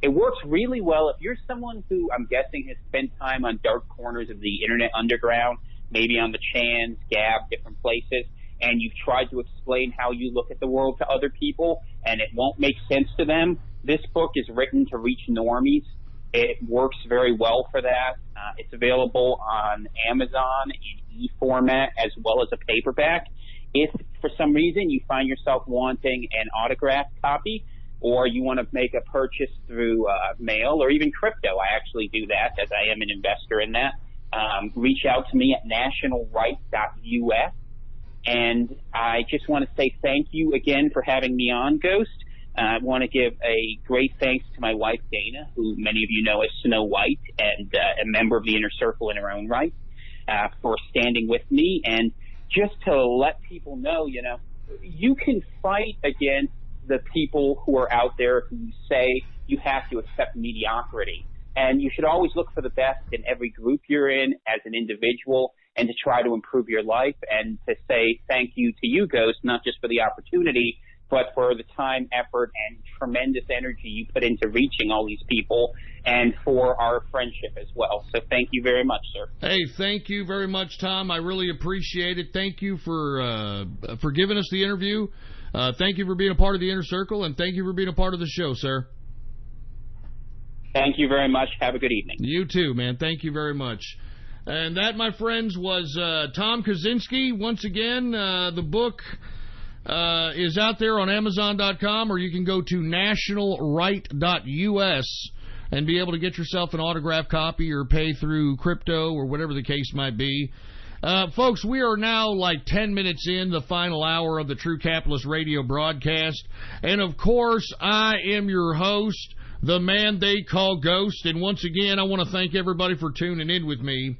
It works really well if you're someone who, I'm guessing, has spent time on dark corners of the Internet underground, maybe on the Chans, Gab, different places, and you've tried to explain how you look at the world to other people, and it won't make sense to them. This book is written to reach normies. It works very well for that. It's available on Amazon in e-format as well as a paperback. If, for some reason, you find yourself wanting an autographed copy, or you want to make a purchase through mail or even crypto, I actually do that as I am an investor in that. Reach out to me at nationalright.us. And I just want to say thank you again for having me on, Ghost. I want to give a great thanks to my wife, Dana, who many of you know as Snow White and a member of the Inner Circle in her own right, for standing with me. And just to let people know, you know, you can fight against the people who are out there who say you have to accept mediocrity. And you should always look for the best in every group you're in as an individual and to try to improve your life and to say thank you to you, Ghost, not just for the opportunity, but for the time, effort, and tremendous energy you put into reaching all these people and for our friendship as well. So thank you very much, sir. Hey, thank you very much, Tom. I really appreciate it. Thank you for giving us the interview. Thank you for being a part of the Inner Circle, and thank you for being a part of the show, sir. Thank you very much. Have a good evening. You too, man. Thank you very much. And that, my friends, was Tom Kaczynski. Once again, the book is out there on Amazon.com, or you can go to nationalright.us and be able to get yourself an autographed copy or pay through crypto or whatever the case might be. Folks, we are now like 10 minutes in the final hour of the True Capitalist Radio broadcast. And, of course, I am your host, the man they call Ghost. And once again, I want to thank everybody for tuning in with me.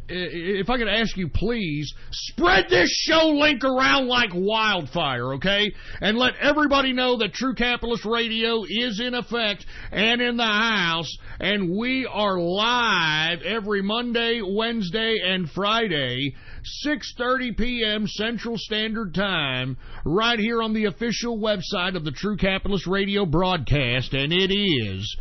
If I could ask you, please, spread this show link around like wildfire, okay? And let everybody know that True Capitalist Radio is in effect and in the house, and we are live every Monday, Wednesday, and Friday, 6:30 p.m. Central Standard Time, right here on the official website of the True Capitalist Radio broadcast, and it is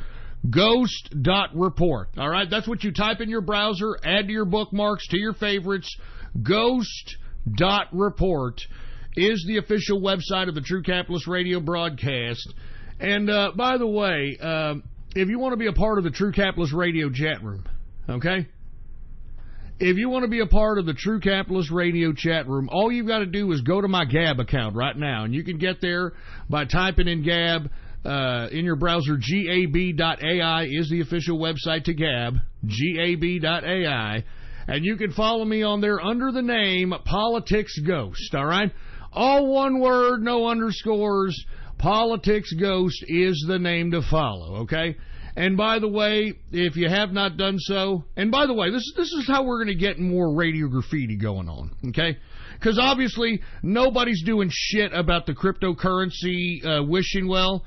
ghost.report. All right, that's what you type in your browser, add to your bookmarks, to your favorites. Ghost.report is the official website of the True Capitalist Radio broadcast. And by the way, if you want to be a part of the True Capitalist Radio chat room, okay? If you want to be a part of the True Capitalist Radio chat room, all you've got to do is go to my Gab account right now, and you can get there by typing in Gab. In your browser, gab.ai is the official website to Gab, gab.ai, and you can follow me on there under the name Politics Ghost, all right? All one word, no underscores. Politics Ghost is the name to follow, okay? And by the way, if you have not done so, and by the way, this is how we're going to get more radio graffiti going on, okay? Because obviously, nobody's doing shit about the cryptocurrency wishing well.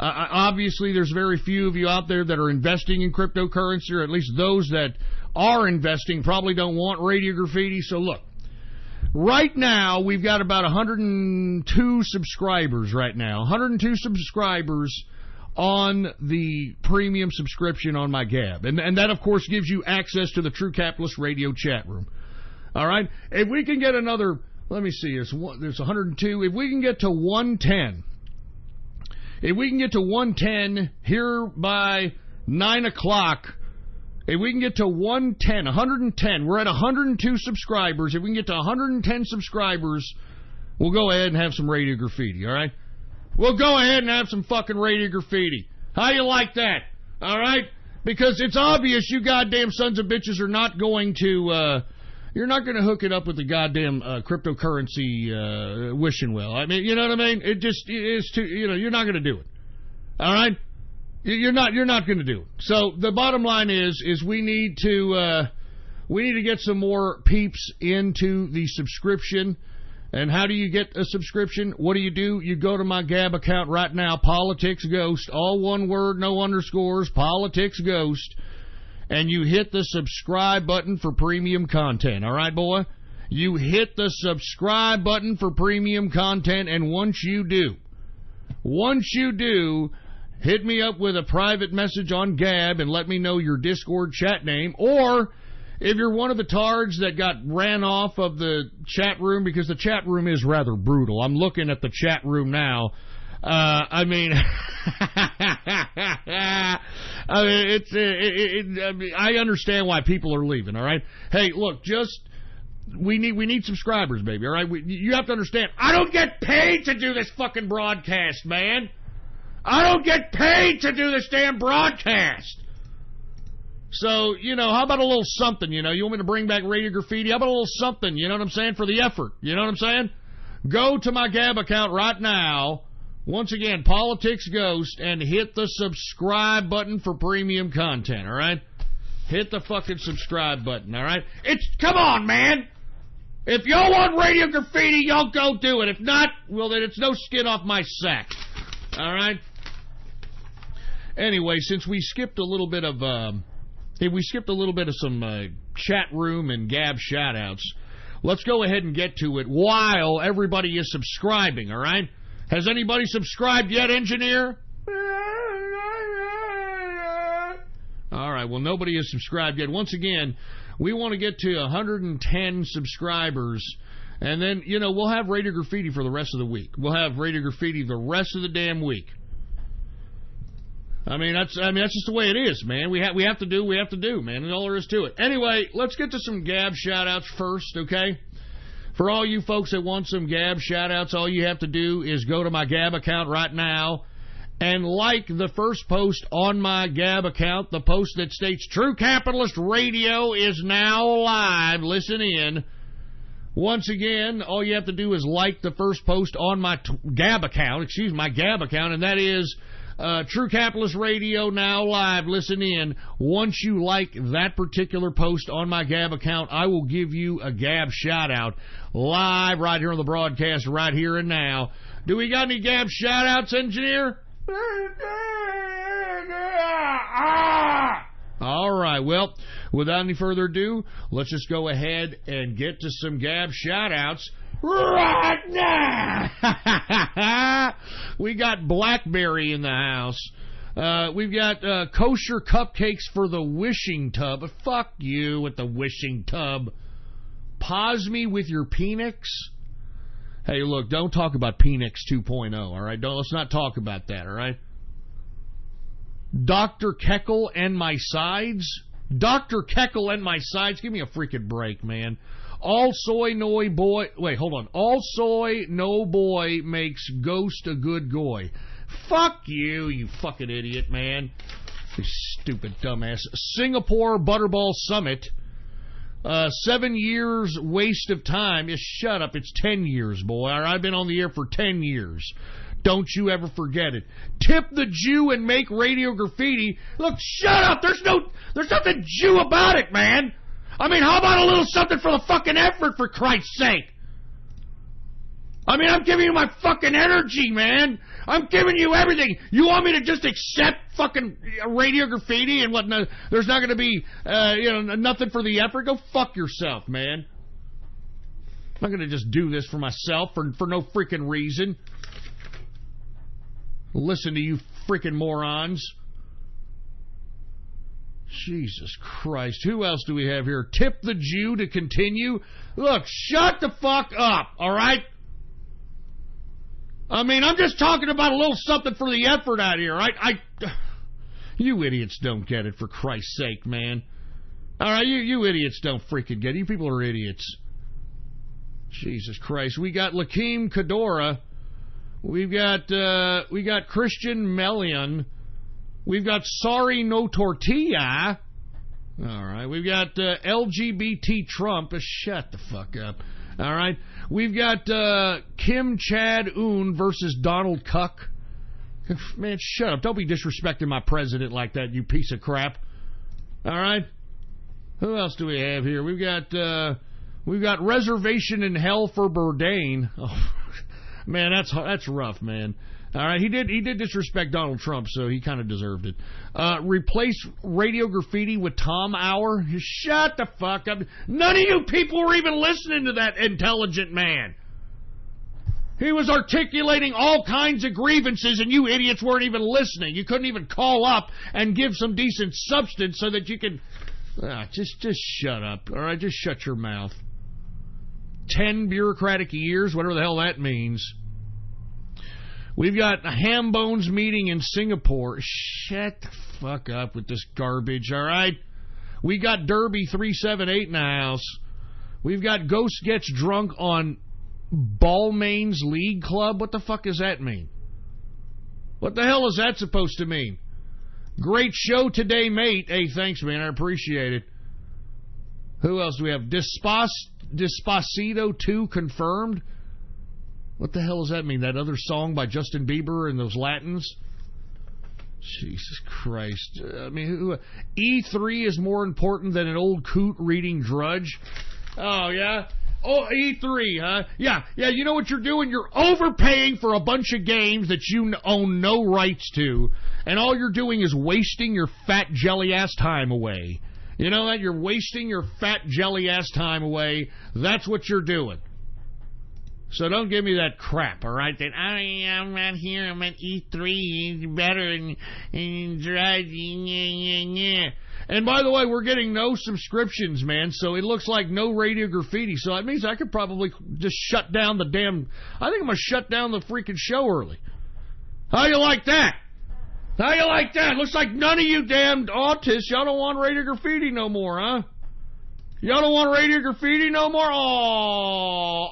Obviously, there's very few of you out there that are investing in cryptocurrency, or at least those that are investing probably don't want radio graffiti. So look, right now, we've got about 102 subscribers right now. 102 subscribers on the premium subscription on my Gab. And that, of course, gives you access to the True Capitalist Radio chat room. All right? If we can get another, let me see, there's 102. If we can get to 110, if we can get to 110 here by 9 o'clock, if we can get to 110, we're at 102 subscribers. If we can get to 110 subscribers, we'll go ahead and have some radio graffiti, all right? We'll go ahead and have some fucking radio graffiti. How you like that? All right? Because it's obvious you goddamn sons of bitches are not going to, you're not going to hook it up with the goddamn cryptocurrency wishing well. I mean, you know what I mean? It just is too, you're not going to do it. All right? You're not going to do it. So the bottom line is we need to get some more peeps into the subscription. And how do you get a subscription? What do? You go to my Gab account right now, Politics Ghost, all one word, no underscores, Politics Ghost, and you hit the subscribe button for premium content. All right, boy? You hit the subscribe button for premium content, and once you do, hit me up with a private message on Gab and let me know your Discord chat name, or if you're one of the tards that got ran off of the chat room, because the chat room is rather brutal. I'm looking at the chat room now. I mean, I understand why people are leaving, all right? Hey, look, just We need subscribers, baby, all right? You have to understand, I don't get paid to do this fucking broadcast, man. I don't get paid to do this damn broadcast. So, how about a little something, You want me to bring back Radio Graffiti? How about a little something, you know what I'm saying, for the effort? You know what I'm saying? Go to my Gab account right now. Once again, Politics Ghost, and hit the subscribe button for premium content, all right? Hit the fucking subscribe button, all right? Come on, man! If y'all want Radio Graffiti, y'all go do it. If not, well, then it's no skin off my sack. All right? Anyway, since we skipped a little bit of some chat room and Gab shoutouts, let's go ahead and get to it while everybody is subscribing, all right? Has anybody subscribed yet, engineer? All right, well, nobody has subscribed yet. Once again, we want to get to 110 subscribers, and then, we'll have Radio Graffiti for the rest of the week. We'll have Radio Graffiti the rest of the damn week. That's just the way it is, man. We have to do, man. That's all there is to it. Anyway, let's get to some Gab shoutouts first, okay? For all you folks that want some Gab shoutouts, all you have to do is go to my Gab account right now and like the first post on my Gab account, the post that states True Capitalist Radio is now live. Listen in. Once again, all you have to do is like the first post on my Gab account, and that is True Capitalist Radio now live. Listen in. Once you like that particular post on my Gab account, I will give you a Gab shout out live right here on the broadcast, right here and now. Do we got any Gab shout outs, engineer? All right, well, without any further ado, let's just go ahead and get to some Gab shout-outs right now. We got Blackberry in the house. We've got kosher cupcakes for the wishing tub. Fuck you with the wishing tub. Pause me with your Penix. Hey, look, don't talk about Penix 2.0, all right? Let's not talk about that, all right? Dr. Keckle and my sides? Dr. Keckle and my sides? Give me a freaking break, man. All soy, no boy... Wait, hold on. All soy, no boy makes ghost a good goy. Fuck you, you fucking idiot, man. You stupid dumbass. Singapore Butterball Summit. 7 years waste of time. Shut up. It's 10 years, boy. I've been on the air for 10 years. Don't you ever forget it. Tip the Jew and make Radio Graffiti. Look, shut up. There's nothing Jew about it, man. How about a little something for the fucking effort, for Christ's sake? I'm giving you my fucking energy, man. I'm giving you everything. You want me to just accept fucking Radio Graffiti and what? No, there's not going to be, nothing for the effort? Go fuck yourself, man. I'm not going to just do this for myself for no freaking reason. Listen to you freaking morons. Jesus Christ. Who else do we have here? Tip the Jew to continue. Look, shut the fuck up, all right? I'm just talking about a little something for the effort out here, right? You idiots don't get it, for Christ's sake, man. All right, you idiots don't freaking get it. You people are idiots. Jesus Christ. We got Lakeem Kadora. We got Christian Melian. We've got Sorry No Tortilla. All right. We've got LGBT Trump. Shut the fuck up. All right. We've got Kim Chad-un versus Donald Cuck. Man, shut up. Don't be disrespecting my president like that, you piece of crap. All right. Who else do we have here? We've got Reservation in Hell for Bourdain. Oh, man, that's rough, man. All right, he did disrespect Donald Trump, so he kind of deserved it. Replace Radio Graffiti with Tom Hour. Shut the fuck up. None of you people were even listening to that intelligent man. He was articulating all kinds of grievances, and you idiots weren't even listening. You couldn't even call up and give some decent substance so that you could... just shut up, all right? Just shut your mouth. 10 bureaucratic years, whatever the hell that means. We've got a ham bones meeting in Singapore. Shut the fuck up with this garbage, all right? We got Derby 378 in the house. We've got Ghost Gets Drunk on Balmain's League Club. What the fuck does that mean? What the hell is that supposed to mean? Great show today, mate. Hey, thanks, man. I appreciate it. Who else do we have? Despacito 2 confirmed. What the hell does that mean? That other song by Justin Bieber and those Latins? Jesus Christ. I mean, E3 is more important than an old coot reading Drudge? Oh, yeah? Oh, E3, huh? Yeah, you know what you're doing? You're overpaying for a bunch of games that you own no rights to, and all you're doing is wasting your fat jelly-ass time away. You know that? You're wasting your fat jelly-ass time away. That's what you're doing. So don't give me that crap, all right? That I'm not here, I'm at E3, better and driving. And by the way, we're getting no subscriptions, man, so it looks like no Radio Graffiti. So that means I could probably just shut down the damn... I think I'm going to shut down the freaking show early. How you like that? How you like that? Looks like none of you damned autists, y'all don't want Radio Graffiti no more, huh? Y'all don't want Radio Graffiti no more? Oh.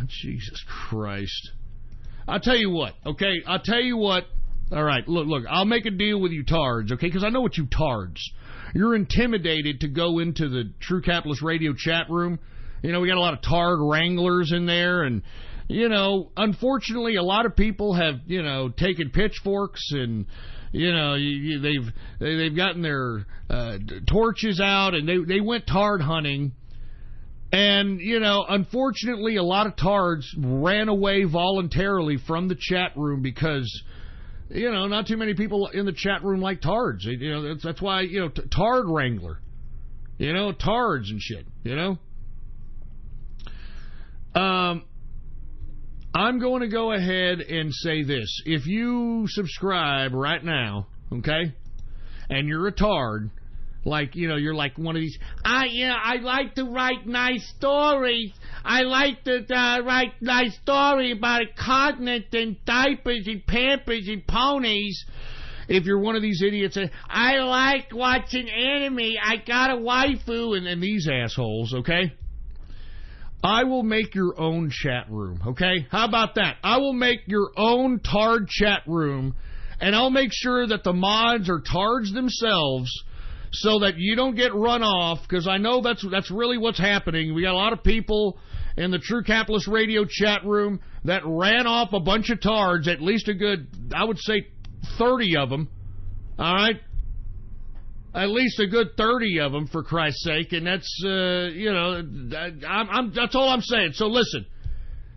Jesus Christ. I'll tell you what, okay? I'll tell you what. All right, look, I'll make a deal with you tards, okay? Because I know what you tards. You're intimidated to go into the True Capitalist Radio chat room. You know, we got a lot of tard wranglers in there, and, you know, unfortunately, a lot of people have, you know, taken pitchforks and... You know, they've gotten their torches out and they went tard hunting, and you know, unfortunately, a lot of tards ran away voluntarily from the chat room because, you know, not too many people in the chat room like tards. You know, that's why, you know, tard wrangler, you know, tards and shit. You know, I'm going to go ahead and say this. If you subscribe right now, okay, and you're a tard, like, you know, you're like one of these, I like to write nice stories. I like to write nice story about a continent and diapers and pampers and ponies. If you're one of these idiots, I like watching anime. I got a waifu, and these assholes, okay? I will make your own chat room, okay? How about that? I will make your own tard chat room, and I'll make sure that the mods are tards themselves so that you don't get run off, because I know that's really what's happening. We got a lot of people in the True Capitalist Radio chat room that ran off a bunch of tards, at least a good, I would say, 30 of them, all right? At least a good 30 of them, for Christ's sake, and that's, you know, that's all I'm saying. So listen,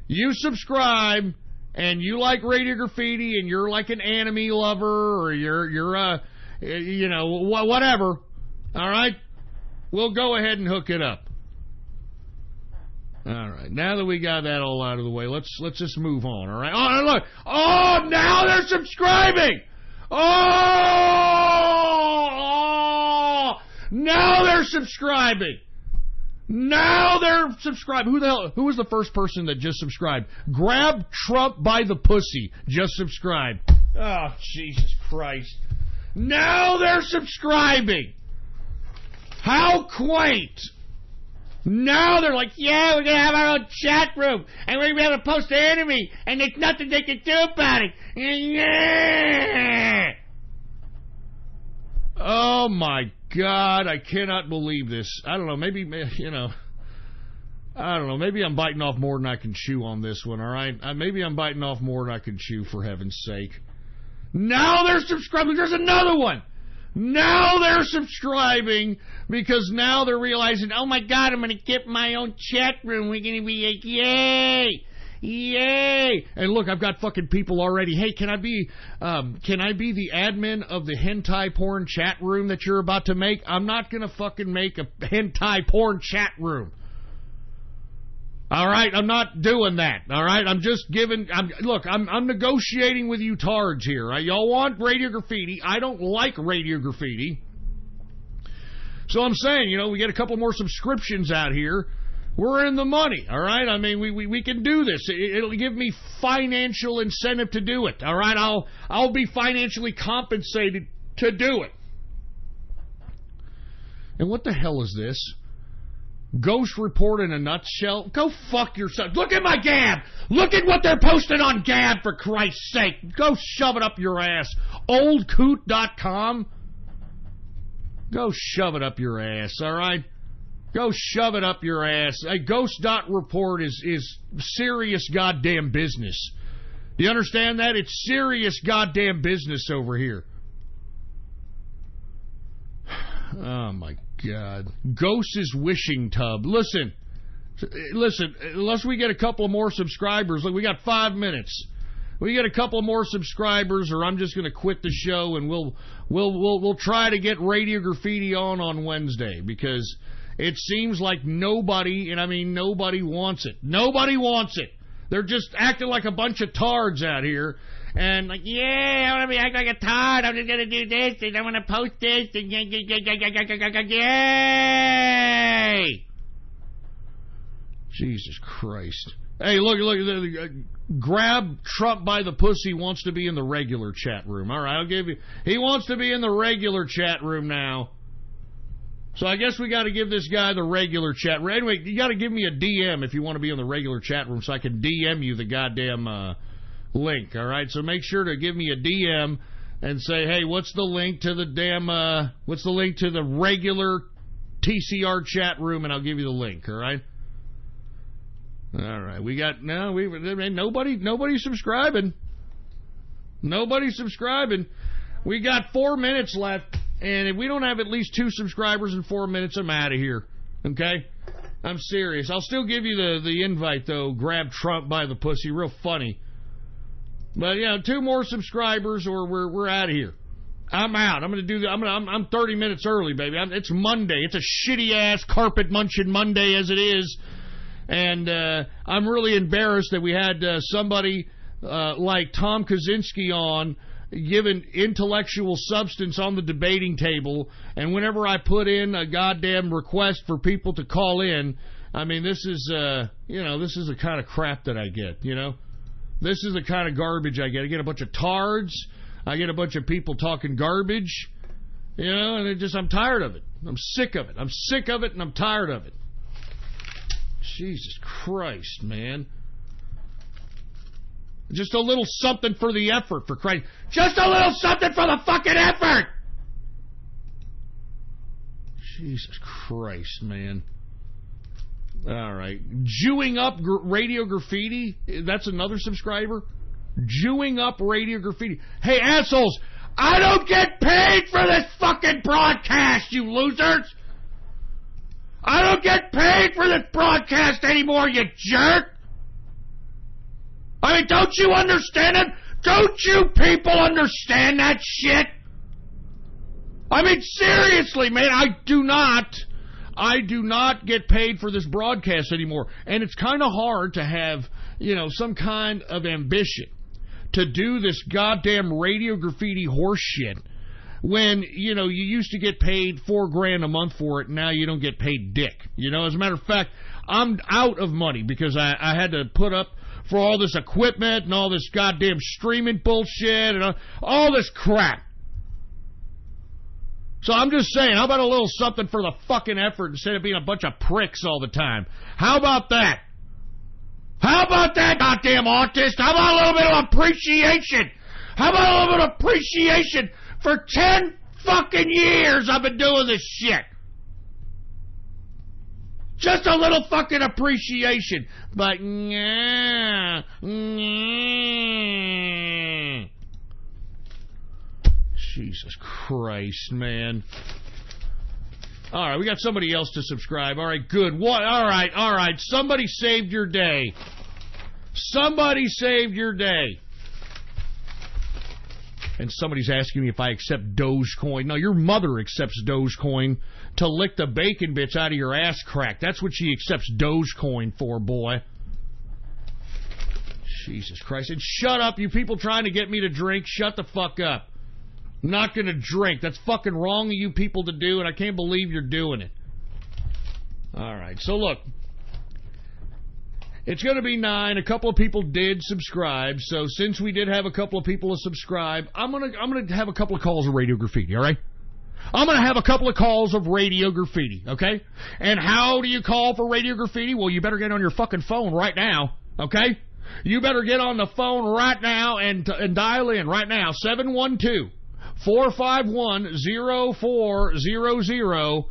you subscribe, and you like Radio Graffiti, and you're like an anime lover, or you're you know, whatever, all right? We'll go ahead and hook it up. All right, now that we got that all out of the way, let's just move on, all right? Oh, look, oh, now they're subscribing! Oh! Now they're subscribing. Now they're subscribing. Who was the first person that just subscribed? Grab Trump by the pussy. Just subscribed. Oh, Jesus Christ. Now they're subscribing. How quaint. Now they're like, yeah, we're going to have our own chat room, and we're going to be able to post anime, and there's nothing they can do about it. Yeah. Oh, my God, I cannot believe this. I don't know, maybe, you know, I don't know, maybe I'm biting off more than I can chew on this one, all right? Maybe I'm biting off more than I can chew, for heaven's sake. Now they're subscribing. There's another one. Now they're subscribing because now they're realizing, oh, my God, I'm going to get my own chat room. We're going to be like, yay. Yay! And look, I've got fucking people already. Hey, can I be the admin of the hentai porn chat room that you're about to make? I'm not gonna fucking make a hentai porn chat room. All right, I'm not doing that. All right, I'm just giving. I'm negotiating with you tards here. Right? Y'all want Radio Graffiti? I don't like Radio Graffiti. So I'm saying, you know, we get a couple more subscriptions out here. We're in the money, all right? I mean, we can do this. It'll give me financial incentive to do it, all right? I'll be financially compensated to do it. And what the hell is this? Ghost report in a nutshell? Go fuck yourself. Look at my Gab. Look at what they're posting on Gab, for Christ's sake. Go shove it up your ass. Oldcoot.com? Go shove it up your ass, all right? Go shove it up your ass. A ghost.report is serious goddamn business. Do you understand that? It's serious goddamn business over here. Oh, my God. Ghost's wishing tub. Listen, unless we get a couple more subscribers, look, we got 5 minutes. We get a couple more subscribers, or I'm just going to quit the show, and we'll try to get Radio Graffiti on Wednesday, because it seems like nobody, and I mean nobody wants it. Nobody wants it. They're just acting like a bunch of tards out here. And like, yeah, I want to be acting like a tard. I'm just going to do this, and I want to post this, and yay! Jesus Christ. Hey, look, grab Trump by the pussy wants to be in the regular chat room. All right, I'll give you. He wants to be in the regular chat room now. So I guess we got to give this guy the regular chat room. Anyway, you got to give me a DM if you want to be in the regular chat room so I can DM you the goddamn link, all right? So make sure to give me a DM and say, hey, what's the link to the regular TCR chat room, and I'll give you the link, all right? All right, nobody's subscribing. Nobody's subscribing. We got 4 minutes left, and if we don't have at least 2 subscribers in 4 minutes, I'm out of here, okay? I'm serious. I'll still give you the invite, though. Grab Trump by the pussy. Real funny. But, 2 more subscribers, or we're out of here. I'm out. I'm going to do I'm 30 minutes early, baby. It's Monday. It's a shitty-ass carpet-munching Monday as it is. And I'm really embarrassed that we had somebody like Tom Kaczynski on giving intellectual substance on the debating table. And whenever I put in a goddamn request for people to call in, I mean, this is the kind of crap that I get, This is the kind of garbage I get. I get a bunch of tards. I get a bunch of people talking garbage, and I'm tired of it. I'm sick of it. I'm sick of it, and I'm tired of it. Jesus Christ, man. Just a little something for the effort, for Christ. Just a little something for the fucking effort! Jesus Christ, man. All right. Jewing up Radio Graffiti. That's another subscriber. Jewing up Radio Graffiti. Hey, assholes, I don't get paid for this fucking broadcast, you losers! I don't get paid for this broadcast anymore, you jerk! I mean, don't you understand it? Don't you people understand that shit? I mean, seriously, man, I do not get paid for this broadcast anymore. And it's kind of hard to have, some kind of ambition to do this goddamn Radio Graffiti horse shit when, you used to get paid $4,000 a month for it, and now you don't get paid dick. As a matter of fact, I'm out of money because I had to put up for all this equipment and all this goddamn streaming bullshit and all this crap. So I'm just saying, how about a little something for the fucking effort instead of being a bunch of pricks all the time? How about that? How about that, goddamn autist? How about a little bit of appreciation? How about a little bit of appreciation? For 10 fucking years I've been doing this shit. Just a little fucking appreciation. But, Jesus Christ, man. All right, we got somebody else to subscribe. All right, good. What? All right. Somebody saved your day. Somebody saved your day. And somebody's asking me if I accept Dogecoin. No, your mother accepts Dogecoin to lick the bacon bits out of your ass crack. That's what she accepts Dogecoin for, boy. Jesus Christ. And shut up, you people trying to get me to drink. Shut the fuck up. I'm not going to drink. That's fucking wrong of you people to do, and I can't believe you're doing it. All right, so look. It's going to be 9. A couple of people did subscribe, so since we did have a couple of people to subscribe, I'm going to have a couple of calls of Radio Graffiti, all right? I'm going to have a couple of calls of Radio Graffiti, okay? And how do you call for Radio Graffiti? Well, you better get on your fucking phone right now, okay? You better get on the phone right now and dial in right now, 712-451-0400,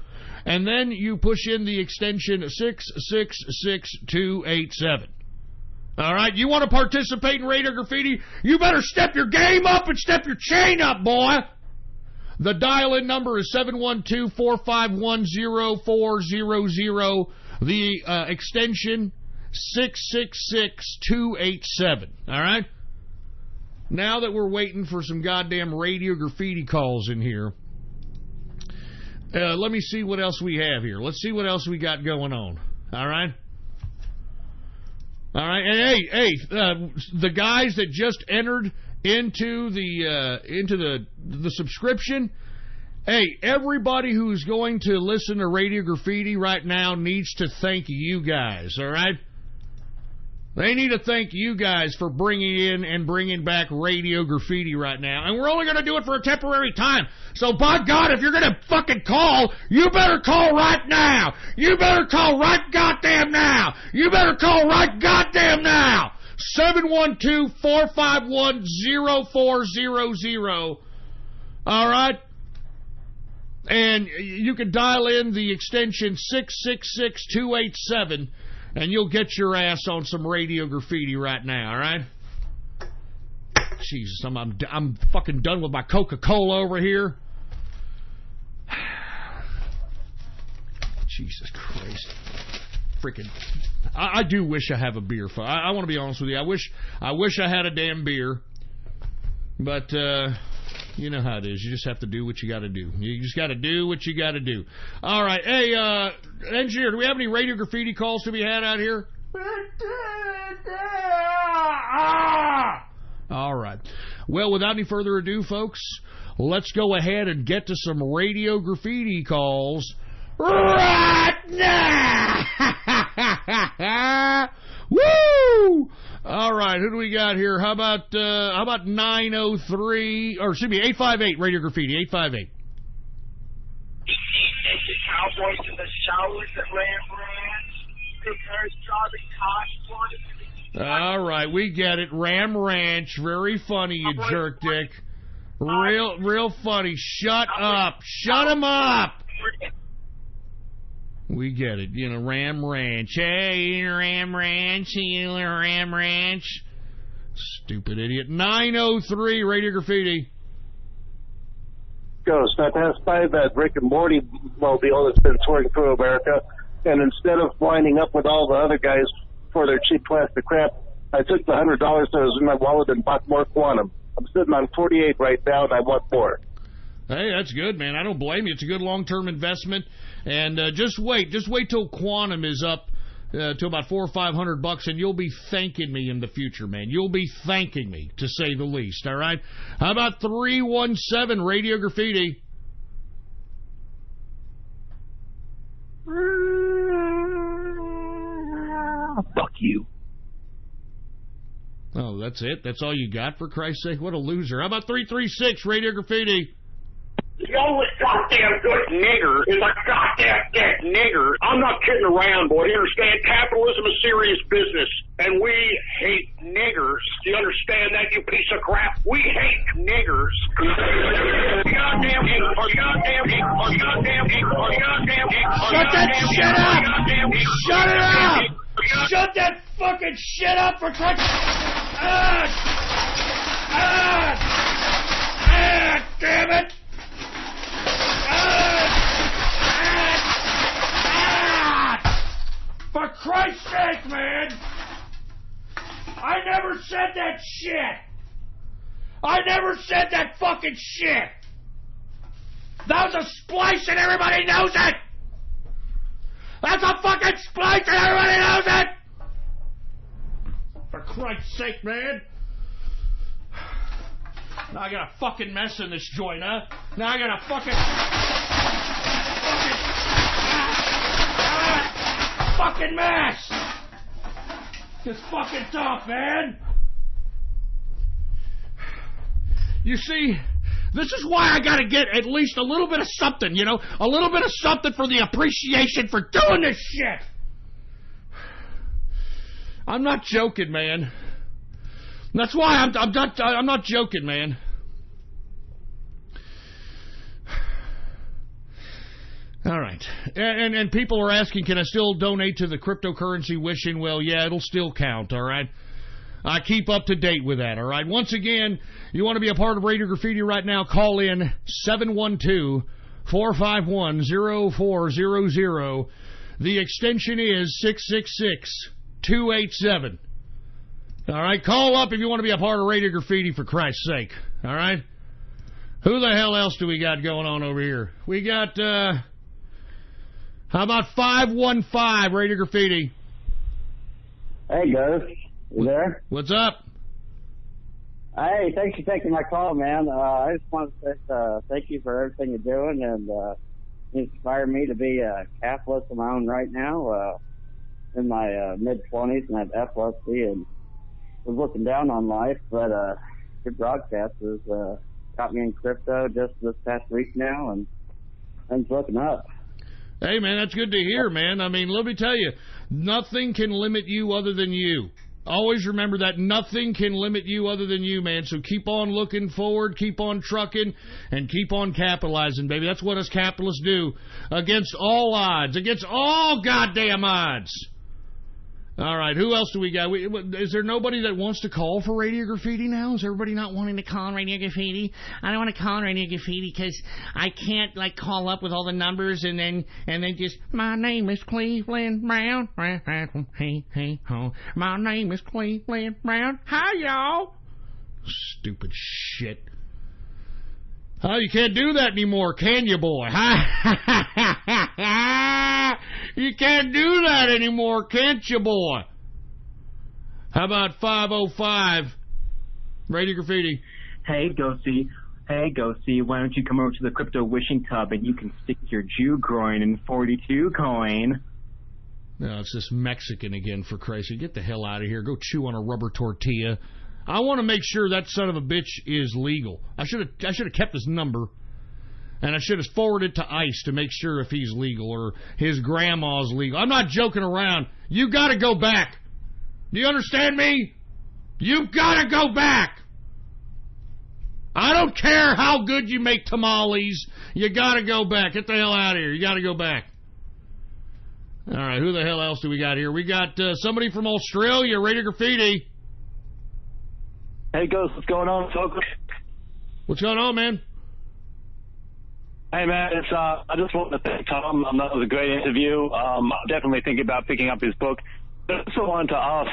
and then you push in the extension 666287. All right, you want to participate in Radio Graffiti? You better step your game up and step your chain up, boy. The dial-in number is 712-451-0400. The extension 666287. All right? Now that we're waiting for some goddamn Radio Graffiti calls in here, let me see what else we have here. Let's see what else we got going on. All right? All right, and hey, the guys that just entered into the subscription, hey, everybody who's going to listen to Radio Graffiti right now needs to thank you guys, all right? They need to thank you guys for bringing in and bringing back Radio Graffiti right now. And we're only going to do it for a temporary time. So, by God, if you're going to fucking call, you better call right now. You better call right goddamn now. You better call right goddamn now. 712-451-0400. All right? And you can dial in the extension 666287. And you'll get your ass on some Radio Graffiti right now, all right? Jesus, I'm fucking done with my Coca-Cola over here. Jesus Christ. Freaking... I do wish I have a beer. I want to be honest with you. I wish I had a damn beer. But, you know how it is. You just have to do what you got to do. You just got to do what you got to do. All right. Hey, engineer, do we have any Radio Graffiti calls to be had out here? All right. Well, without any further ado, folks, let's go ahead and get to some Radio Graffiti calls right now. Woo! All right, who do we got here? How about 903, or excuse me, 858, Radio Graffiti, 858. Cowboys in the showers at Ram Ranch. All right, we get it. Ram Ranch, very funny, you jerk dick. Real funny. Shut up. Shut him up. We get it. You know, Ram Ranch. Hey, Ram Ranch. You Ram Ranch. Stupid idiot. 903, Radio Graffiti. Ghost, I passed by that Rick and Morty mobile that's been touring through America, and instead of winding up with all the other guys for their cheap plastic crap, I took the $100 that was in my wallet and bought more Quantum. I'm sitting on 48 right now, and I want more. Hey, that's good, man. I don't blame you. It's a good long-term investment. And just wait till Quantum is up to about $400 or $500, and you'll be thanking me in the future, man. You'll be thanking me, to say the least. All right. How about 317 Radio Graffiti? Fuck you. Oh, that's it? That's all you got, for Christ's sake? What a loser. How about 336 Radio Graffiti? The only goddamn good nigger is a goddamn dead nigger. I'm not kidding around, boy. You understand? Capitalism is serious business, and we hate niggers. Do you understand that, you piece of crap? We hate niggers. Goddamn nigger. Goddamn nigger. Goddamn nigger. Goddamn nigger. Shut that shit up! Shut it up! Shut that fucking shit up, for Christ's sake! Damn it! For Christ's sake, man! I never said that shit! I never said that fucking shit! That was a splice and everybody knows it! That's a fucking splice and everybody knows it! For Christ's sake, man! Now I got a fucking mess in this joint, huh? Now I got a fucking mess! It's fucking tough, man! You see, This is why I got to get at least a little bit of something, you know, a little bit of something for the appreciation for doing this shit. I'm not joking, man. That's why I'm not joking, man. All right. And people are asking, can I still donate to the cryptocurrency wishing? Well, yeah, it'll still count, all right? I keep up to date with that, all right? Once again, you want to be a part of Radio Graffiti right now, call in 712-451-0400. The extension is 666-287. All right, call up if you want to be a part of Radio Graffiti, for Christ's sake. All right? Who the hell else do we got going on over here? We got, how about 515 Radio Graffiti? Hey, Gus. You there? What's up? Hey, thanks for taking my call, man. I just want to say thank you for everything you're doing, and you inspire me to be a capitalist of my own right now. In my mid-20s, and I have epilepsy, and was looking down on life, but your broadcast has got me in crypto just this past week now, and things looking up. Hey, man, that's good to hear, man. I mean, let me tell you, nothing can limit you other than you. Always remember that. Nothing can limit you other than you, man. So keep on looking forward, keep on trucking, and keep on capitalizing, baby. That's what us capitalists do against all odds, against all goddamn odds. All right, who else do we got? Is there nobody that wants to call for Radio Graffiti now? Is everybody not wanting to call Radio Graffiti? I don't want to call Radio Graffiti because I can't, like, call up with all the numbers and then just, my name is Cleveland Brown. Hey, hey, ho. My name is Cleveland Brown. Hi, y'all. Stupid shit. Oh, you can't do that anymore, can you, boy? You can't do that anymore, can't you, boy? How about 505 Radio Graffiti? Hey, Ghosty. Hey, Ghosty, why don't you come over to the Crypto Wishing Tub and you can stick your Jew groin in 42 coin. No, it's this Mexican again, for Christ's sake. Get the hell out of here. Go chew on a rubber tortilla. I want to make sure that son of a bitch is legal. I should have kept his number, and I should have forwarded to ICE to make sure if he's legal or his grandma's legal. I'm not joking around. You got to go back. Do you understand me? You got to go back. I don't care how good you make tamales. You got to go back. Get the hell out of here. You got to go back. All right, who the hell else do we got here? We got somebody from Australia, Radio Graffiti. Hey, Ghost, what's going on, folks? What's going on, man? Hey, man, it's I just want to thank Tom. That was a great interview. I'm definitely thinking about picking up his book. I also wanted to ask,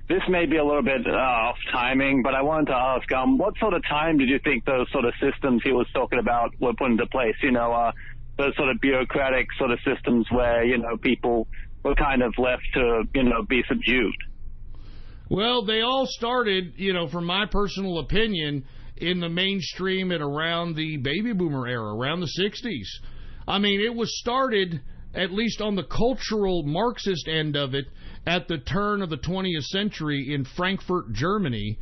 this may be a little bit off timing, but I wanted to ask, what sort of time did you think those sort of systems he was talking about were put into place? You know, those sort of bureaucratic sort of systems where, you know, people were kind of left to, you know, be subdued. Well, they all started, you know, from my personal opinion, in the mainstream at around the baby boomer era, around the 60s. I mean, it was started, at least on the cultural Marxist end of it, at the turn of the 20th century in Frankfurt, Germany.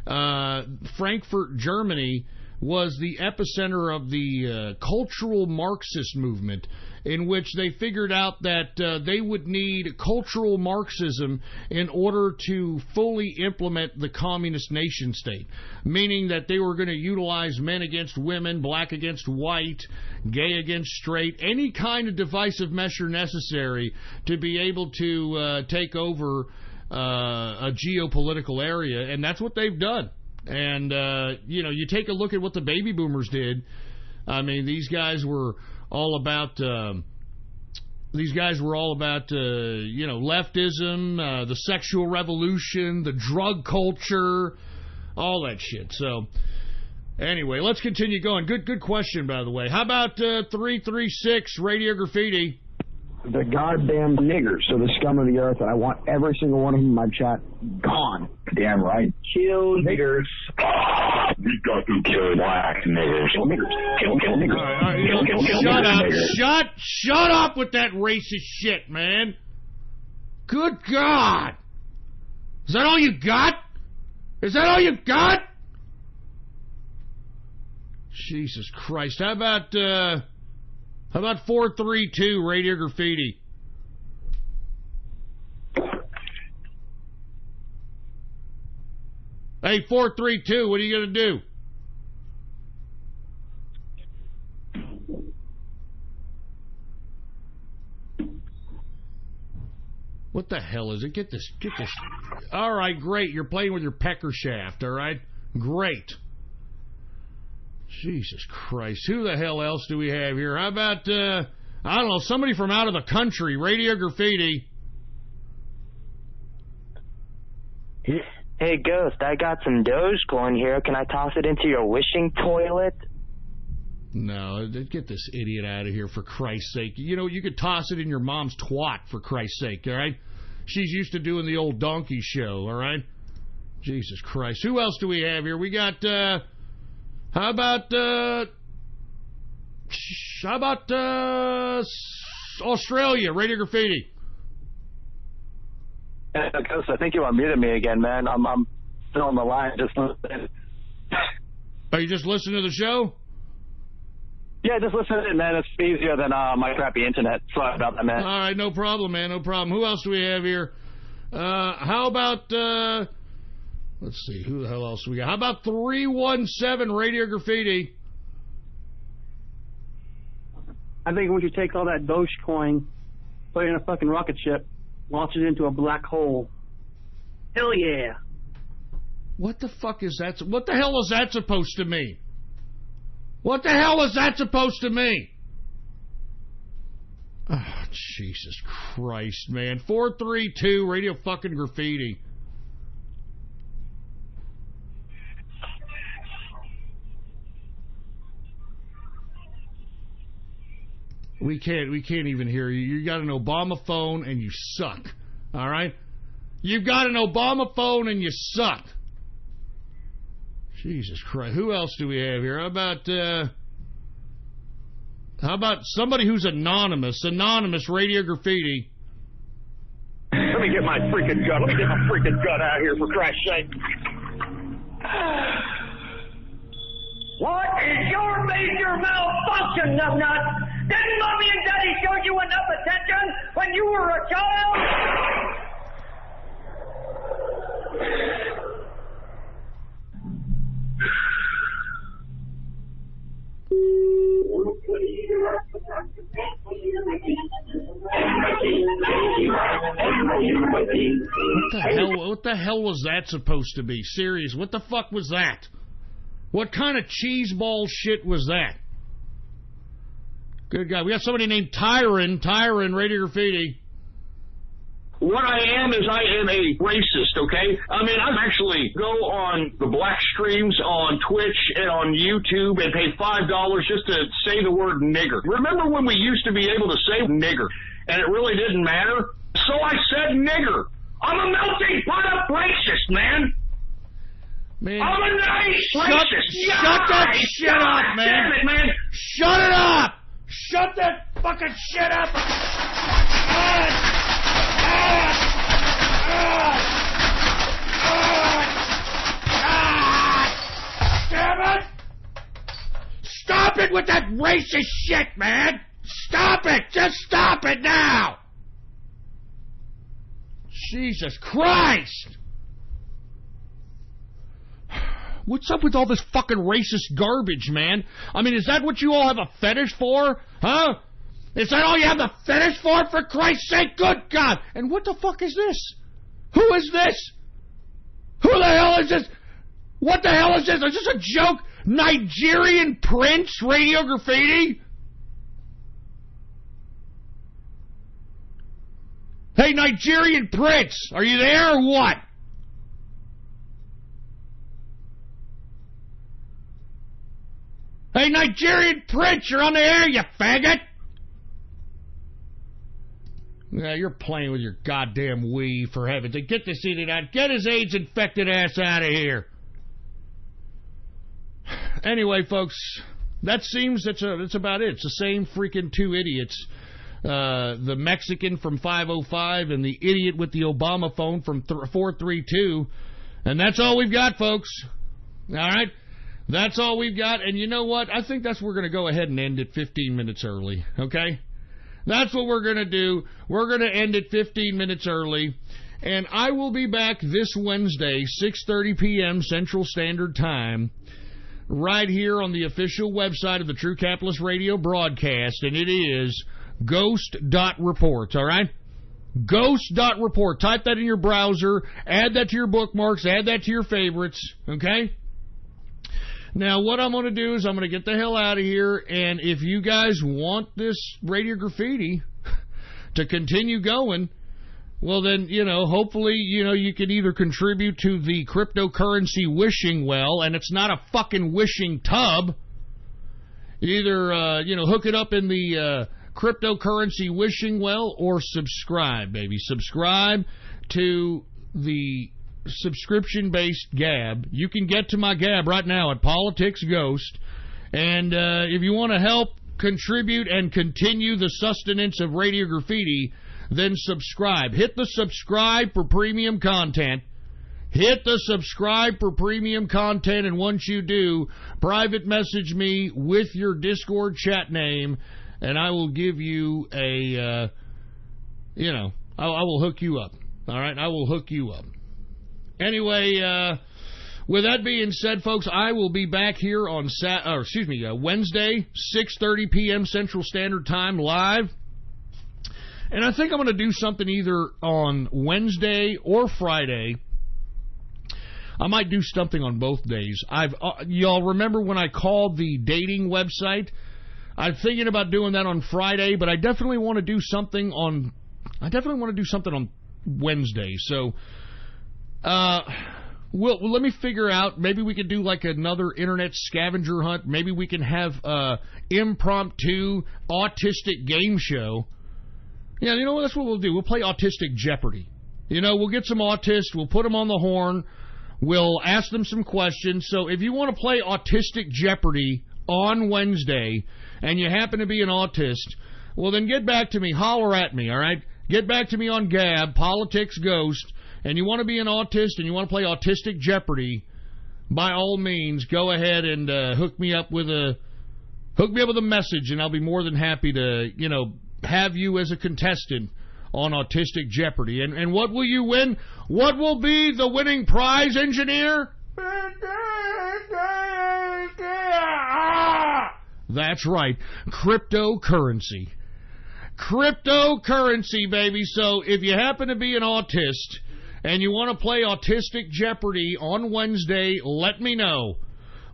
Frankfurt, Germany was the epicenter of the cultural Marxist movement, in which they figured out that they would need cultural Marxism in order to fully implement the communist nation state, meaning that they were going to utilize men against women, black against white, gay against straight, any kind of divisive measure necessary to be able to take over a geopolitical area, and that's what they've done. And, you know, you take a look at what the baby boomers did. I mean, these guys were all about, you know, leftism, the sexual revolution, the drug culture, all that shit. So, anyway, let's continue going. Good question, by the way. How about 336 Radio Graffiti? The goddamn niggers are the scum of the earth, and I want every single one of them in my chat gone. Damn right. Kill niggers. We got to kill black niggers. Kill niggers. Kill niggers. Shut up. Shut up with that racist shit, man. Good God. Is that all you got? Is that all you got? Jesus Christ. How about 432 Radio Graffiti? Hey, 432, what are you going to do? What the hell is it? Get this. All right, great. You're playing with your pecker shaft, all right? Great. Jesus Christ. Who the hell else do we have here? How about, I don't know, somebody from out of the country, Radio Graffiti. Hey, Ghost, I got some Dogecoin here. Can I toss it into your wishing toilet? No, get this idiot out of here, for Christ's sake. You know, you could toss it in your mom's twat, for Christ's sake, all right? She's used to doing the old donkey show, all right? Jesus Christ. Who else do we have here? We got, how about Australia, Radio Graffiti? Ghost, I think you unmuted me again, man. I'm still on the line. Just listening. Are you just listening to the show? Yeah, just listen to it, man. It's easier than my crappy internet. Sorry about that, man. All right, no problem, man. No problem. Who else do we have here? How about, let's see, who the hell else do we got? How about 317 Radio Graffiti? I think we should take all that Dogecoin, put it in a fucking rocket ship, launch it into a black hole. Hell yeah. What the fuck is that? What the hell is that supposed to mean? What the hell is that supposed to mean? Oh, Jesus Christ, man. 432 Radio fucking Graffiti. We can't even hear you. You got an Obama phone and you suck. All right? You've got an Obama phone and you suck. Jesus Christ. Who else do we have here? How about somebody who's anonymous? Anonymous Radio Graffiti. Let me get my freaking gut. Let me get my freaking gut out of here, for Christ's sake. What is your major malfunction, numbnut? Didn't Mommy and Daddy show you enough attention when you were a child? What the hell was that supposed to be? Serious, what the fuck was that? What kind of cheeseball shit was that? Good God, we got somebody named Tyron, Radio Graffiti. What I am is I am a racist, okay? I mean, I actually go on the black streams on Twitch and on YouTube and pay $5 just to say the word nigger. Remember when we used to be able to say nigger and it really didn't matter? So I said nigger. I'm a melting pot of racist, man. I'm a nice racist. Shut that shit up, man. Damn it, man. Shut it up. Shut that fucking shit up. Damn it! Stop it with that racist shit, man! Stop it! Just stop it now! Jesus Christ! What's up with all this fucking racist garbage, man? I mean, is that what you all have a fetish for? Huh? Is that all you have the fetish for Christ's sake? Good God! And what the fuck is this? Who is this? Who the hell is this? What the hell is this? Is this a joke? Nigerian Prince, Radio Graffiti? Hey, Nigerian Prince, are you there or what? Hey, Nigerian Prince, you're on the air, you faggot! Yeah, you're playing with your goddamn Wii, for heaven's sake. Get this idiot out. Get his AIDS-infected ass out of here. Anyway, folks, that's about it. It's the same freaking two idiots. The Mexican from 505 and the idiot with the Obama phone from 432. And that's all we've got, folks. All right? That's all we've got. And you know what? I think that's we're going to go ahead and end it 15 minutes early, okay? That's what we're going to do. We're going to end it 15 minutes early. And I will be back this Wednesday, 6:30 p.m. Central Standard Time, right here on the official website of the True Capitalist Radio broadcast, and it is ghost.report, all right? Ghost.report. Type that in your browser, add that to your bookmarks, add that to your favorites, okay? Now, what I'm going to do is I'm going to get the hell out of here, and if you guys want this Radio Graffiti to continue going, well, then, hopefully, you can either contribute to the cryptocurrency wishing well, and it's not a fucking wishing tub. Either, hook it up in the cryptocurrency wishing well, or subscribe, baby. Subscribe to the subscription-based Gab. You can get to my Gab right now at Politics Ghost. And if you want to help contribute and continue the sustenance of Radio Graffiti, then subscribe. Hit the subscribe for premium content. Hit the subscribe for premium content, and once you do, private message me with your Discord chat name, and I will give you a, I will hook you up. All right? I will hook you up. Anyway, with that being said, folks, I will be back here on Wednesday, 6:30 p.m. Central Standard Time, live. And I think I'm going to do something either on Wednesday or Friday. I might do something on both days. Y'all remember when I called the dating website? I'm thinking about doing that on Friday, but I definitely want to do something on Wednesday. So, let me figure out. Maybe we could do like another internet scavenger hunt. Maybe we can have impromptu autistic game show. Yeah, you know what? That's what we'll do. We'll play Autistic Jeopardy. We'll get some autists. We'll put them on the horn. We'll ask them some questions. So if you want to play Autistic Jeopardy on Wednesday and you happen to be an autist, well, then get back to me. Holler at me, all right? Get back to me on Gab, Politics Ghost, and you want to be an autist and you want to play Autistic Jeopardy, by all means, go ahead and hook me up with a message, and I'll be more than happy to, have you as a contestant on Autistic Jeopardy. And what will you win? What will be the winning prize, engineer? That's right, cryptocurrency. Cryptocurrency, baby. So if you happen to be an autist and you want to play Autistic Jeopardy on Wednesday, let me know.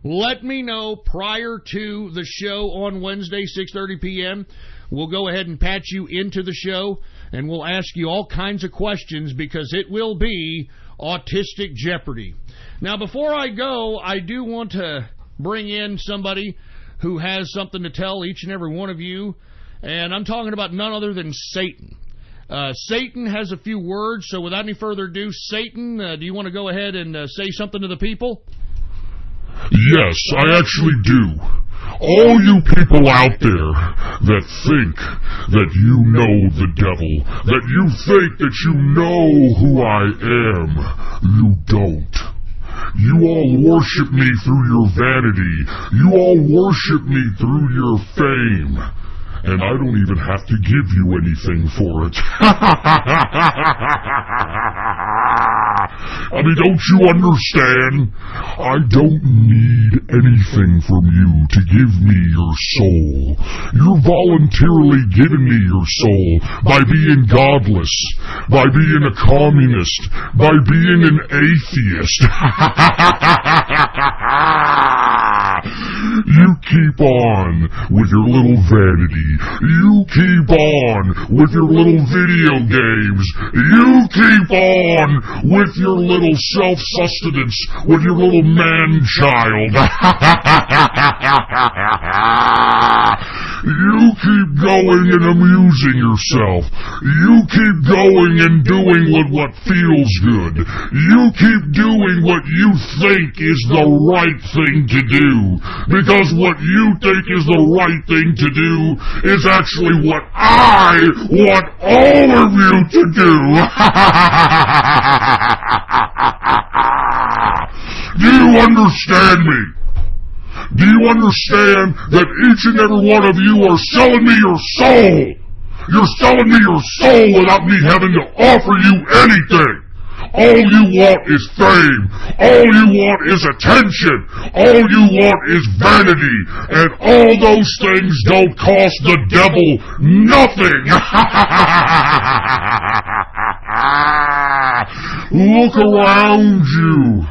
Let me know prior to the show on Wednesday, 6:30 p.m. We'll go ahead and patch you into the show, and we'll ask you all kinds of questions because it will be Autistic Jeopardy. Now, before I go, I do want to bring in somebody who has something to tell each and every one of you, and I'm talking about none other than Satan. Satan has a few words, so without any further ado, Satan, do you want to go ahead and say something to the people? Yes, I actually do. All you people out there that think that you know the devil, that you think that you know who I am, you don't. You all worship me through your vanity. You all worship me through your fame. And I don't even have to give you anything for it. I mean, don't you understand? I don't need anything from you to give me your soul. You're voluntarily giving me your soul by being godless, by being a communist, by being an atheist. You keep on with your little vanity. You keep on with your little video games. You keep on with your little self-sustenance, with your little man-child. You keep going and amusing yourself. You keep going and doing what feels good. You keep doing what you think is the right thing to do. Because what you think is the right thing to do is actually what I want all of you to do. Do you understand me? Do you understand that each and every one of you are selling me your soul? You're selling me your soul without me having to offer you anything. All you want is fame. All you want is attention. All you want is vanity. And all those things don't cost the devil nothing. Look around you.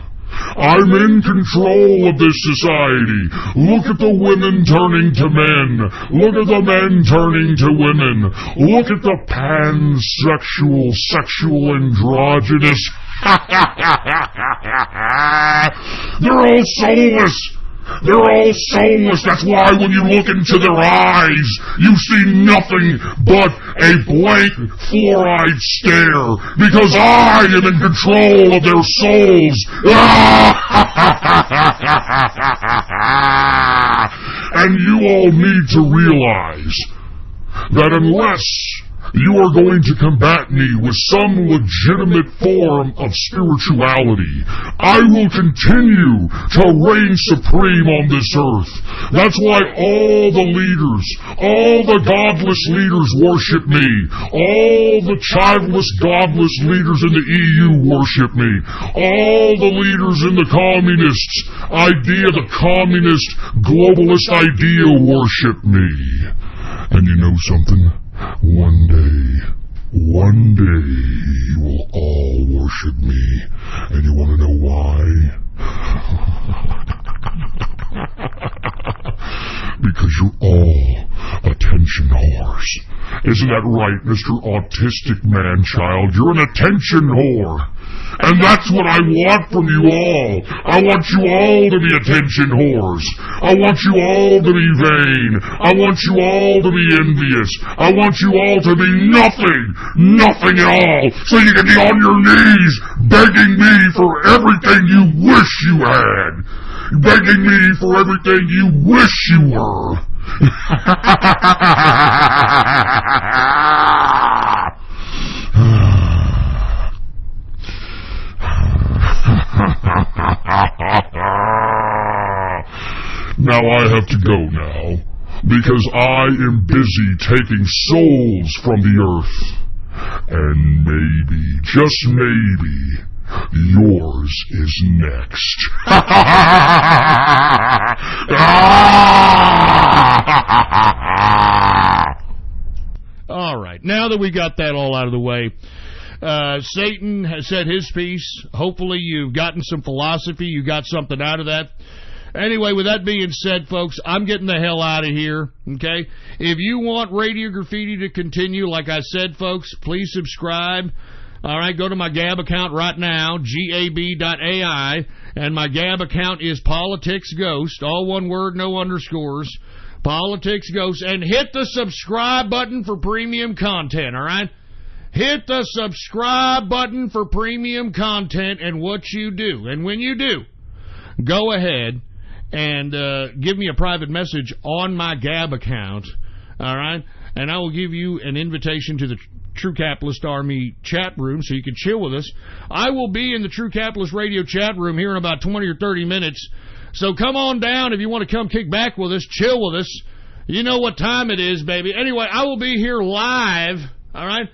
I'm in control of this society. Look at the women turning to men. Look at the men turning to women. Look at the pansexual, sexual, androgynous. They're all soulless. They're all soulless. That's why when you look into their eyes, you see nothing but a blank, four-eyed stare. Because I am in control of their souls. And you all need to realize that unless you are going to combat me with some legitimate form of spirituality, I will continue to reign supreme on this earth. That's why all the leaders, all the godless leaders worship me. All the childless, godless leaders in the EU worship me. All the leaders in the communist idea, the communist globalist idea worship me. And you know something? One day you will all worship me. And you want to know why? Because you're all attention whores. Isn't that right, Mr. Autistic Man-Child? You're an attention whore. And that's what I want from you all. I want you all to be attention whores. I want you all to be vain. I want you all to be envious. I want you all to be nothing at all. So you can be on your knees begging me for everything you wish you had. Begging me for everything you wish you were. Now I have to go now, because I am busy taking souls from the earth. And maybe, just maybe, yours is next. All right, now that we got that all out of the way, Satan has said his piece. Hopefully you've gotten some philosophy, you got something out of that. Anyway, with that being said, folks, I'm getting the hell out of here, okay? If you want Radio Graffiti to continue, like I said, folks, please subscribe. All right, go to my Gab account right now, gab.ai, and my Gab account is Politics Ghost, all one word, no underscores, Politics Ghost, and hit the subscribe button for premium content, all right? Hit the subscribe button for premium content and what you do. And when you do, go ahead and give me a private message on my Gab account, all right? And I will give you an invitation to the True Capitalist Army chat room so you can chill with us. I will be in the True Capitalist Radio chat room here in about 20 or 30 minutes. So come on down if you want to come kick back with us, chill with us. You know what time it is, baby. Anyway, I will be here live, all right?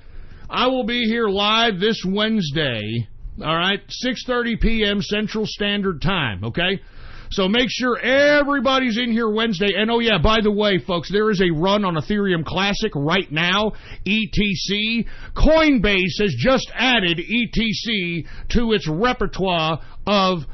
I will be here live this Wednesday, all right, 6:30 p.m. Central Standard Time, okay? So make sure everybody's in here Wednesday. And, oh, yeah, by the way, folks, there is a run on Ethereum Classic right now, ETC. Coinbase has just added ETC to its repertoire of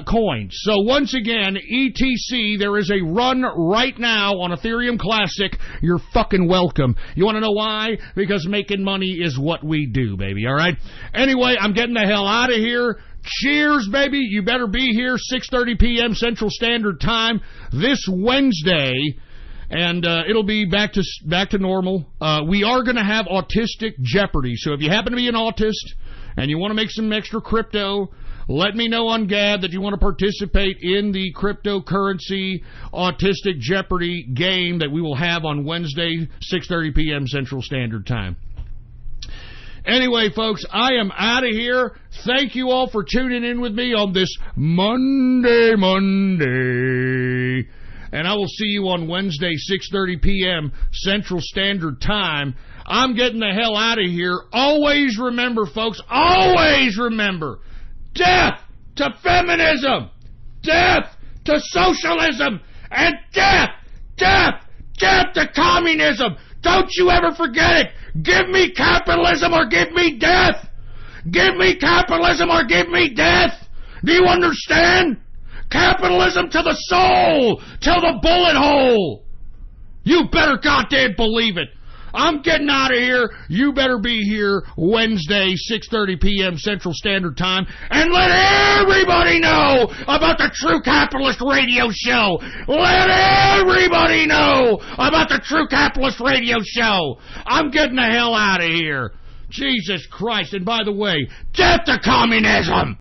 coins. So once again, ETC, there is a run right now on Ethereum Classic. You're fucking welcome. You want to know why? Because making money is what we do, baby, all right? Anyway, I'm getting the hell out of here. Cheers, baby. You better be here 6:30 p.m. Central Standard Time this Wednesday, and it'll be back to normal. We are going to have Autistic Jeopardy, so if you happen to be an autist and you want to make some extra crypto, let me know on Gab that you want to participate in the cryptocurrency Autistic Jeopardy game that we will have on Wednesday, 6:30 p.m. Central Standard Time. Anyway, folks, I am out of here. Thank you all for tuning in with me on this Monday. and I will see you on Wednesday, 6:30 p.m. Central Standard Time. I'm getting the hell out of here. Always remember, folks, always remember, death to feminism, death to socialism, and death to communism. Don't you ever forget it. Give me capitalism or give me death. Give me capitalism or give me death. Do you understand? Capitalism to the soul, to the bullet hole. You better goddamn believe it. I'm getting out of here. You better be here Wednesday, 6:30 p.m. Central Standard Time, and let everybody know about the True Capitalist Radio Show. Let everybody know about the True Capitalist Radio Show. I'm getting the hell out of here. Jesus Christ. And by the way, death to communism.